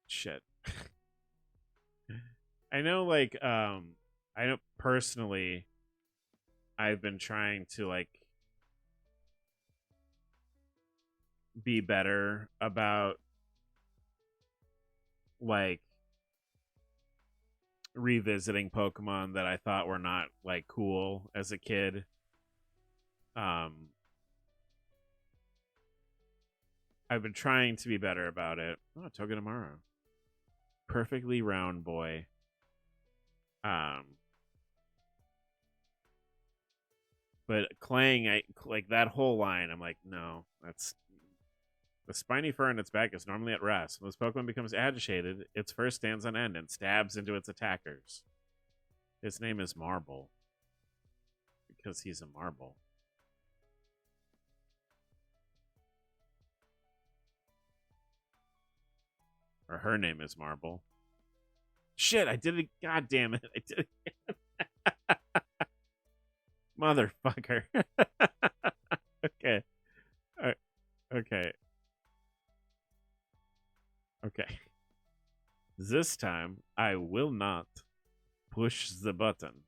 Shit. I know I know personally I've been trying to like be better about like revisiting Pokemon that I thought were not like cool as a kid. I've been trying to be better about it. Oh, Togedemaru. Perfectly round boy. But Clang, I like that whole line. I'm like, no, that's the spiny fur on its back is normally at rest. When this Pokemon becomes agitated, its fur stands on end and stabs into its attackers. His name is Marble because he's a marble. Or her name is Marble. Shit, I did it. God damn it. I did it. Motherfucker. Okay. Okay. Okay. This time, I will not push the button.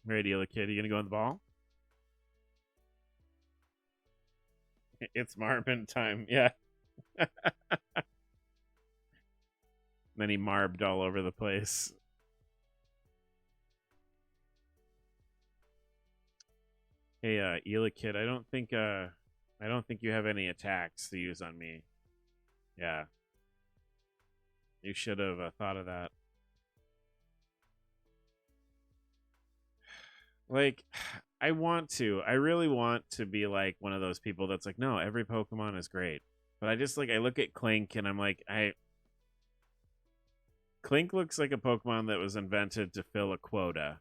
Radio Kid, you gonna go on the ball? It's Marvin time, yeah. Then he marbed all over the place. Hey, Ela Kid, I don't think you have any attacks to use on me. Yeah. You should have thought of that. Like, I really want to be like one of those people that's like, no, every Pokemon is great. But I just like, I look at Clink and I'm like, Clink looks like a Pokemon that was invented to fill a quota.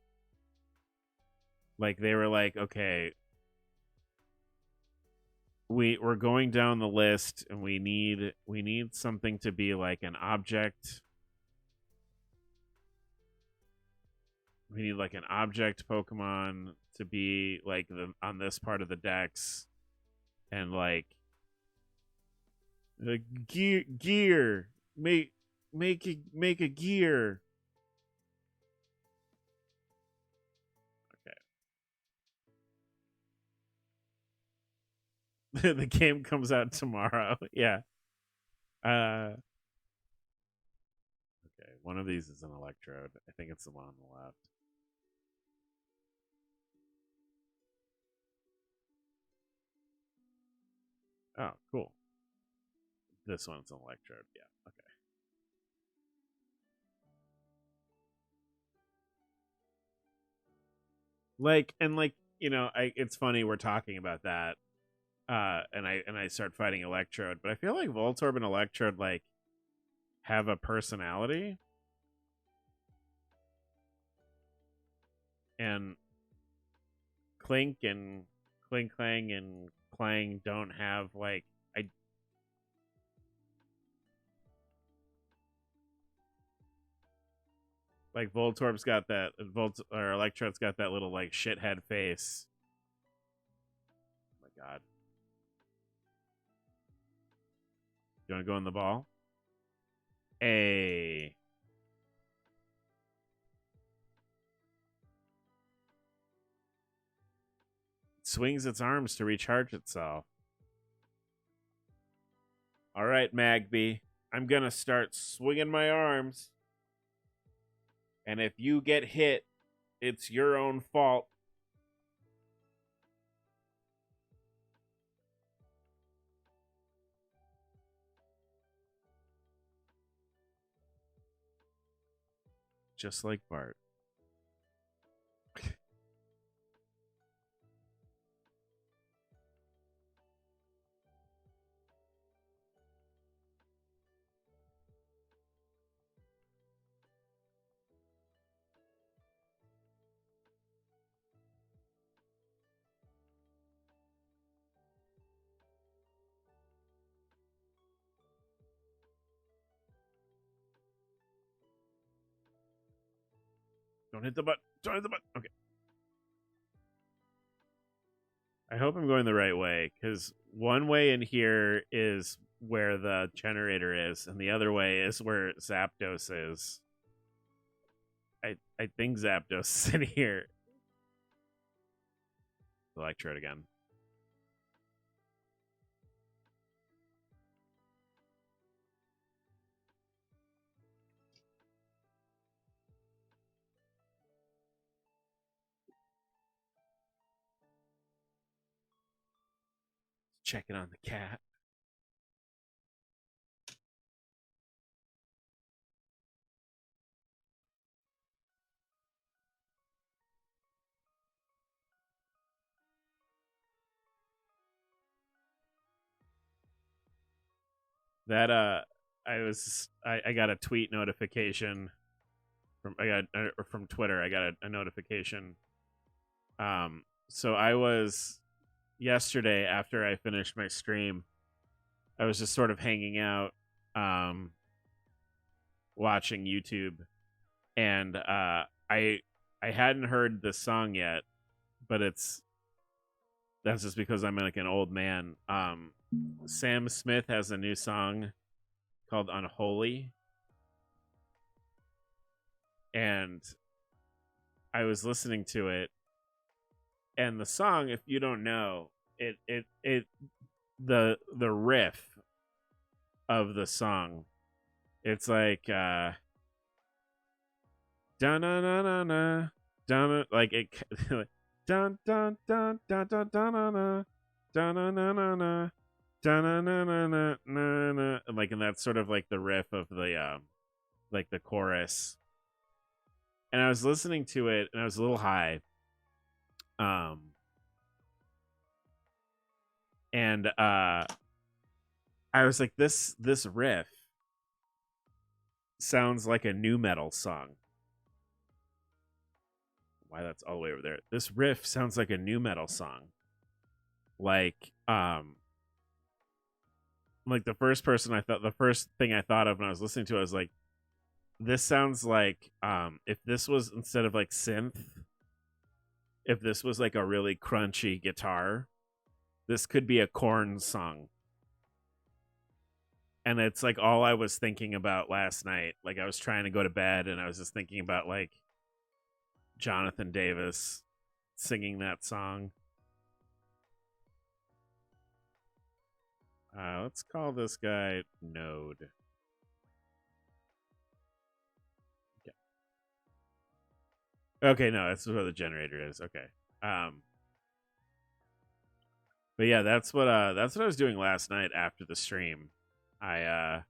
Like they were like, okay, we're going down the list and we need something to be like an object. We need like an object Pokemon to be like on this part of the dex, and like gear make a gear. The game comes out tomorrow. Yeah. Okay, one of these is an electrode. I think it's the one on the left. Oh, cool. This one's an electrode. Yeah. Okay. It's funny we're talking about that. And I start fighting electrode, but I feel like Voltorb and electrode like have a personality. And Clink and Clink Clang and Clang don't have like Voltorb's got that or Electrode's got that little like shithead face. Oh my god. You want to go in the ball? Hey. It swings its arms to recharge itself. All right, Magby. I'm going to start swinging my arms. And if you get hit, it's your own fault. Just like Bart. Don't hit the button. Don't hit the button. Okay. I hope I'm going the right way, because one way in here is where the generator is, and the other way is where Zapdos is. I think Zapdos is in here. Electrode again. Checking on the cat. That I got a tweet notification from Twitter. I got a notification. So I was yesterday after I finished my stream, I was just sort of hanging out, watching YouTube, and I hadn't heard the song yet, but that's just because I'm like an old man. Sam Smith has a new song called Unholy, and I was listening to it, and the song, if you don't know, the riff of the song, it's like dun dun dun dun dun, like it dun dun dun dun dun dun dun dun dun dun, like, and that's sort of like the riff of the like the chorus. And I was listening to it, and I was a little high, and I was like, this riff sounds like a new metal song. Why, that's all the way over there. This riff sounds like a new metal song. Like the first thing I thought of when I was listening to it, I was like, this sounds like if this was, instead of like synth, if this was like a really crunchy guitar, this could be a Korn song. And it's like all I was thinking about last night. Like, I was trying to go to bed, and I was just thinking about like Jonathan Davis singing that song. Let's call this guy Node. Okay, no, that's what the generator is. Okay. Um, but yeah, that's what I was doing last night after the stream. I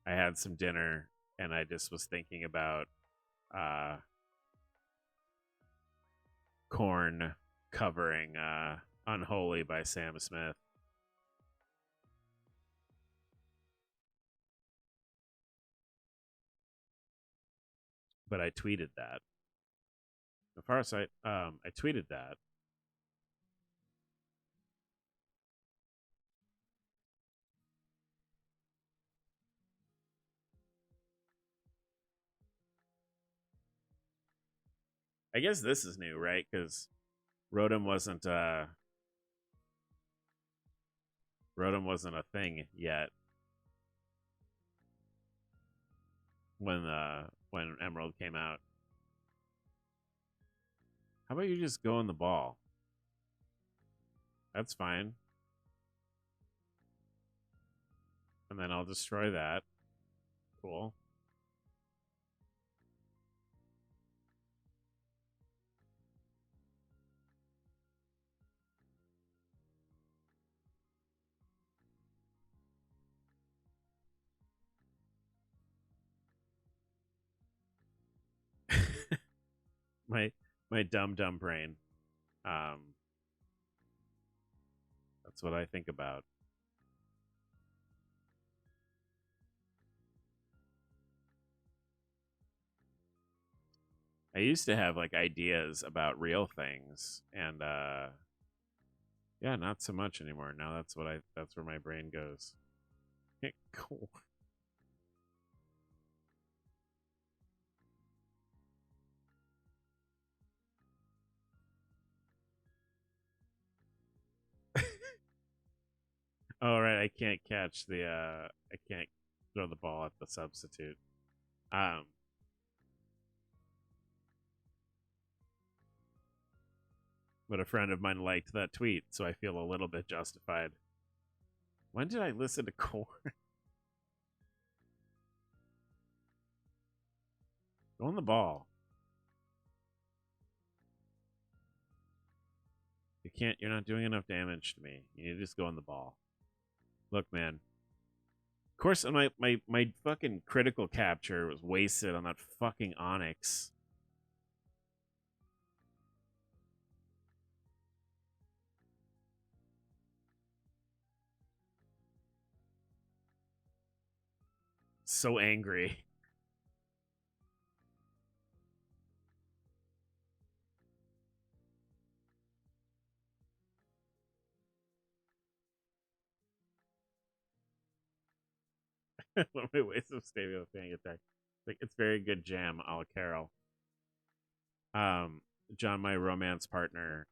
had some dinner and I just was thinking about uh Corn covering Unholy by Sam Smith. But I tweeted that. The far side, I tweeted that. I guess this is new, right? Because Rotom wasn't a thing yet when Emerald came out. How about you just go in the ball? That's fine. And then I'll destroy that. Cool. my my dumb brain. Um, that's what I think about. I used to have like ideas about real things, and yeah, not so much anymore. Now that's where my brain goes. Cool. Oh right, I can't catch the I can't throw the ball at the substitute. Um but a friend of mine liked that tweet, so I feel a little bit justified. When did I listen to Corn? Go on the ball. You're not doing enough damage to me. You need to just go on the ball. Look, man. Of course, my fucking critical capture was wasted on that fucking Onyx. So angry. Let me waste some stable panic attack. Like it's very good jam, a la Carol. Um, John, my romance partner,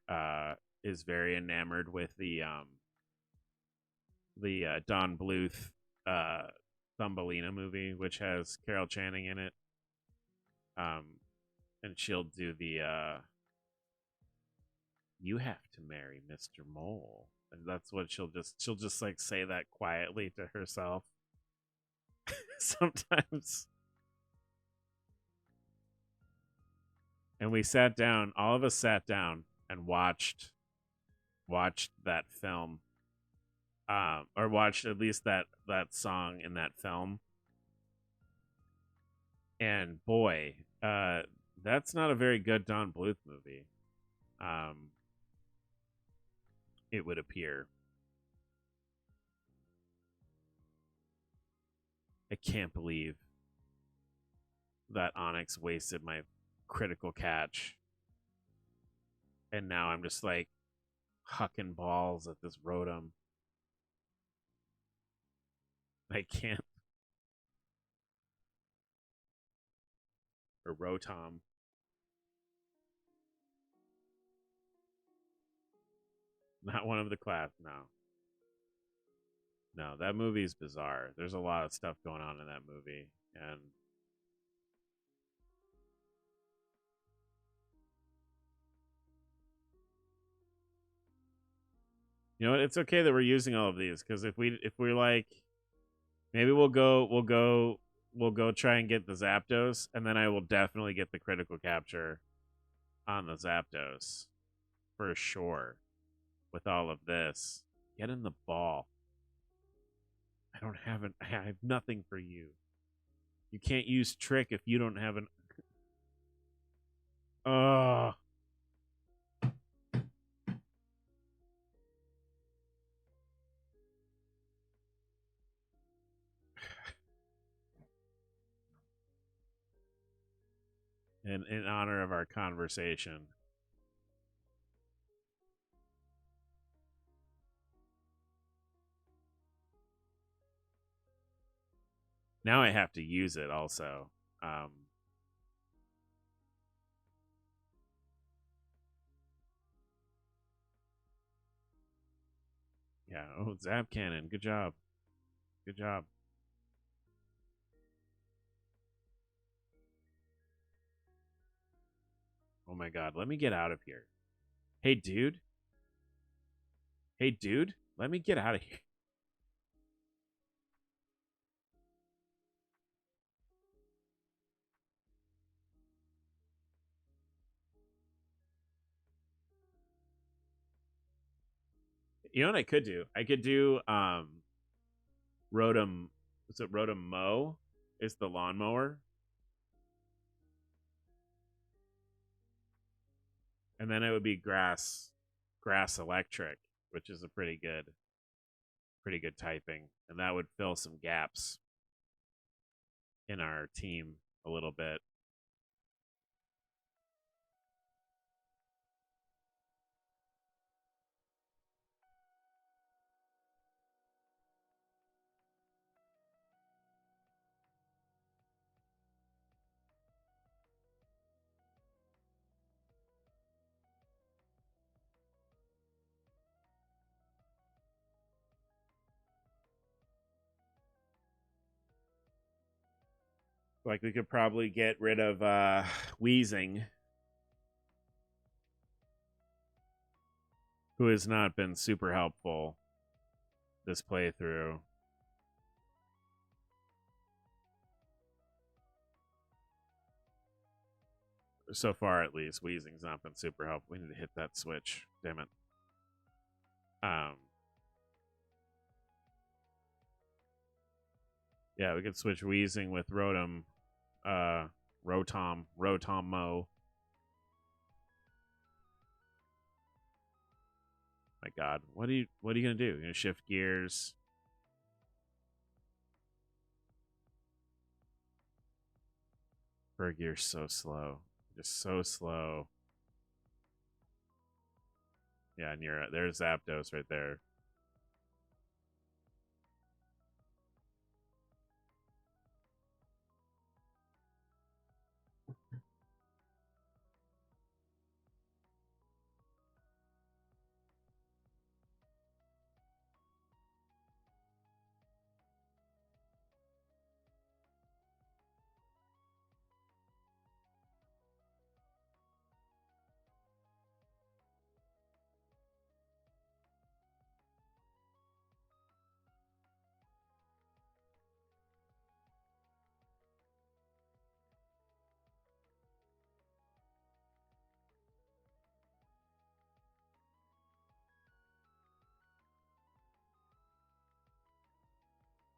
is very enamored with the Don Bluth uh Thumbelina movie, which has Carol Channing in it. Um, and she'll do the "You have to marry Mr. Mole," and that's what she'll just like say that quietly to herself. Sometimes. And we sat down, all of us sat down and watched that film, or watched at least that song in that film. And boy, that's not a very good Don Bluth movie. Um, it would appear. I can't believe that Onyx wasted my critical catch, and now I'm just like hucking balls at this Rotom. I can't. Or Rotom. Not one of the class. No. No, that movie's bizarre. There's a lot of stuff going on in that movie. And You know what? It's okay that we're using all of these, because if we're like, maybe we'll go try and get the Zapdos, and then I will definitely get the critical capture on the Zapdos for sure. With all of this, get in the ball. I have nothing for you. You can't use trick if you don't have an. Oh. In honor of our conversation. Now I have to use it also. Yeah. Oh, Zap Cannon. Good job. Good job. Oh my god. Let me get out of here. Hey, dude. Hey, dude. Let me get out of here. You know what I could do? I could do Rotom. Is it Rotom Mow? Is the lawnmower? And then it would be grass electric, which is a pretty good typing, and that would fill some gaps in our team a little bit. Like we could probably get rid of Wheezing, who has not been super helpful this playthrough. So far, at least, Wheezing's not been super helpful. We need to hit that switch. Damn it. Yeah, we could switch Wheezing with Rotom Mo. My God, what are you gonna do? You're gonna shift gears? Fergier's so slow, just so slow. Yeah, and there's Zapdos right there.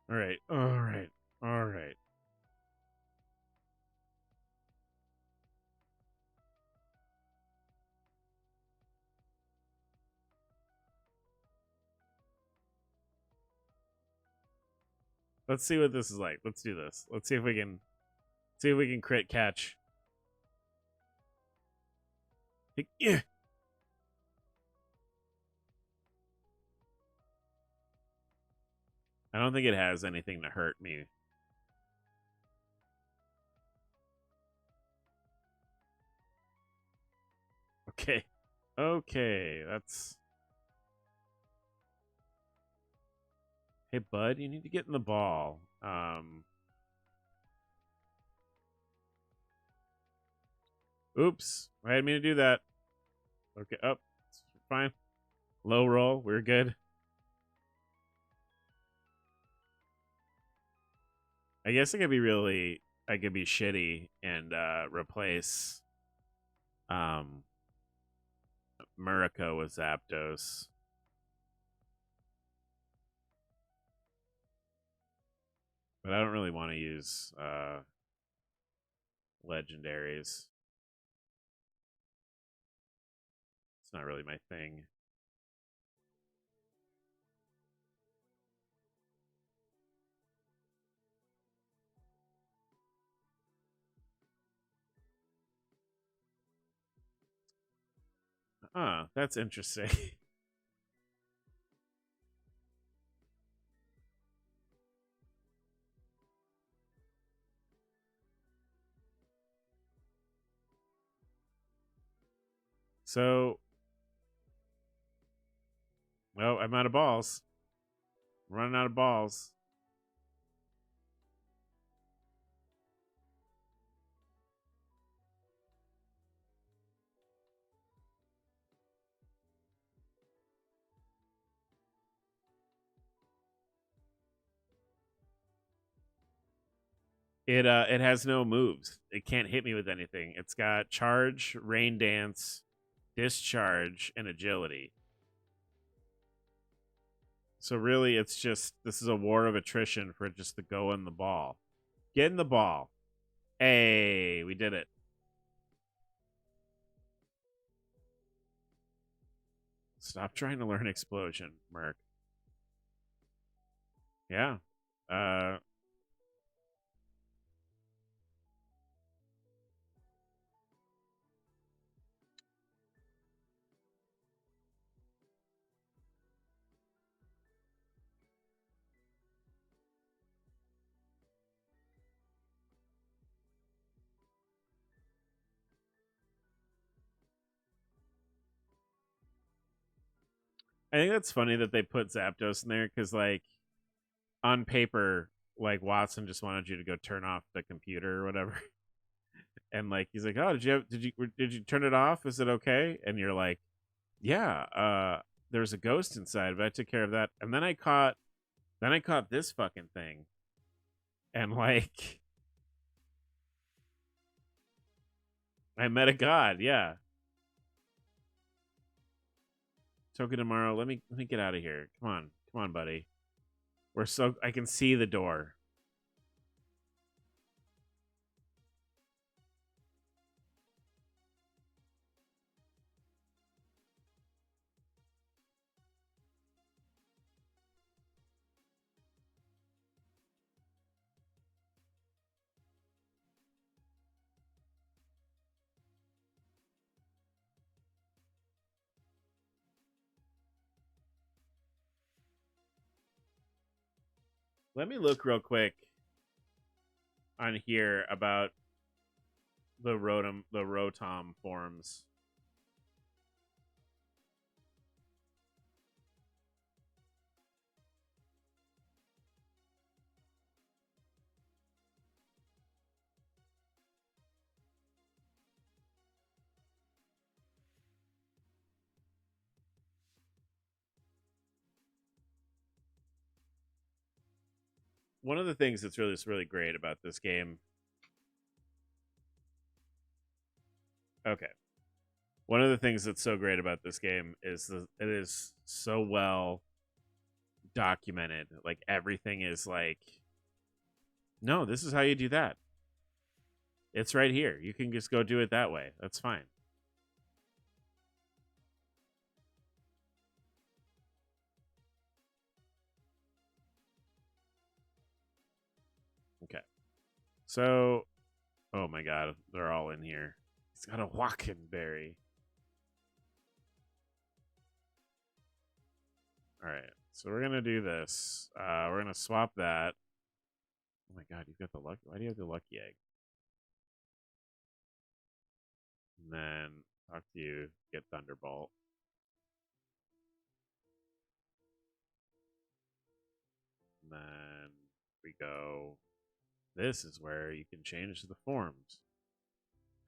All right, all right, all right. Let's see what this is like. Let's do this. Let's see if we can crit catch. Yeah. I don't think it has anything to hurt me. Okay. Okay, that's... Hey, bud, you need to get in the ball. Oops. I didn't mean to do that. Okay, up. Oh, fine. Low roll. We're good. I guess I could be shitty and replace Murica with Zapdos. But I don't really want to use legendaries. It's not really my thing. That's interesting. So, well, I'm out of balls. I'm running out of balls. It has no moves. It can't hit me with anything. It's got charge, rain dance, discharge, and agility. So really, it's just this is a war of attrition for just to go in the ball. Get in the ball. Hey, we did it. Stop trying to learn explosion, Merc. Yeah. I think that's funny that they put Zapdos in there because, like, on paper, like Watson just wanted you to go turn off the computer or whatever, and like he's like, "Oh, did you turn it off? Is it okay?" And you're like, "Yeah, there's a ghost inside, but I took care of that." And then I caught this fucking thing, and like, I met a god. Yeah, Token tomorrow. Let me get out of here. Come on, buddy. I can see the door. Let me look real quick on here about the Rotom forms. One of the things that's really great about this game. Okay. One of the things that's so great about this game is it is so well documented. Like everything is like, no, this is how you do that. It's right here. You can just go do it that way. That's fine. Okay. So, oh my god, they're all in here. He's got a walking berry. All right. So we're gonna do this. We're gonna swap that. Oh my god, you've got the lucky. Why do you have the lucky egg? And then talk to you. Get Thunderbolt. And then we go. This is where you can change the forms.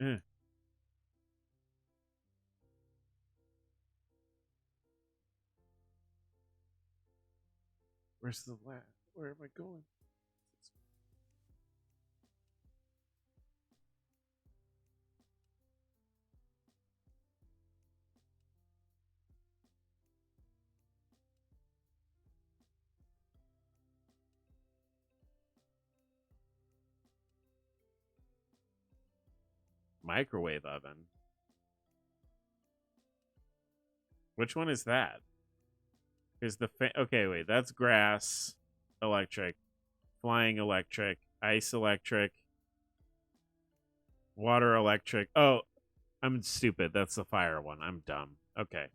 Eh. Where's the lab? Where am I going? Microwave oven. Which one is that? Is the okay? Wait, that's grass, electric, flying electric, ice electric, water electric. Oh, I'm stupid. That's the fire one. I'm dumb. Okay.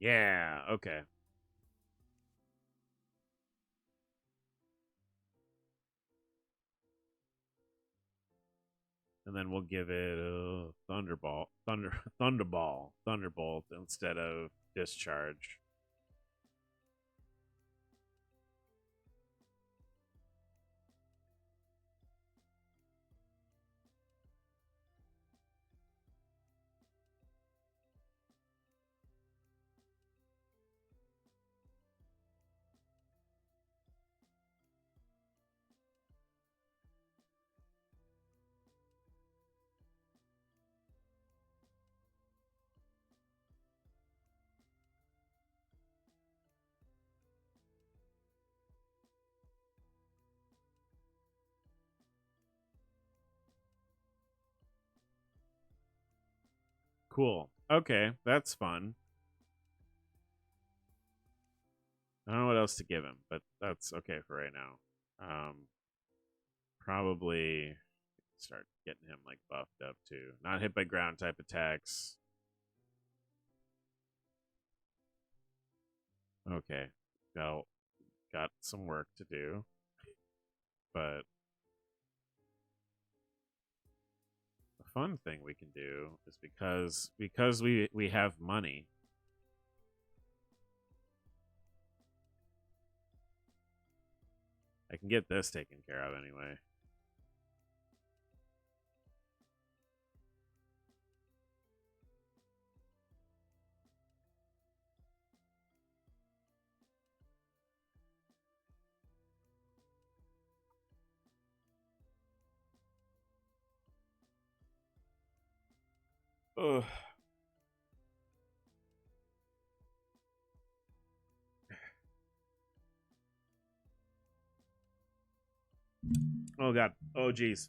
Yeah. Okay. And then we'll give it a thunderbolt instead of discharge. Cool. Okay, that's fun. I don't know what else to give him, but that's okay for right now. Probably start getting him like buffed up too. Not hit by ground type attacks. Okay. Got some work to do. But the fun thing we can do is because we have money. I can get this taken care of anyway. Ugh. Oh god. Oh geez.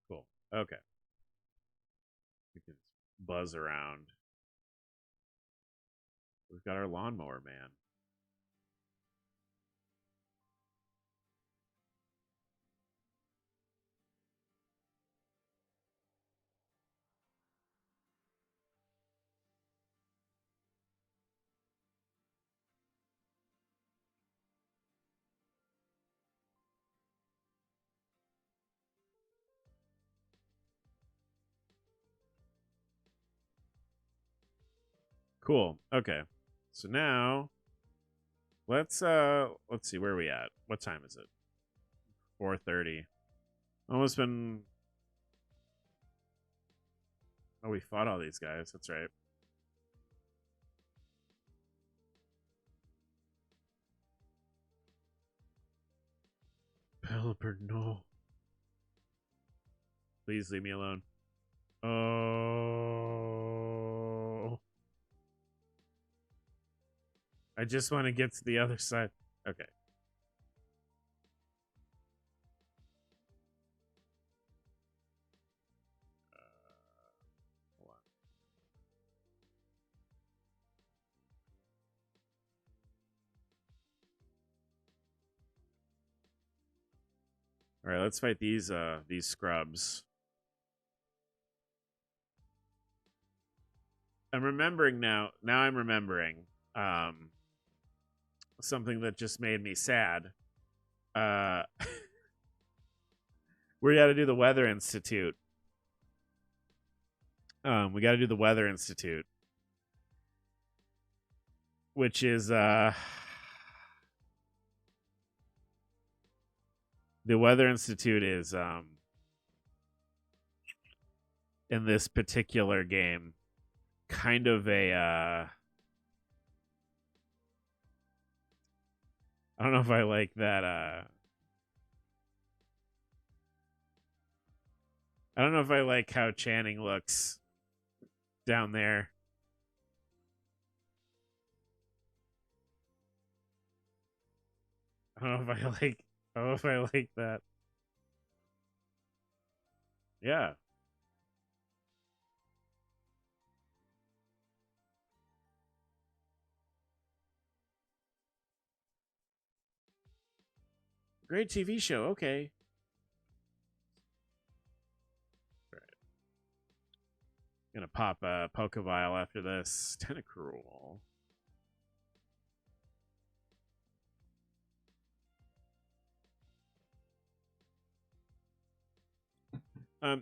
Cool. Okay. We can buzz around. We've got our lawnmower man. Cool. Okay. So now let's see where are we at. What time is it? 4:30. Almost been. Oh, we fought all these guys. That's right. Pelipper, no. Please leave me alone. Oh. I just want to get to the other side. Okay. Hold on. All right, let's fight these scrubs. I'm remembering now. Now I'm remembering something that just made me sad. We got to do the Weather Institute. We got to do the Weather Institute, which is the Weather Institute is in this particular game kind of a I don't know if I like that I don't know if I like how Channing looks down there. I don't know if I don't know if I like that. Yeah. Great TV show. Okay. Gonna pop a Pokeball after this. Tentacruel.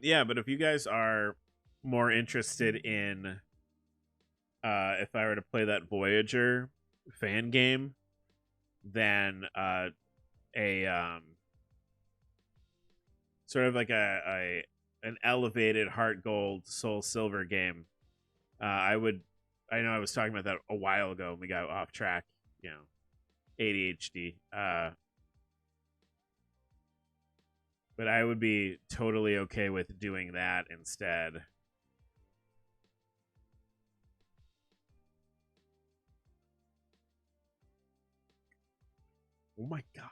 Yeah, but if you guys are more interested in if I were to play that Voyager fan game, then a sort of like a an elevated Heart Gold Soul Silver game. I would I know I was talking about that a while ago and we got off track, you know. ADHD. But I would be totally okay with doing that instead. Oh my god.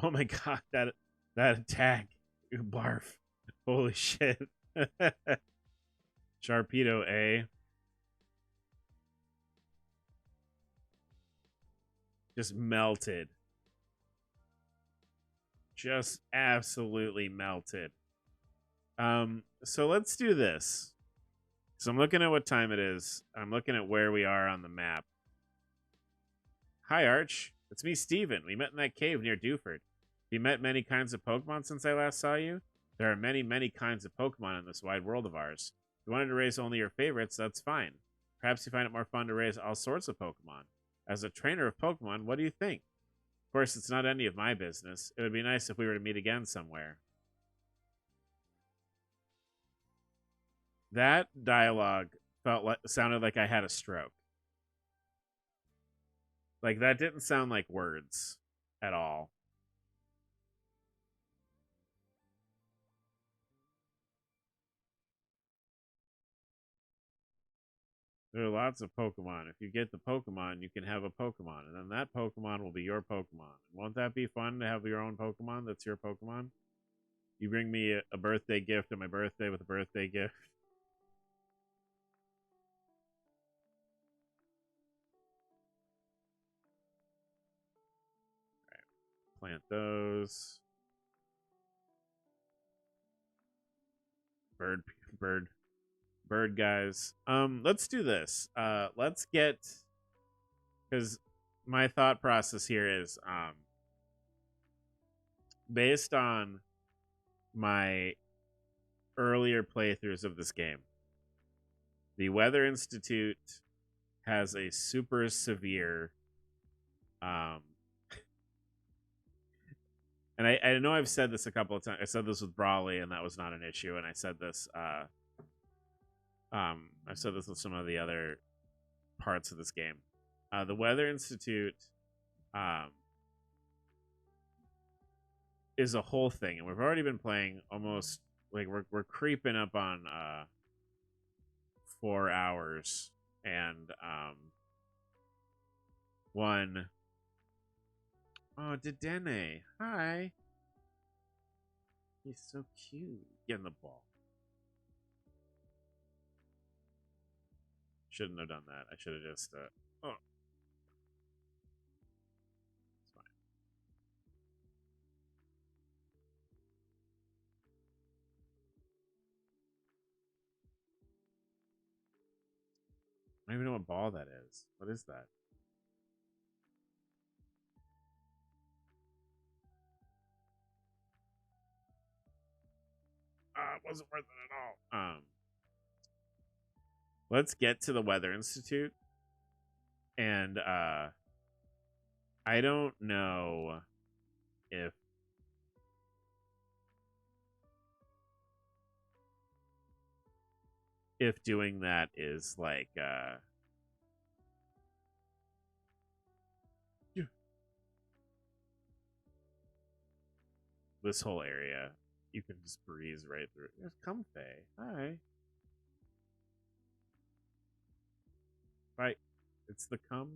Oh my god, that attack. Barf. Holy shit. Sharpedo A. Just melted. Just absolutely melted. So let's do this. So I'm looking at what time it is. I'm looking at where we are on the map. Hi, Arch. It's me, Steven. We met in that cave near Dewford. You met many kinds of Pokemon since I last saw you? There are many, many kinds of Pokemon in this wide world of ours. If you wanted to raise only your favorites, that's fine. Perhaps you find it more fun to raise all sorts of Pokemon. As a trainer of Pokemon, what do you think? Of course, it's not any of my business. It would be nice if we were to meet again somewhere. That dialogue sounded like I had a stroke. Like that didn't sound like words at all. There are lots of Pokemon. If you get the Pokemon, you can have a Pokemon, and then that Pokemon will be your Pokemon. Won't that be fun to have your own Pokemon that's your Pokemon? You bring me a birthday gift on my birthday with a birthday gift. Plant those. Bird, bird, bird guys. Let's do this. Let's get, because my thought process here is based on my earlier playthroughs of this game. The Weather Institute has a super severe and I know I've said this a couple of times. I said this with Brawley and that was not an issue, and I said this I've said this with some of the other parts of this game. The Weather Institute is a whole thing, and we've already been playing almost like we're creeping up on 4 hours, and one. Oh, Dedenne. Hi. He's so cute. Getting the ball. Shouldn't have done that. I should have just oh. It's fine. I don't even know what ball that is. What is that? It wasn't worth it at all. Let's get to the Weather Institute. And I don't know if doing that is like this whole area you can just breeze right through. There's Comfey. Hi. Right. It's the Comfey.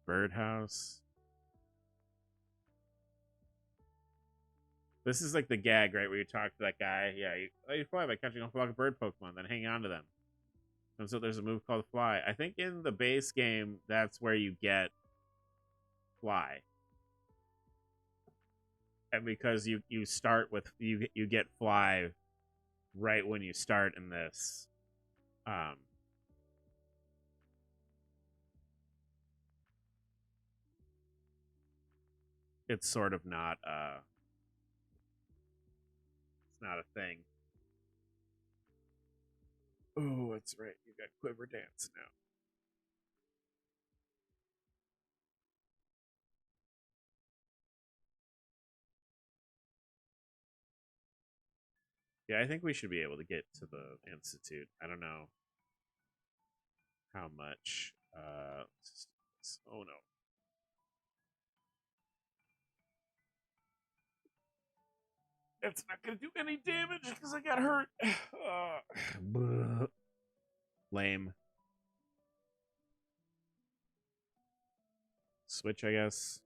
Birdhouse. This is like the gag, right? Where you talk to that guy. Yeah, you fly by catching a flock of bird Pokemon, then hang on to them. And so there's a move called Fly. I think in the base game, that's where you get Fly. And because you start with you get Fly right when you start in this. It's sort of not it's not a thing. Oh, that's right. You got Quiver Dance now. Yeah, I think we should be able to get to the Institute. I don't know how much. Oh no. It's not gonna do any damage because I got hurt. Lame. Switch, I guess.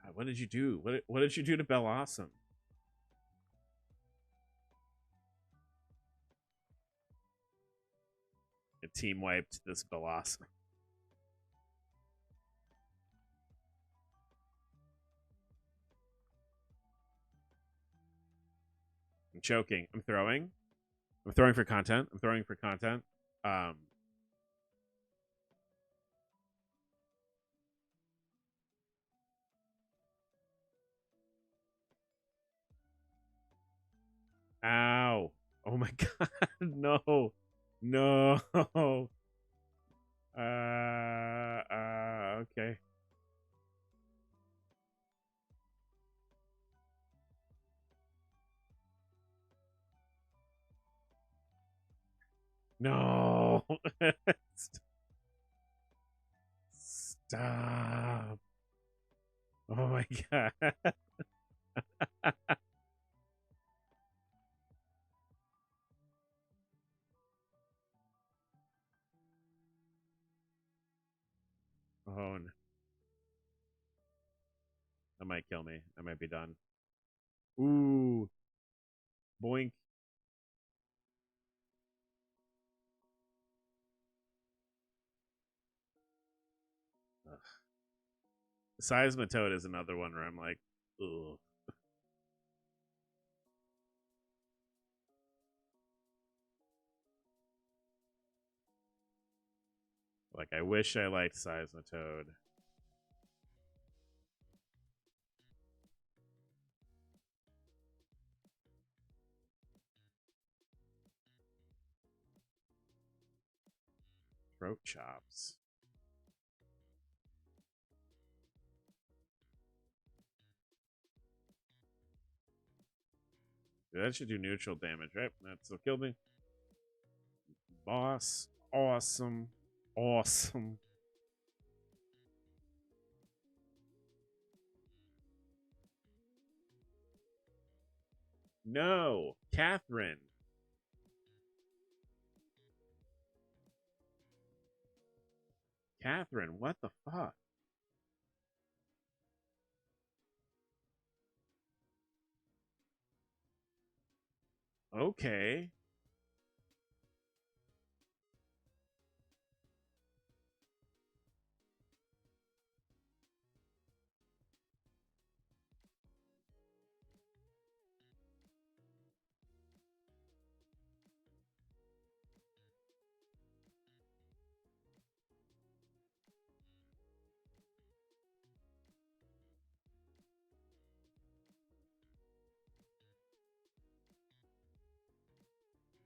God, what did you do? What did you do to Bellawesome? It team wiped this Bellawesome. I'm choking. I'm throwing. I'm throwing for content. I'm throwing for content. Ow. Oh my god. No. No. Okay. No. Stop. Oh my god. Oh, no. That might kill me. I might be done. Ooh. Boink. Ugh. Seismitoad is another one where I'm like, ugh. Like, I wish I liked Seismitoad. Throat chops. That should do neutral damage, right? That still killed me. Boss. Awesome. Awesome. No. Catherine. Catherine, what the fuck? Okay.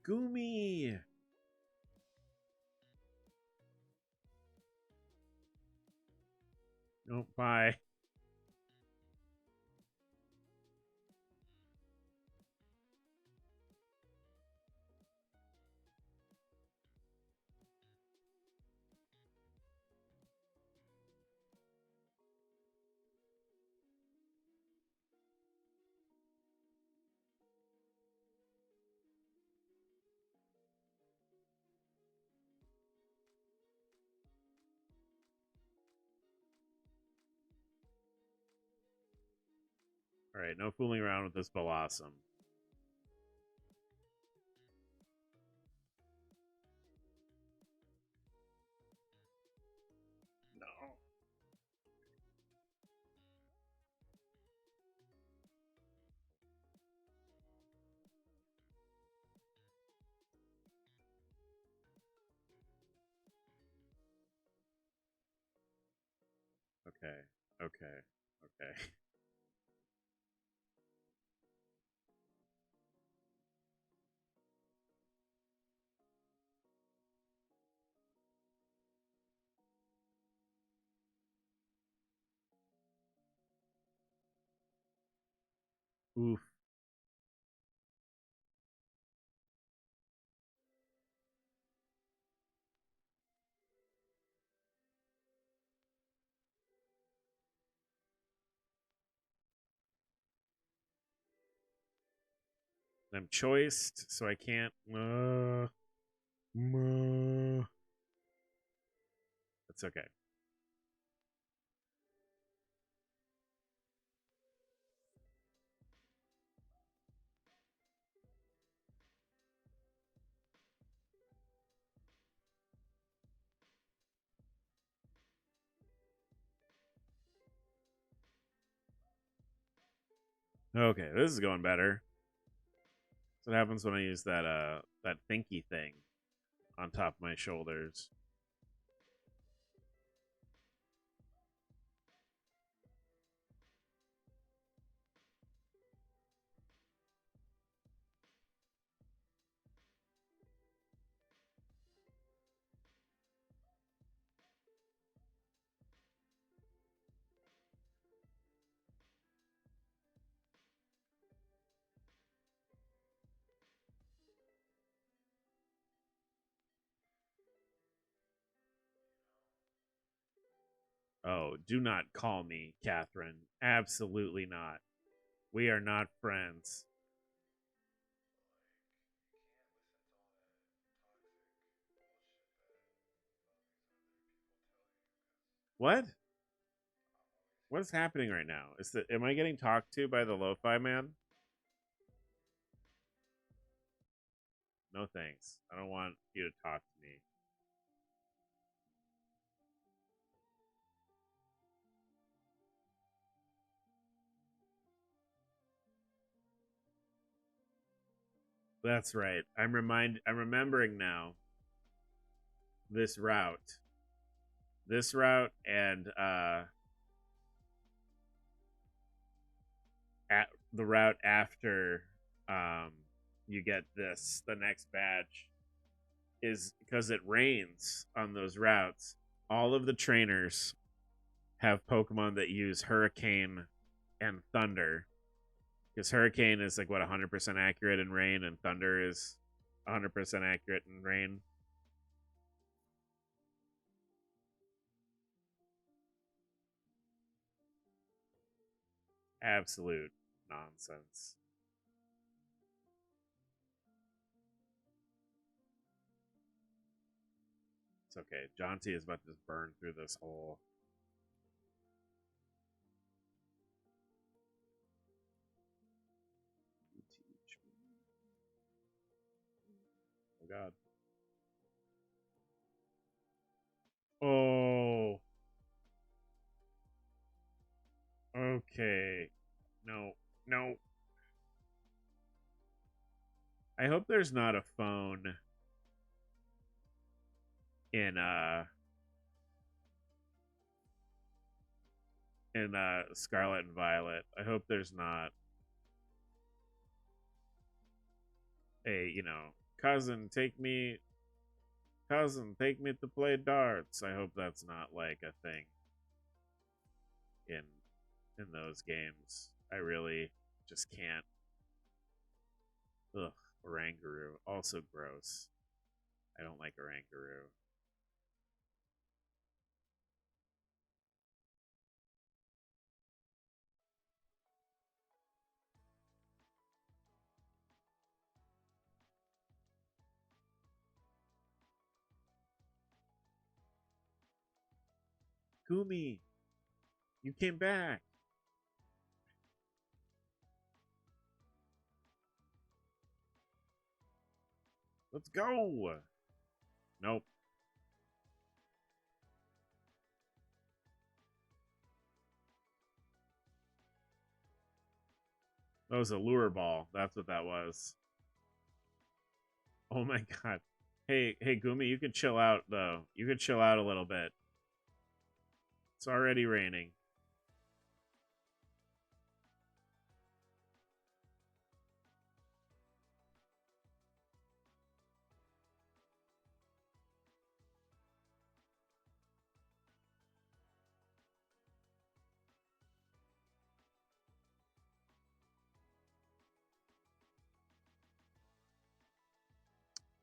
Gumi. Oh, bye. All right, no fooling around with this Blossom. No. Okay. Okay. Okay. Oof. I'm choiced, so I can't. It's okay. Okay, this is going better. That's what happens when I use that thinky thing on top of my shoulders. Oh, do not call me Catherine. Absolutely not. We are not friends. What? What is happening right now? Am I getting talked to by the lo-fi man? No thanks. I don't want you to talk to me. That's right. I'm remembering now this route. This route and at the route after you get the next badge is because it rains on those routes. All of the trainers have Pokemon that use Hurricane and Thunder. Because Hurricane is like what 100% accurate in rain, and Thunder is 100% accurate in rain. Absolute nonsense. It's okay. Jaunty is about to just burn through this hole. God. Oh. Okay. No. No. I hope there's not a phone in Scarlet and Violet. I hope there's not a, cousin, take me to play darts. I hope that's not like a thing in those games. I really just can't. Ugh, Oranguru, also gross. I don't like Oranguru. Gumi, you came back. Let's go. Nope. That was a lure ball. That's what that was. Oh my god. Hey, Gumi, you can chill out though. You can chill out a little bit. It's already raining.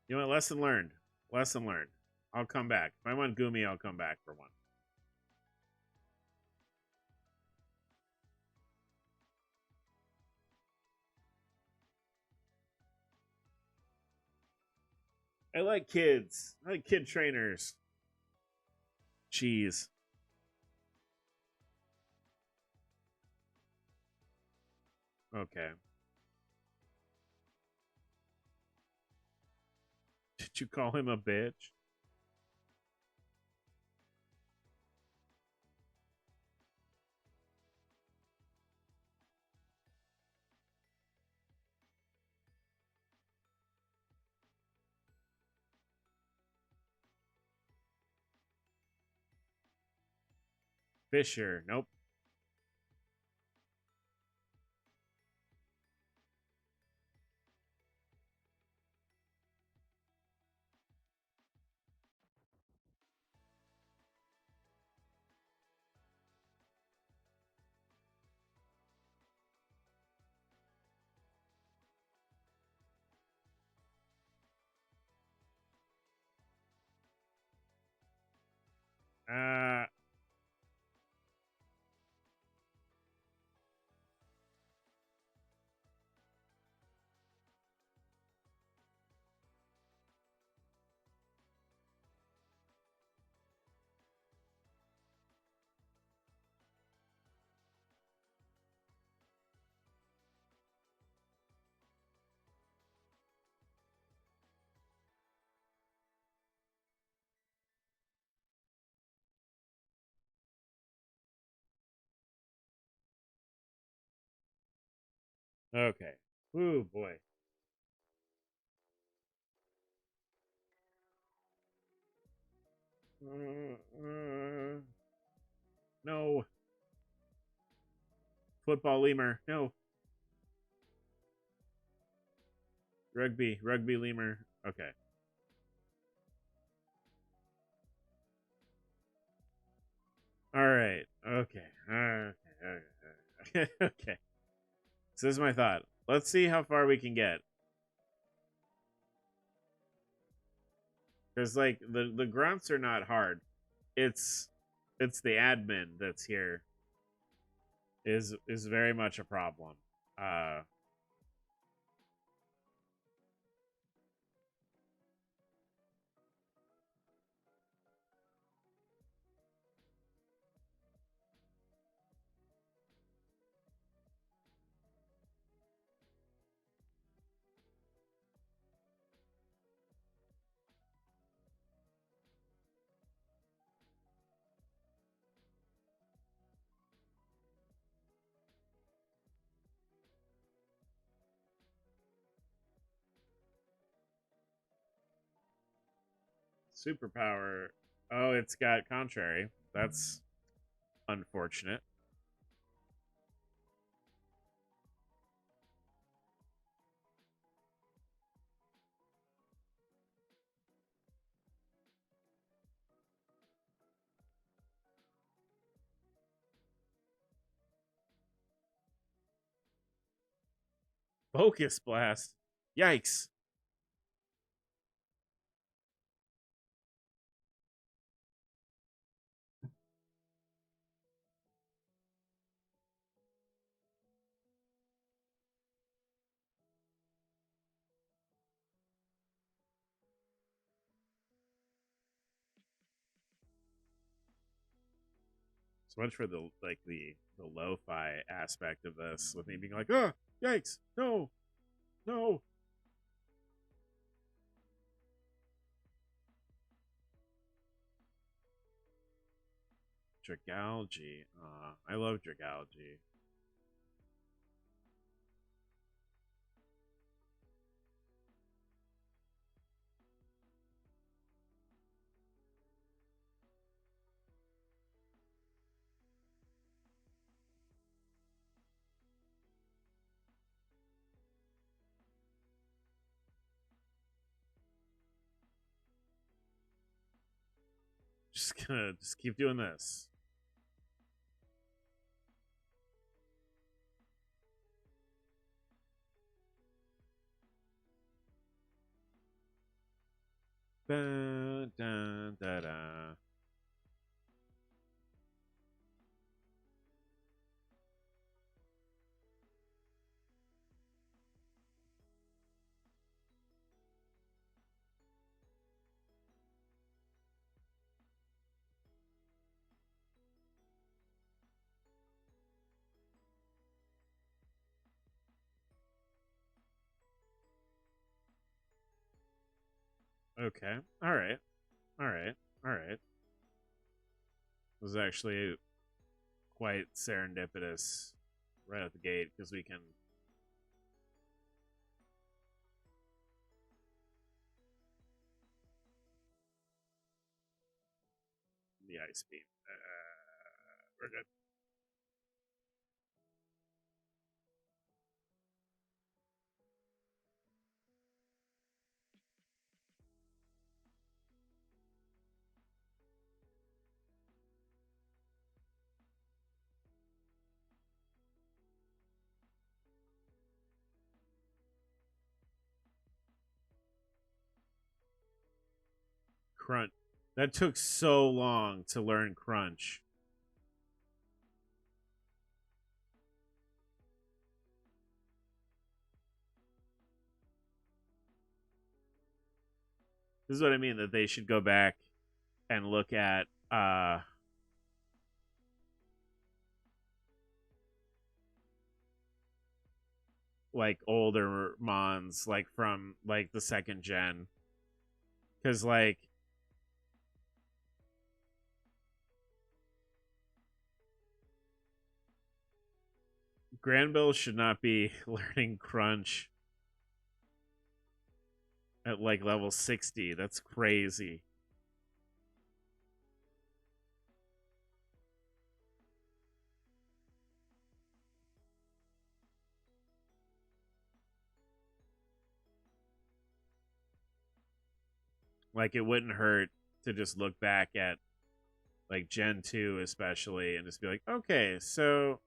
You know what? Lesson learned. Lesson learned. I'll come back. If I want Gumi, I'll come back for one. I like kids. I like kid trainers. Cheese. Okay. Did you call him a bitch? Fisher. Nope. Uh, okay. Ooh, boy. No. Football lemur. No. Rugby. Rugby lemur. Okay. All right. Okay. Okay. Okay. Okay. So this is my thought. Let's see how far we can get. Because like the grunts are not hard. It's the admin that's here is very much a problem. Uh Superpower. Oh, it's got contrary. That's unfortunate. Focus blast. Yikes. So much for the lo-fi aspect of this, with me being like, oh, yikes, no, no. Dragalge. I love Dragalge. Just gonna just keep doing this. Dun, dun, da, da. Okay. All right. All right. All right. It was actually quite serendipitous right out the gate because we can. The ice beam. We're good. Crunch. That took so long to learn crunch. This is what I mean, that they should go back and look at like older mons, like from like the second gen, because like Granville should not be learning crunch at like level 60. That's crazy. Like it wouldn't hurt to just look back at like Gen 2 especially and just be like, okay, so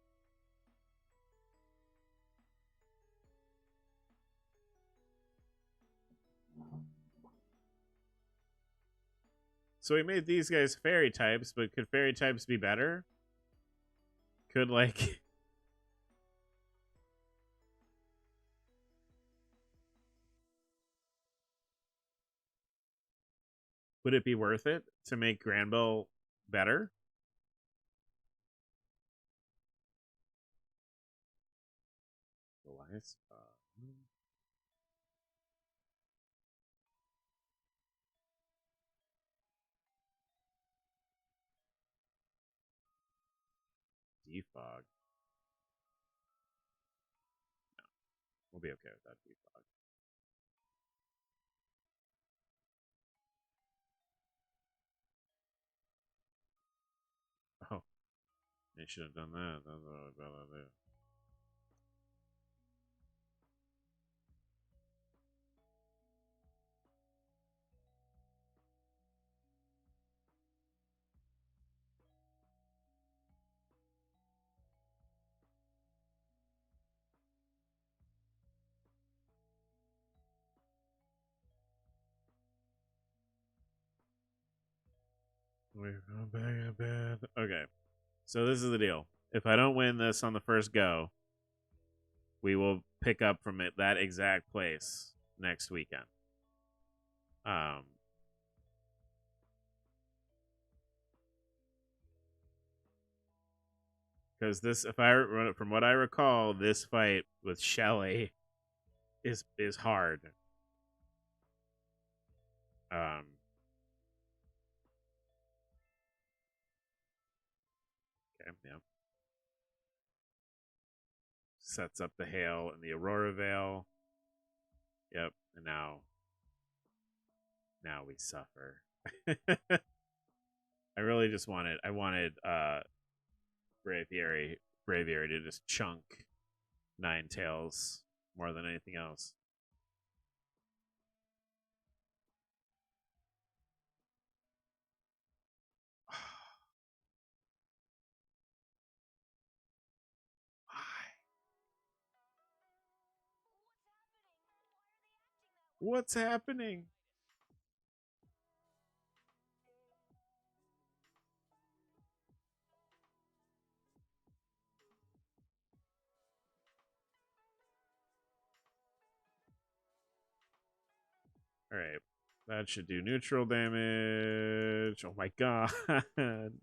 we made these guys fairy types, but could fairy types be better? Could like would it be worth it to make Granville better? Elias? Defog. We'll be okay with that defog. They should have done that. That's a really bad idea. We're going back to bed. Okay. So this is the deal. If I don't win this on the first go, we will pick up from it that exact place next weekend. Because this, if I from what I recall, this fight with Shelly is hard. Okay, yeah. Sets up the hail and the Aurora Veil. Yep, and now we suffer. I really just wanted Braviary to just chunk Nine Tails more than anything else. What's happening? All right. That should do neutral damage. Oh my god.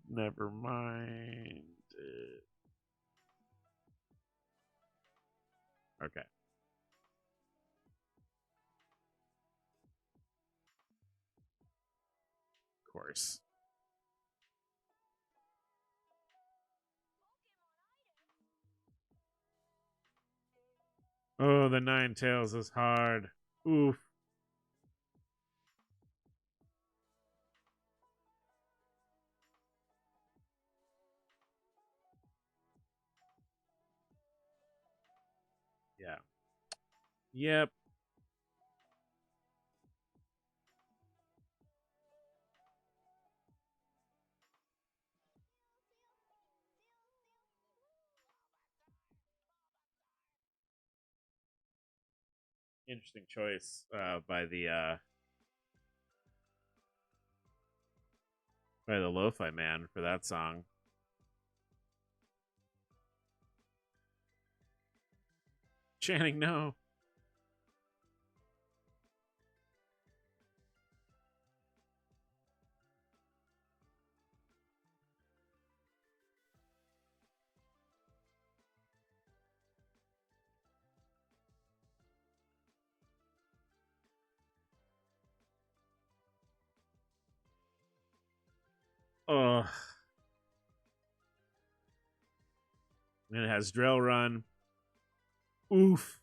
Never mind. Okay. Of course. Oh, the Nine Tails is hard. Oof. Yeah. Yep. Interesting choice by the Lo-Fi Man for that song. Channing, no. Oh. And it has Drill Run. Oof.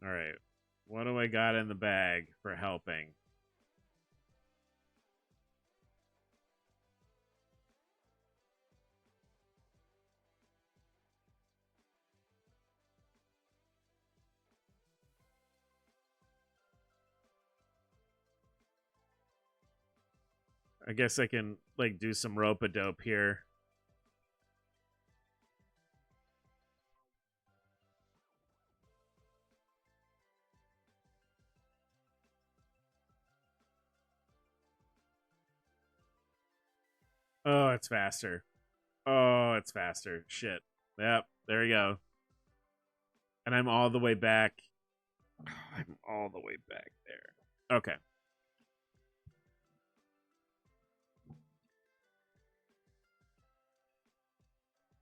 All right. What do I got in the bag for helping? I guess I can like do some rope-a-dope here. Oh, it's faster. Oh, it's faster. Shit. Yep, there you go. And I'm all the way back. I'm all the way back there. Okay.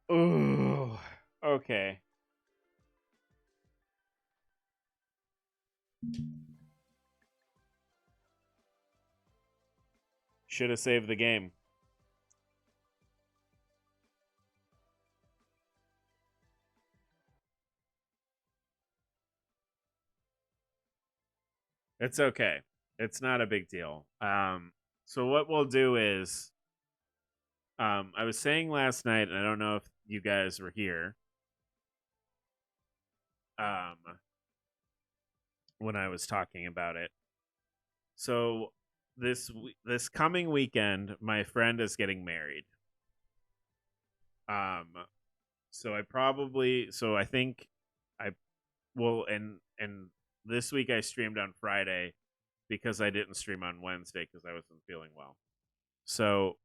Oh, okay. Should have saved the game. It's okay. It's not a big deal. So what we'll do is, I was saying last night, and I don't know if you guys were here, um, when I was talking about it. So this coming weekend, my friend is getting married. Um, so I think I will, and this week I streamed on Friday because I didn't stream on Wednesday because I wasn't feeling well. So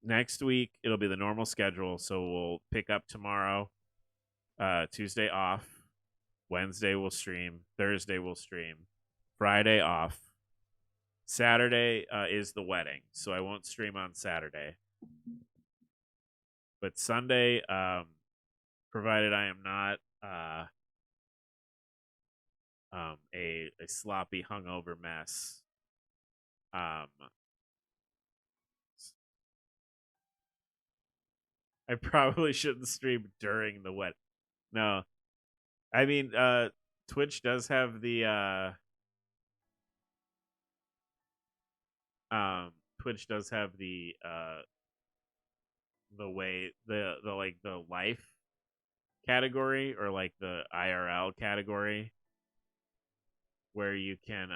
next week it'll be the normal schedule. So we'll pick up tomorrow, Tuesday off, Wednesday we'll stream, Thursday we'll stream, Friday off. Saturday is the wedding, so I won't stream on Saturday. But Sunday, provided I am not a sloppy hungover mess, um, I probably shouldn't stream during the wedding. No, I mean, Twitch does have Twitch does have the way the like the life category, or like the IRL category, where you can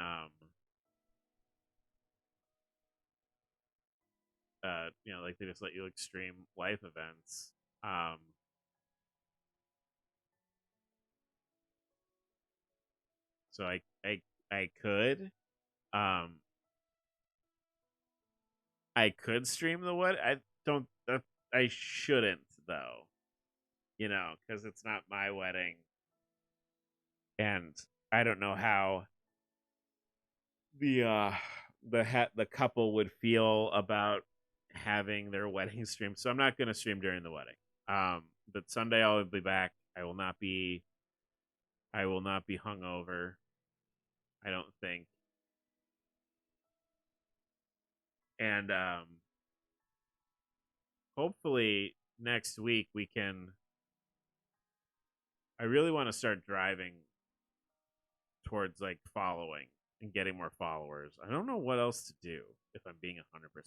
like they just let you like stream life events. Um so I could um I could stream the what I don't I shouldn't though, cuz it's not my wedding, and I don't know how the the couple would feel about having their wedding stream. So I'm not going to stream during the wedding. But Sunday I'll be back. I will not be hungover, I don't think. And hopefully next week we can I really want to start driving towards like following and getting more followers. I don't know what else to do, if I'm being 100%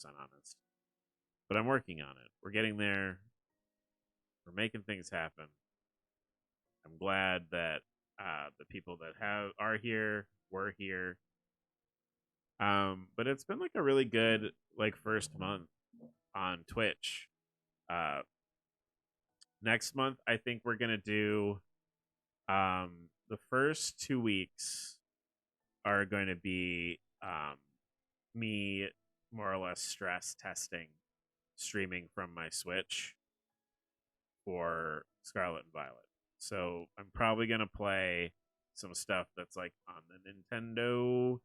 honest. But I'm working on it. We're getting there. We're making things happen. I'm glad that the people that are here were here. But it's been like a really good like first month on Twitch. Uh, Next month, I think we're gonna do the first 2 weeks are going to be me more or less stress testing streaming from my Switch for Scarlet and Violet. So I'm probably gonna play some stuff that's like on the Nintendo,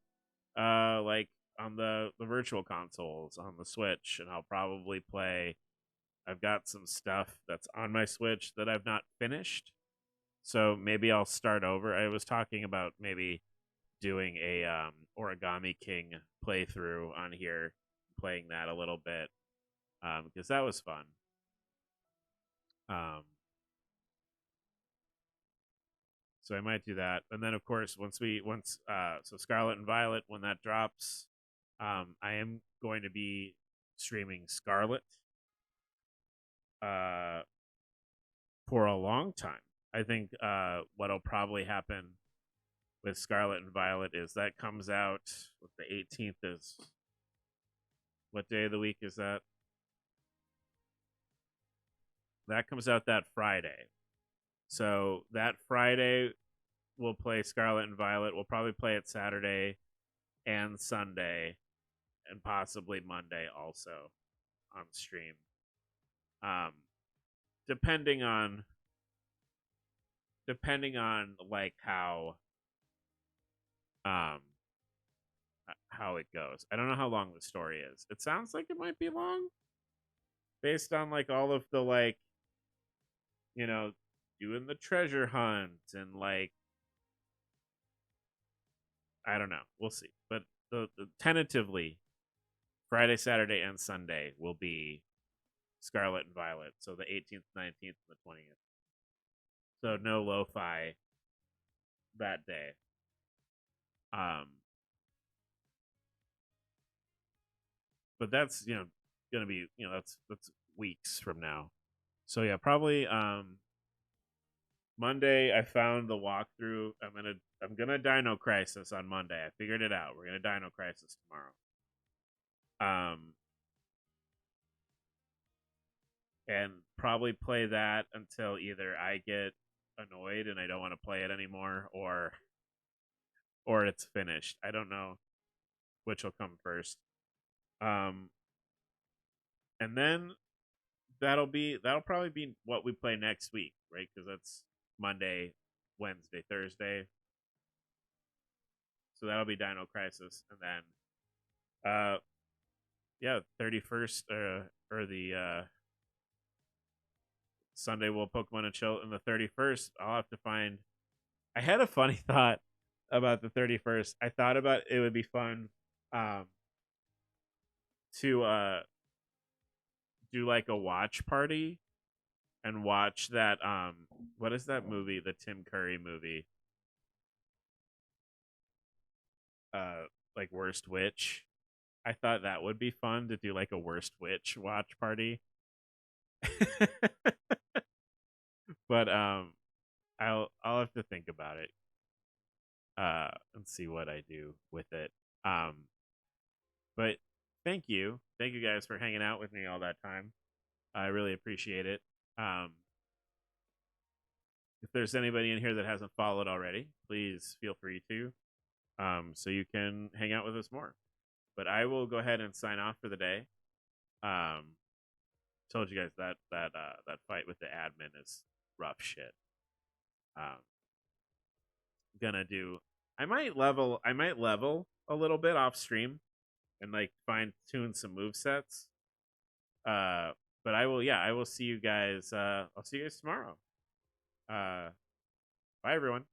like on the virtual consoles on the Switch, and I'll probably play. I've got some stuff that's on my Switch that I've not finished, so maybe I'll start over. I was talking about maybe doing a Origami King playthrough on here, playing that a little bit, because that was fun. Um, so I might do that, and then of course once so Scarlet and Violet, when that drops, I am going to be streaming Scarlet uh, for a long time. I think what'll probably happen with Scarlet and Violet is that comes out. The 18th is, what day of the week is that? That comes out that Friday. So that Friday we'll play Scarlet and Violet. We'll probably play it Saturday and Sunday, and possibly Monday also on stream. Um, depending on like um how it goes. I don't know how long the story is. It sounds like it might be long, based on like all of the like, you know, doing the treasure hunt and like, I don't know. We'll see. But the tentatively Friday, Saturday, and Sunday will be Scarlet and Violet. So the 18th, 19th, and the 20th. So no lo-fi that day. Um, but that's gonna be that's weeks from now. So yeah, probably Monday. I found the walkthrough. I'm gonna Dino Crisis on Monday. I figured it out. We're gonna Dino Crisis tomorrow. And probably play that until either I get annoyed and I don't want to play it anymore, or it's finished. I don't know which will come first. Um, and then that'll probably be what we play next week, right? Because that's Monday, Wednesday, Thursday. So that'll be Dino Crisis, and then yeah, 31st or the Sunday we'll Pokemon and chill, and the 31st I'll have to find. I had a funny thought about the 31st. I thought about it would be fun um to do like a watch party and watch that what is that movie, the Tim Curry movie, like Worst Witch. I thought that would be fun to do like a Worst Witch watch party. But I'll have to think about it and see what I do with it. But thank you guys for hanging out with me all that time. I really appreciate it. If there's anybody in here that hasn't followed already, please feel free to, so you can hang out with us more. But I will go ahead and sign off for the day. Told you guys that fight with the admin is rough shit. Gonna do. I might level a little bit off stream and like fine tune some move sets. But I will see you guys. I'll see you guys tomorrow. Bye everyone.